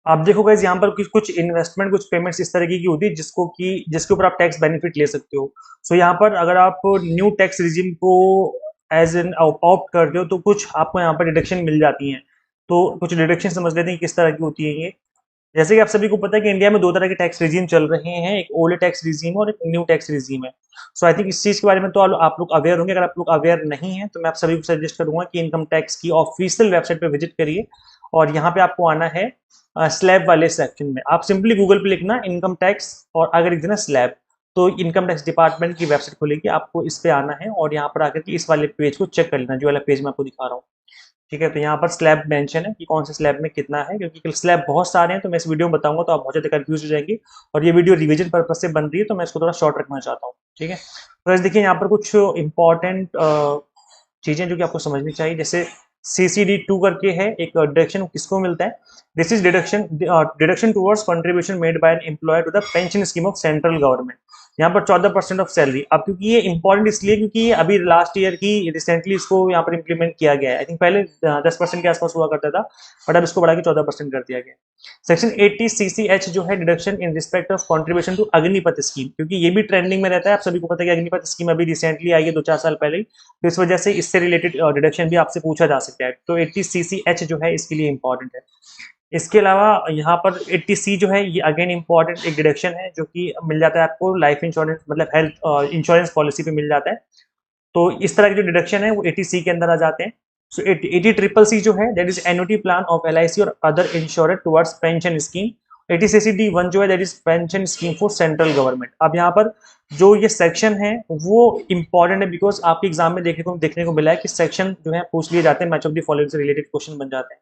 आप देखो गाइस, यहाँ पर कुछ इन्वेस्टमेंट, कुछ पेमेंट्स इस तरह की होती है जिसके ऊपर आप टैक्स बेनिफिट ले सकते हो। सो यहाँ पर अगर आप न्यू टैक्स रिजीम को एज एन ऑप्ट करते हो, तो कुछ आपको यहाँ पर डिडक्शन मिल जाती हैं। तो कुछ डिडक्शन समझ लेते हैं किस तरह की होती है ये। जैसे कि आप सभी को पता है कि इंडिया में दो तरह के टैक्स रिजीम चल रहे हैं, एक ओल्ड टैक्स रिजीम और एक न्यू टैक्स रिजीम है। सो आई थिंक इस चीज के बारे में तो आप लोग अवेयर होंगे। अगर आप लोग अवेयर नहीं है तो मैं आप सभी को सजेस्ट करूंगा कि इनकम टैक्स की ऑफिशियल वेबसाइट पे विजिट करिए, और यहाँ पे आपको आना है स्लैब वाले सेक्शन में। आप सिंपली गूगल पे लिखना इनकम टैक्स और अगर लिखना स्लैब, तो इनकम टैक्स डिपार्टमेंट की वेबसाइट खुलेगी, आपको इस पे आना है और यहाँ पर आकर के इस वाले पेज को चेक कर लेना, जो वाला पेज मैं आपको दिखा रहा हूँ। ठीक है, तो यहाँ पर स्लैब मेंशन है कि कौन से स्लैब में कितना है, क्योंकि स्लैब बहुत सारे हैं, तो मैं इस वीडियो में बताऊंगा तो आप बहुत ज़्यादा कंफ्यूज हो जाएंगे, और ये वीडियो रिवीजन पर्पज से बन रही है, तो मैं इसको थोड़ा शॉर्ट रखना चाहता हूँ। ठीक है, तो ऐसे देखिए यहाँ पर कुछ इंपॉर्टेंट चीज़ें जो कि आपको समझनी चाहिए। जैसे CCD2 करके है एक डिडक्शन, किसको मिलता है? This is deduction towards contribution made by an employer to the pension scheme of central government. यहाँ पर 14% ऑफ सैलरी। अब क्योंकि ये इंपॉर्टेंट इसलिए क्योंकि ये अभी लास्ट ईयर ही रिसेंटली इसको यहाँ पर इंप्लीमेंट किया गया है। आई थिंक पहले 10% के आसपास हुआ करता था, बट अब इसको बढ़ा के 14% कर दिया गया। सेक्शन 80CCH जो है deduction in respect of contribution to Agnipath scheme, क्योंकि ये भी ट्रेंडिंग में रहता है। आप सभी को पता है कि अग्निपथ स्कीम अभी रिसेंटली आई है, 2-4 साल पहले ही, तो इस वजह से इससे रिलेटेड डिडक्शन भी आपसे पूछा जा सकता है। तो 80CCH जो है इसके लिए इंपॉर्टेंट है। इसके अलावा यहाँ पर 80C जो है ये अगेन इंपॉर्टेंट एक डिडक्शन है, जो कि मिल जाता है आपको लाइफ इंश्योरेंस मतलब हेल्थ इंश्योरेंस पॉलिसी पे मिल जाता है। तो इस तरह के जो डिडक्शन है वो 80C के अंदर आ जाते हैं। सो 80CCC जो है that is annuity plan of LIC और other insurance towards pension scheme. 80CCD1 जो है that is pension scheme for central government. अब यहाँ पर जो ये सेक्शन है वो इंपॉर्टेंट है, बिकॉज आपके एग्जाम में देखने को मिला है कि सेक्शन जो है पूछ लिए जाते हैं, मैच ऑफ द फॉलोइंग से रिलेटेड क्वेश्चन बन जाते हैं।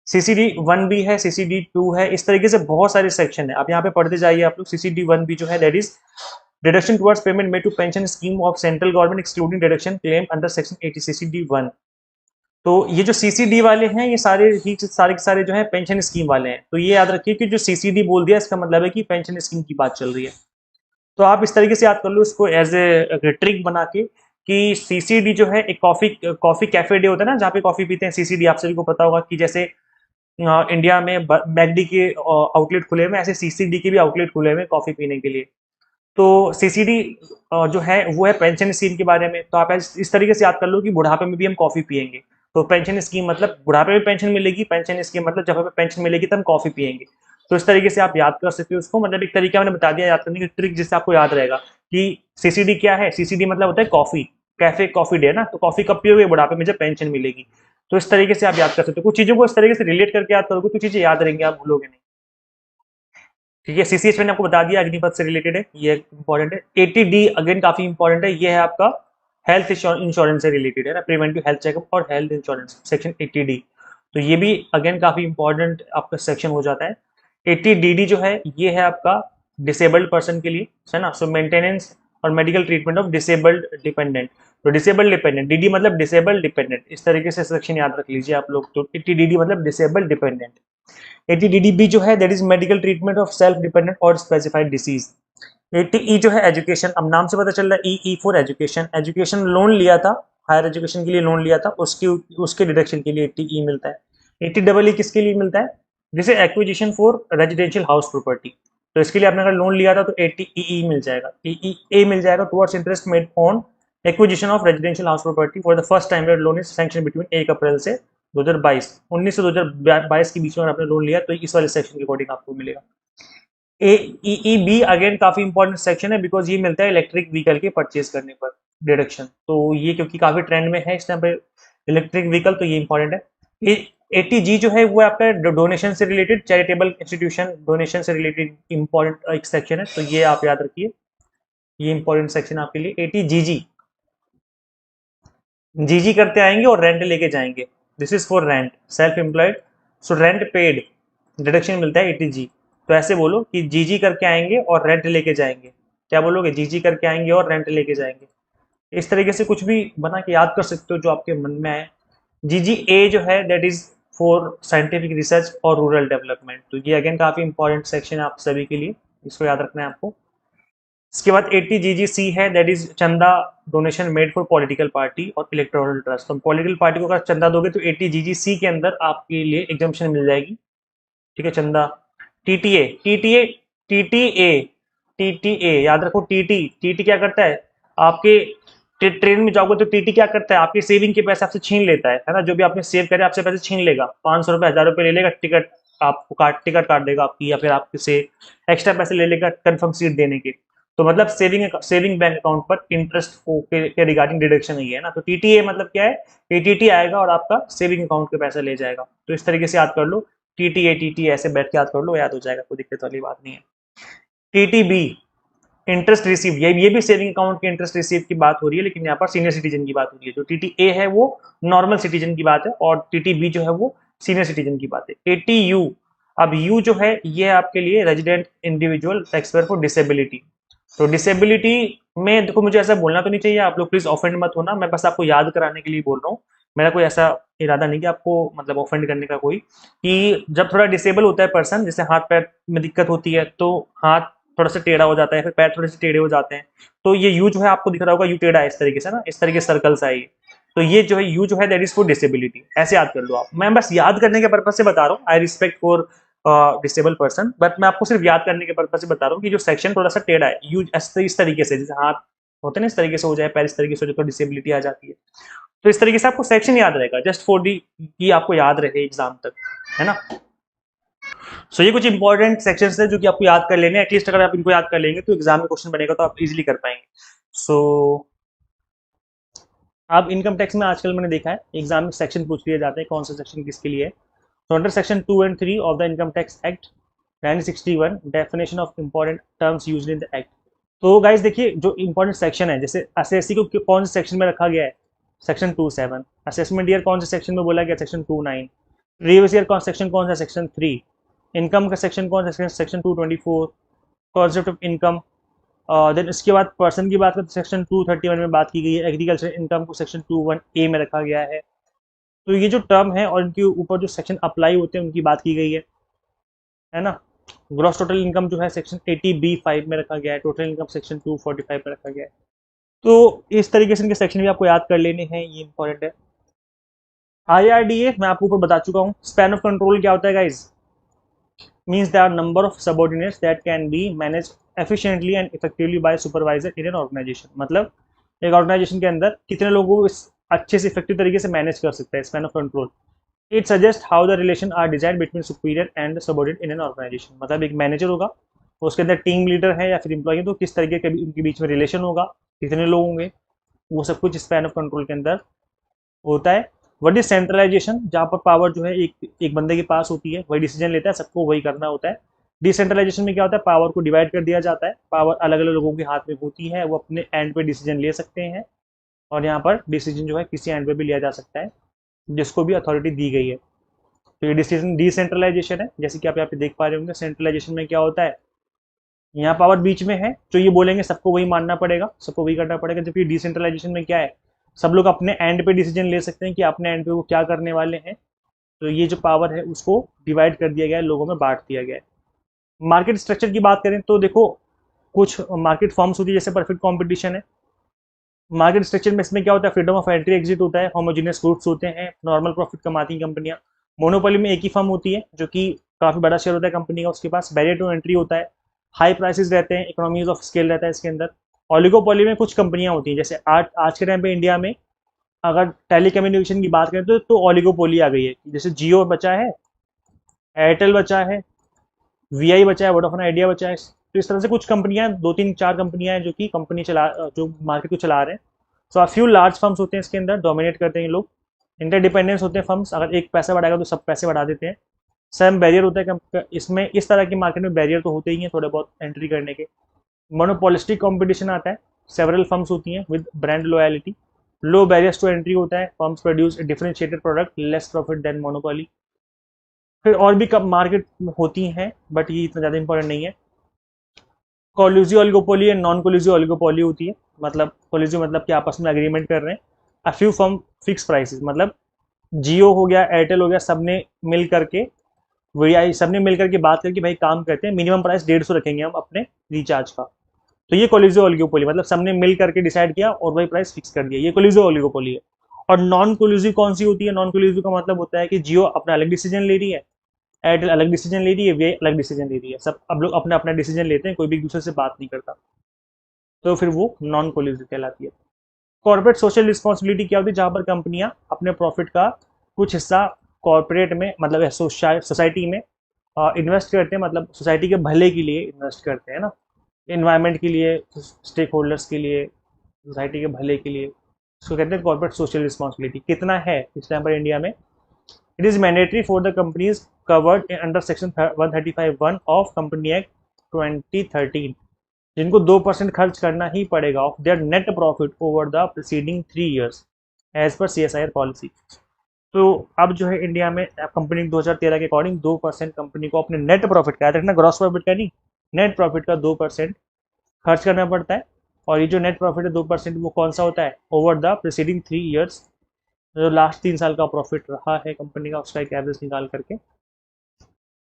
CCD1 भी है, CCD2 है, इस तरीके से बहुत सारे सेक्शन है। आप यहाँ पे पढ़ते जाइए आप लोग। CCD1 भी जो है that is deduction towards payment made to pension scheme of central government excluding deduction claim under section 80 CCD1। तो ये जो CCD वाले हैं ये सारे ही सारे के सारे जो है पेंशन स्कीम वाले हैं। तो ये याद रखिए कि जो CCD बोल दिया इसका मतलब है कि पेंशन स्कीम की बात चल रही है। तो आप इस तरीके से याद कर लो इसको एज ए ट्रिक बना के कि CCD जो है एक कॉफी कैफे डे होता है ना, जहाँ पे कॉफी पीते हैं। CCD आप सभी को पता होगा कि जैसे इंडिया में मैकडी के आउटलेट खुले हुए, ऐसे CCD के भी आउटलेट खुले हुए कॉफी पीने के लिए। तो CCD जो है वो है पेंशन स्कीम के बारे में। तो आप इस तरीके से याद कर लो कि बुढ़ापे में भी हम कॉफी पियेंगे। तो पेंशन स्कीम मतलब बुढ़ापे में पेंशन मिलेगी, पेंशन स्कीम मतलब जब हमें पेंशन मिलेगी तब हम कॉफी पियेंगे। तो इस तरीके से आप याद कर सकते हो उसको, मतलब एक तरीका मैंने बता दिया याद करने की ट्रिक, जिससे आपको याद रहेगा कि CCD क्या है। CCD मतलब होता है कॉफी कैफे, कॉफी डे ना, तो कॉफी कब पियोगे? बुढ़ापे में जब पेंशन मिलेगी। तो इस तरीके से आप याद कर सकते हो। कुछ चीजों को इस तरीके से रिलेट करके याद करोगे तो चीजें याद रहेंगी, आप भूलोगे नहीं। ठीक है, CCH मैंने आपको बता दिया अग्निपथ से रिलेटेड है, ये इंपॉर्टेंट है। 80D अगेन काफी इंपॉर्टेंट है, ये है आपका हेल्थ इंश्योरेंस से रिलेटेड है ना, प्रिवेंटिव हेल्थ चेकअप और हेल्थ इंश्योरेंस सेक्शन 80D। तो ये भी अगेन काफी इंपॉर्टेंट आपका सेक्शन हो जाता है। 80DD जो है ये है आपका डिसेबल्ड पर्सन के लिए, है ना। सो मेंटेनेंस और medical treatment of disabled dependent. तो डिसेबल्ड डिपेंडेंट, DD मतलब डिसेबल्ड डिपेंडेंट, इस तरीके से सेक्शन याद रख लीजिए आप लोग। तो 80DD मतलब डिसेबल्ड डिपेंडेंट। 80DDB जो है that is medical treatment of self dependent और स्पेसिफाइड डिसीज। 80E जो है एजुकेशन, अब नाम से पता चल रहा है E for education. Education loan लिया था, हायर एजुकेशन के लिए लोन लिया था, उसके डिडक्शन के लिए 80E मिलता है। 80EE किसके लिए मिलता है? जैसे acquisition for residential house property, तो इसके लिए आपने अगर लोन लिया था तो 80EE मिल जाएगा, EEA मिल जाएगा, towards interest made on acquisition of residential house property for the first time where loan is sanction between 1 April से 2022, 19 से 2022 के बीच में आपने लोन लिया तो इस वाले सेक्शन के अकॉर्डिंग आपको मिलेगा। AEEB अगेन काफी इंपॉर्टेंट सेक्शन है बिकॉज ये मिलता है इलेक्ट्रिक व्हीकल के परचेज करने पर डिडक्शन, तो ये क्योंकि काफी ट्रेंड में है इस टाइम पे इलेक्ट्रिक व्हीकल, तो ये इंपॉर्टेंट है। 80G जो है वो आपका डोनेशन से रिलेटेड, चैरिटेबल इंस्टीट्यूशन डोनेशन से रिलेटेड इंपॉर्टेंट एक सेक्शन है, तो ये आप याद रखिए, ये इंपॉर्टेंट सेक्शन आपके लिए। 80GG, जीजी करते आएंगे और रेंट लेके जाएंगे, this is for rent, self employed, so rent paid deduction मिलता है 80G। तो ऐसे बोलो कि जीजी करके आएंगे और रेंट लेके जाएंगे, क्या बोलोगे? जीजी करके आएंगे और रेंट लेके जाएंगे। इस तरीके से कुछ भी बना के याद कर सकते हो जो आपके मन में आए। GGA जो है that is for scientific research और रूरल डेवलपमेंट, तो ये अगेन काफी इंपॉर्टेंट सेक्शन है आप सभी के लिए, इसको याद रखना है आपको। इसके बाद 80GGC है दैट इज चंदा donation made for political party और इलेक्टोरल ट्रस्ट, तो पॉलिटिकल पार्टी को अगर चंदा दोगे तो 80GGC के अंदर आपके लिए एग्जम्पशन मिल जाएगी, ठीक है चंदा। टीटीए टीटीए टीटीए टीटीए याद रखो, टीटी क्या करता है? आपके ट्रेन में जाओगे तो टीटी क्या करता है? आपके सेविंग के पैसे आपसे छीन लेता है ना, जो भी आपने सेव करे आपसे पैसे छीन लेगा, 500 रुपये 1000 रुपये ले लेगा, टिकट काट देगा आपकी, या फिर आपसे एक्स्ट्रा पैसे ले लेगा कंफर्म सीट देने के, तो मतलब सेविंग बैंक अकाउंट पर इंटरेस्ट के रिगार्डिंग डिडक्शन ही है ना। तो टीटीए मतलब क्या है? एटीटी आएगा और आपका सेविंग अकाउंट के पैसा ले जाएगा, तो इस तरीके से याद कर लो, टीटीए ऐसे बैठ के याद कर लो, याद हो जाएगा, कोई दिक्कत वाली बात नहीं है। टीटीबी इंटरेस्ट रिसीव, ये भी सेविंग अकाउंट के इंटरेस्ट रिसीव की बात हो रही है, लेकिन यहाँ पर सीनियर सिटीजन की बात हो रही है। जो टीटीए है वो नॉर्मल सिटीजन की बात है और टीटीबी जो है वो सीनियर सिटीजन की बात है। 80U, अब यू जो है ये आपके लिए resident individual taxpayer for disability, तो डिसेबिलिटी में देखो मुझे ऐसा बोलना तो नहीं चाहिए, आप लोग प्लीज ऑफेंड मत होना, मैं बस आपको याद कराने के लिए बोल रहा हूँ, मेरा कोई ऐसा इरादा नहीं कि आपको मतलब ऑफेंड करने का कोई, कि जब थोड़ा डिसेबल होता है पर्सन, जैसे हाथ पैर में दिक्कत होती है तो हाथ थोड़ा सा टेढ़ा हो जाता है, फिर पैर थोड़े से टेढ़े हो जाते हैं, तो ये यू जो है आपको दिख रहा होगा, यू टेढ़ा है इस तरीके से ना, इस तरीके सर्कल सा ये, तो ये जो है यू जो है दैट इज फॉर डिसेबिलिटी, ऐसे याद कर लो आप, मैं बस याद करने के पर्पज से बता रहा हूँ, I respect for disable person, but मैं आपको सिर्फ याद करने के पर्पज से बता रहा हूँ कि जो सेक्शन थोड़ा सा टेढ़ा है, यू इस तरीके से, जैसे हाथ होते हैं ना इस तरीके से हो जाए, पैर इस तरीके से हो जाए तो डिसेबिलिटी आ जाती है, तो इस तरीके से आपको सेक्शन याद रहेगा, जस्ट फॉर दी कि आपको याद रहे एग्जाम तक, है ना। सो ये कुछ इंपॉर्टेंट सेक्शंस है जो कि आपको याद कर लेने, एटलीस्ट अगर आप इनको याद कर लेंगे तो एग्जाम में क्वेश्चन बनेगा तो आप इजीली कर पाएंगे। सो अब इनकम टैक्स में आजकल मैंने देखा है एग्जाम में सेक्शन पूछ लिए जाते हैं, कौन सा सेक्शन किसके लिए है। तो under section 2 and 3 of the income tax act 1961 definition of important terms used in the act, तो गाइस देखिए जो इंपॉर्टेंट सेक्शन है, जैसे एसएससी को कौन से सेक्शन में रखा गया है? सेक्शन 27। असेसमेंट ईयर कौन से सेक्शन में बोला गया? सेक्शन 29। प्रीवियस ईयर कौन सेक्शन कौन सा? सेक्शन 3। इनकम का सेक्शन कौन सा? Section 224। Concept of income, then इसके बाद पर्सन की बात करें तो सेक्शन 231 में बात की गई है, एग्रीकल्चर इनकम को सेक्शन 21A में रखा गया है, तो ये जो टर्म है और इनके ऊपर जो सेक्शन अप्लाई होते हैं उनकी बात की गई है ना। ग्रॉस टोटल इनकम जो है सेक्शन 80B5 में रखा गया है, टोटल इनकम सेक्शन 245 में रखा गया है, तो इस तरीके से इनके सेक्शन भी आपको याद कर लेने हैं, ये इंपॉर्टेंट है। IRDA मैं आपको ऊपर बता चुका हूँ। स्पैन ऑफ कंट्रोल क्या होता है guys? Means that number of subordinates that can be manage efficiently and effectively by supervisor in an organisation, मतलब एक ऑर्गेनाइजेशन के अंदर कितने लोगों को इस अच्छे से इफेक्टिव तरीके से मैनेज कर सकता है, span of control. It suggest how the relation are design between superior and subordinate in an organisation, मतलब एक मैनेजर होगा उसके अंदर टीम लीडर है या फिर इंप्लॉय है, तो किस तरीके के उनके बीच में रिलेशन होगा, कितने लोग होंगे, वो सब कुछ स्पैन ऑफ कंट्रोल के अंदर होता है। What is centralisation? जहाँ पर पावर जो है एक बंदे के पास होती है, वही डिसीजन लेता है, सबको वही करना होता है। डिसेंट्रलाइजेशन में क्या होता है? पावर को डिवाइड कर दिया जाता है, पावर अलग अलग लोगों के हाथ में होती है, वो अपने एंड पे डिसीजन ले सकते हैं, और यहाँ पर डिसीजन जो है किसी एंड पे भी लिया जा सकता है जिसको भी अथॉरिटी दी गई है, तो ये डिसीजन डिसेंट्रलाइजेशन है। जैसे कि आप यहाँ पे देख पा रहे होंगे, सेंट्रलाइजेशन में क्या होता है, यहाँ पावर बीच में है, जो ये बोलेंगे सबको वही मानना पड़ेगा, सबको वही करना पड़ेगा, जबकि डिसेंट्रलाइजेशन में क्या है, सब लोग अपने एंड पे डिसीजन ले सकते हैं कि अपने एंड पे वो क्या करने वाले हैं, तो ये जो पावर है उसको डिवाइड कर दिया गया है, लोगों में बांट दिया गया है। मार्केट स्ट्रक्चर की बात करें तो देखो कुछ मार्केट फॉर्म्स होती है, जैसे परफेक्ट कॉम्पिटिशन है। मार्केट स्ट्रक्चर में इसमें क्या होता है? फ्रीडम ऑफ एंट्री एग्जिट होता है, होमोजीनियस गुड्स होते हैं, नॉर्मल प्रॉफिट कमाती हैं कंपनियां, मोनोपोली में एक ही फर्म होती है जो कि काफ़ी बड़ा शेयर होता है कंपनी का, उसके पास बैरियर टू एंट्री होता है, हाई प्राइसेस रहते हैं, इकोनॉमीज ऑफ स्केल रहता है इसके अंदर। ओलिगोपोली में कुछ कंपनियां होती हैं, जैसे आज के टाइम पे इंडिया में अगर टेलीकम्युनिकेशन की बात करें तो ओलिगोपोली आ गई है। जैसे जियो बचा है, एयरटेल बचा है, वीआई बचा है, वोडाफोन आइडिया बचा है। तो इस तरह से कुछ कंपनियां, दो तीन चार कंपनियां हैं जो कि जो मार्केट को चला रहे हैं। सो आ फ्यू लार्ज फर्म्स होते हैं इसके अंदर, डोमिनेट करते हैं ये लोग। इंटरडिपेंडेंस होते हैं फर्म्स, अगर एक पैसा बढ़ाएगा तो सब पैसे बढ़ा देते हैं। सेम बैरियर होता है इसमें, इस तरह की मार्केट में बैरियर तो होते ही हैं थोड़े बहुत एंट्री करने के। मोनोपोलिस्टिक कंपटीशन आता है, सेवरल फर्म्स होती हैं with brand loyalty. Low barriers to entry होता है, firms produce differentiated product, less profit than monopoly. फिर और भी कब मार्केट होती हैं बट ये इतना ज़्यादा इंपॉर्टेंट नहीं है। कोलिजियो ओलिगोपोली एंड नॉन कोलिजियो ओलिगोपोली होती है। मतलब कोलिजियो मतलब कि आपस में एग्रीमेंट कर रहे हैं। A few firm fix prices, मतलब जियो हो गया, एयरटेल हो गया, सबने मिल करके, वीआई सबने मिल करके बात करके भाई काम करते हैं, मिनिमम प्राइस 150 रखेंगे हम अपने रिचार्ज का। तो ये कोलिजियो ओलिगोपोली, मतलब सबने मिल करके डिसाइड किया और वही प्राइस फिक्स कर दिया, ये कोलिजियो ओलिगोपोली है। और नॉन कोलिजिव कौन सी होती है? नॉन कोलिजिव का मतलब होता है कि जियो अपना अलग डिसीजन ले रही है, एयरटेल अलग डिसीजन ले रही है, वे अलग डिसीजन ले रही है, सब अब लोग अपना अपना डिसीजन लेते हैं, कोई भी एक दूसरे से बात नहीं करता। तो फिर वो नॉन कोलिजिव कहलाती है। कॉर्पोरेट सोशल रिस्पॉन्सिबिलिटी क्या होती है? जहाँ पर कंपनियां अपने प्रॉफिट का कुछ हिस्सा कॉर्पोरेट में, मतलब सोसाइटी में इन्वेस्ट करते हैं, मतलब सोसाइटी के भले के लिए इन्वेस्ट करते हैं ना, इन्वायरमेंट के लिए, स्टेक होल्डर्स के लिए, सोसाइटी के भले के लिए। इसको कहते हैं कॉर्पोरेट सोशल रिस्पॉन्सिबिलिटी। कितना है इस टाइम पर इंडिया में? It is mandatory for the companies covered under section 135(1) of company act 2013, जिनको 2% खर्च करना ही पड़ेगा of their net profit over the preceding 3 years as per CSIR policy. तो अब जो है इंडिया में कंपनी 2013 के अकॉर्डिंग 2% कंपनी को अपने नेट प्रॉफिट का, याद रखना ग्रॉस प्रॉफिट का नहीं, नेट प्रॉफिट का 2% खर्च करना पड़ता है। और ये जो नेट प्रॉफिट है 2%, वो कौन सा होता है? ओवर द प्रीसीडिंग 3 years, जो लास्ट 3 साल का प्रॉफिट रहा है कंपनी का, उसका एक एवरेज निकाल करके।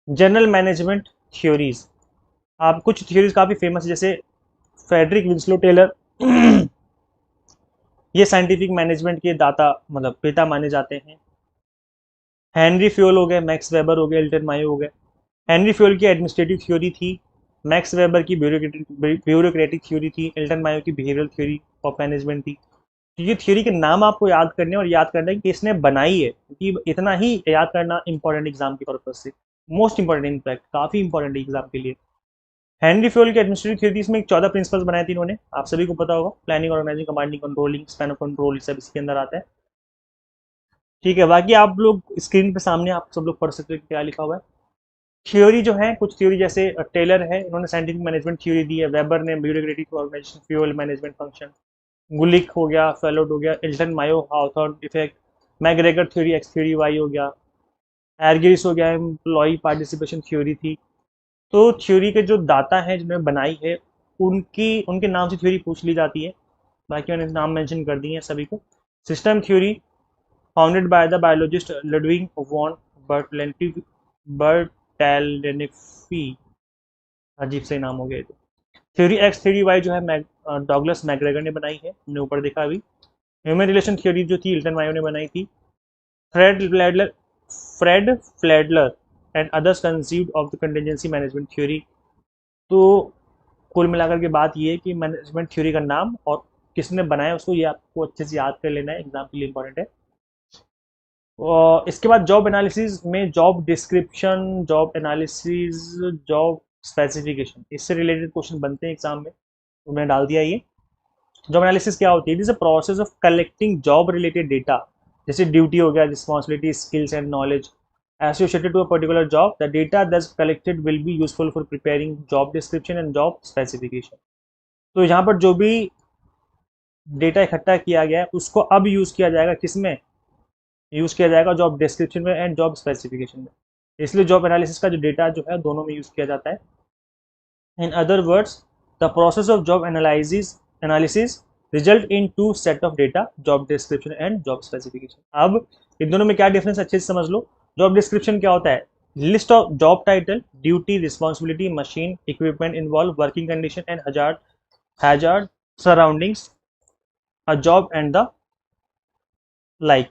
जनरल मैनेजमेंट थ्योरीज, आप कुछ थ्योरीज काफ़ी फेमस, जैसे फ्रेडरिक विंस्लो टेलर ये साइंटिफिक मैनेजमेंट के दाता, मतलब पिता माने जाते हैं। हेनरी फ्योल हो गए, मैक्स वेबर हो गए, एल्टन मायो हो गए। हेनरी फ्योल की एडमिनिस्ट्रेटिव थ्योरी थी, मैक्स वेबर की ब्यूरोक्रेटिक थ्योरी थी, एल्टन मायो की बिहेवियरल थ्योरी ऑफ मैनेजमेंट थी। तो ये थ्योरी के नाम आपको याद करने और याद करना है कि किसने बनाई है, क्योंकि इतना ही याद करना इंपॉर्टेंट एग्जाम की पर्पज से, मोस्ट इंपॉर्टेंट इनफैक्ट, काफ़ी इंपॉर्टेंट एग्जाम के लिए। हेनरी फ्योल की एडमिनिस्ट्रेटिव थ्योरीज में 14 प्रिंसिपल्स बनाए थे इन्होंने, आप सभी को पता होगा। Planning, organising, commanding, controlling, span of control, सब इसके अंदर आता है। ठीक है, बाकी आप लोग स्क्रीन पे सामने आप सब लोग पढ़ सकते हो क्या लिखा हुआ है। थ्योरी जो है, कुछ थ्योरी जैसे टेलर है, इन्होंने साइंटिफिक मैनेजमेंट थ्योरी दी है। वेबर ने bureaucratic organisation, Fayol management function. Gulick हो गया, फेलोट हो गया, Elton Mayo Hawthorne effect, McGregor theory, X theory Y हो गया, एर्गिस हो गया, एम्प्लॉई पार्टिसिपेशन थ्योरी थी। तो थ्योरी के जो दाता हैं जिन्होंने बनाई है, उनकी उनके नाम से थ्योरी पूछ ली जाती है। बाकी मैंने नाम मेंशन कर दिए हैं सभी को। System theory founded by the biologist Ludwig von Bertalanffy, अजीब से नाम हो गया तो। थ्योरी एक्स थ्योरी वाई जो है डॉगलस मैग्रेगर ने बनाई है, हमने ऊपर देखा अभी। ह्यूमन रिलेशन थ्योरी जो थी इल्टन मायो ने बनाई थी। Fred Fiedler and others conceived of the contingency management theory. तो कुल मिलाकर के बात ये है कि मैनेजमेंट थ्योरी का नाम और किसने बनाया उसको, ये आपको अच्छे से याद कर लेना है, एग्जाम के लिए इंपॉर्टेंट है। और इसके बाद जॉब एनालिसिस में job description, job analysis, job specification, इससे रिलेटेड क्वेश्चन बनते हैं एग्जाम में, तो मैंने डाल दिया ये। जॉब एनालिसिस क्या होती है? It is a process of collecting job related data, जैसे ड्यूटी हो गया, responsibility, skills and knowledge associated to a particular job. The data thus collected will be useful for preparing job description and job specification. तो यहाँ पर जो भी data इकट्ठा किया गया है उसको अब यूज़ किया जाएगा, किसमें यूज़ किया जाएगा? जॉब डिस्क्रिप्शन में एंड जॉब स्पेसिफिकेशन में। इसलिए जॉब एनालिसिस का जो डेटा जो है दोनों में यूज़ किया जाता है। In other words, the process of job analysis result in two set of data, job description and job specification. अब इन दोनों में क्या डिफरेंस अच्छे से समझ लो। जॉब डिस्क्रिप्शन क्या होता है? List of job title, duty, responsibility, machine, equipment involve, working condition and hazard surroundings, a job and the like.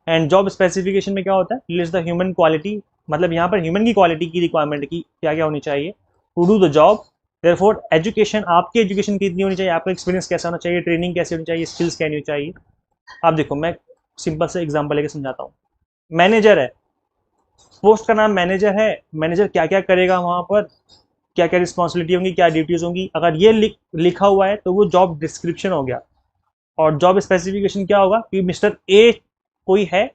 And job specification में क्या होता है, लिस्ट द ह्यूमन क्वालिटी, मतलब यहाँ पर ह्यूमन की क्वालिटी की रिक्वायरमेंट की क्या क्या होनी चाहिए to do the job. Therefore education, आपकी एजुकेशन कितनी होनी चाहिए, आपका एक्सपीरियंस कैसा होना चाहिए, ट्रेनिंग कैसी होनी चाहिए, स्किल्स क्या होनी चाहिए। आप देखो, मैं सिंपल से एग्जांपल लेके समझाता हूँ। मैनेजर है, पोस्ट का नाम मैनेजर है, मैनेजर क्या क्या करेगा वहां पर, क्या क्या रिस्पॉन्सिबिलिटी होंगी, क्या ड्यूटीज होंगी, अगर ये लिखा हुआ है तो वो जॉब डिस्क्रिप्शन हो गया। और जॉब स्पेसिफिकेशन क्या होगा कि मिस्टर ए कोई है,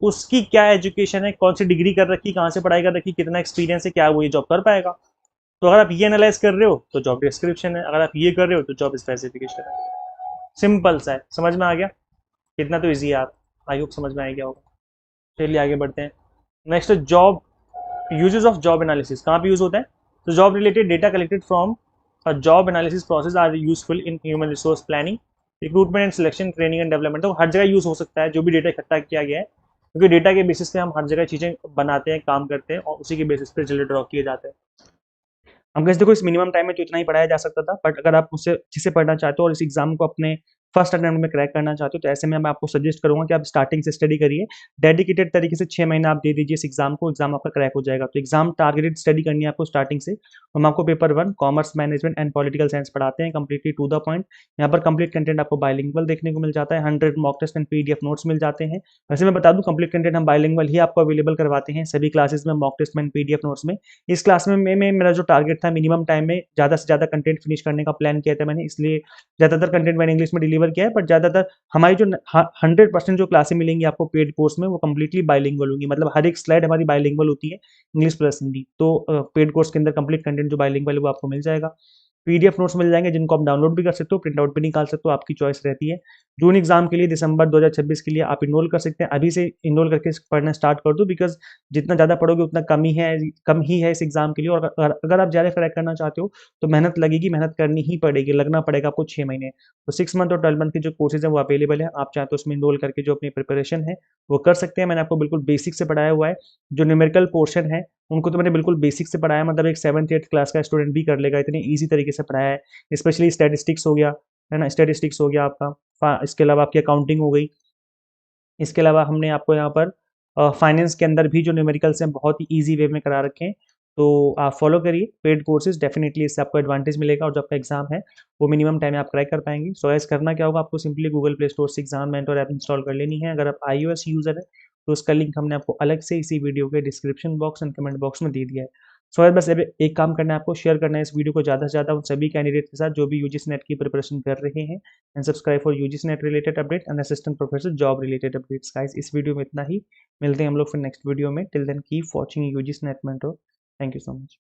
उसकी क्या एजुकेशन है, कौन सी डिग्री कर रखी, कहाँ से पढ़ाई कर रखी, कितना एक्सपीरियंस है, क्या वो ये जॉब कर पाएगा। तो अगर आप ये एनालाइज कर रहे हो तो जॉब डिस्क्रिप्शन है, अगर आप ये कर रहे हो तो जॉब स्पेसिफिकेशन है। सिंपल सा है, समझ में आ गया? कितना तो ईजी है, आप आई होप समझ में आ गया होगा। चलिए आगे बढ़ते हैं। Next, job uses of job analysis कहाँ पे यूज होता है। तो job related data collected from a job analysis process are useful in human resource planning, recruitment and selection, training and development. तो हर जगह यूज हो सकता है जो भी डेटा इकट्ठा किया गया है, क्योंकि डेटा के बेसिस पे हम हर जगह चीजें बनाते हैं, काम करते हैं, और उसी के बेसिस पे रिजल्ट ड्रॉ किए जाते हैं। हम कैसे, देखो इस मिनिमम टाइम में तो इतना ही पढ़ाया जा सकता था, बट अगर आप उससे अच्छे से पढ़ना चाहते हो और इस एग्जाम को अपने फर्स्ट अटेम्प्ट में क्रैक करना चाहते हो, तो ऐसे में मैं आपको सजेस्ट करूंगा कि आप स्टार्टिंग से स्टडी करिए। डेडिकेटेड तरीके से 6 महीना आप दे दीजिए इस एग्जाम को, एग्जाम आपका क्रैक हो जाएगा। तो एग्जाम टारगेटेड स्टडी करनी है आपको स्टार्टिंग से। हम आपको paper 1 commerce management and political science पढ़ाते हैं कंप्लीटली टू द पॉइंट। यहाँ पर कंप्लीट कंटेंट आपको बाइलिंगुअल देखने को मिल जाता है, 100 mock test and PDF notes मिल जाते हैं। वैसे मैं बता दूं, कंप्लीट कंटेंट हम बाइलिंगुअल ही आपको अवेलेबल करवाते हैं सभी क्लासेस में, मॉक टेस्ट में, पीडीएफ नोट्स में। इस क्लास में मेरा जो टारगेट था, मिनिमम टाइम में ज़्यादा से ज़्यादा कंटेंट फिनिश करने का प्लान किया था मैंने, इसलिए ज़्यादातर कंटेंट मैंने इंग्लिश में डिलीवर किया है। बट ज़्यादातर हमारी जो 100% जो क्लासें मिलेंगी आपको पेड कोर्स में, वो कंप्लीटली बाइलिंगुअल होंगी, मतलब हर एक स्लाइड हमारी बाइलिंगुअल होती है, इंग्लिश प्लस हिंदी। तो पेड कोर्स के अंदर कंप्लीट कंटेंट जो बाइलिंगुअल है वो आपको मिल जाएगा। पीडीएफ नोट्स मिल जाएंगे जिनको आप डाउनलोड भी कर सकते हो, प्रिंट आउट भी निकाल सकते हो, आपकी चॉइस रहती है। जून एग्जाम के लिए, दिसंबर 2026 के लिए आप इनरोल कर सकते हैं, अभी से इनरोल करके पढ़ना स्टार्ट कर दो, बिकॉज जितना ज़्यादा पढ़ोगे उतना कम ही है इस एग्जाम के लिए। और अगर आप ज़्यादा क्रैक करना चाहते हो तो मेहनत लगेगी, मेहनत करनी ही पड़ेगी, लगना पड़ेगा आपको 6 महीने। तो 6 मंथ और 12 मंथ के जो कोर्सेज है वो अवेलेबल है, आप चाहे तो उसमें इनरोल करके जो अपनी प्रिपरेशन है वो कर सकते हैं। मैंने आपको बिल्कुल बेसिक से पढ़ाया हुआ है। जो न्यूमेरिकल पोर्शन है उनको तो मैंने बिल्कुल बेसिक से पढ़ाया, मतलब एक 7th 8th क्लास का स्टूडेंट भी कर लेगा, इतनी ईजी तरीके से पढ़ाया है। स्पेशली स्टैटिस्टिक्स हो गया, है ना, स्टैटिस्टिक्स हो गया आपका। इसके अलावा आपकी अकाउंटिंग हो गई। इसके अलावा हमने आपको यहाँ पर फाइनेंस के अंदर भी जो न्यूमेरिकल्स हैं बहुत ही ईजी वे में करा रखे हैं। तो आप फॉलो करिए पेड कोर्सेज, डेफिनेटली इससे आपको एडवांटेज मिलेगा, और जो आपका एग्जाम है वो मिनिमम टाइम में आप क्रैक कर पाएंगे। सो ऐसा करना क्या होगा, आपको सिंपली गूगल प्ले स्टोर से एग्जाम मेंटर ऐप इंस्टॉल कर लेनी है। अगर आप iOS यूजर है तो उसका लिंक हमने आपको अलग से इसी वीडियो के description box and comment box में दे दिया है। सो यार बस अब एक काम करना है आपको, शेयर करना है इस वीडियो को ज़्यादा से ज़्यादा उन सभी कैंडिडेट के साथ जो भी यूजीसी नेट की प्रिपरेशन कर रहे हैं, and subscribe for UGC NET related update and assistant professor job related updates. Guys इस वीडियो में इतना ही, मिलते हैं हम लोग फिर नेक्स्ट वीडियो में। Till then keep watching UGC NET mentor. Thank you so much.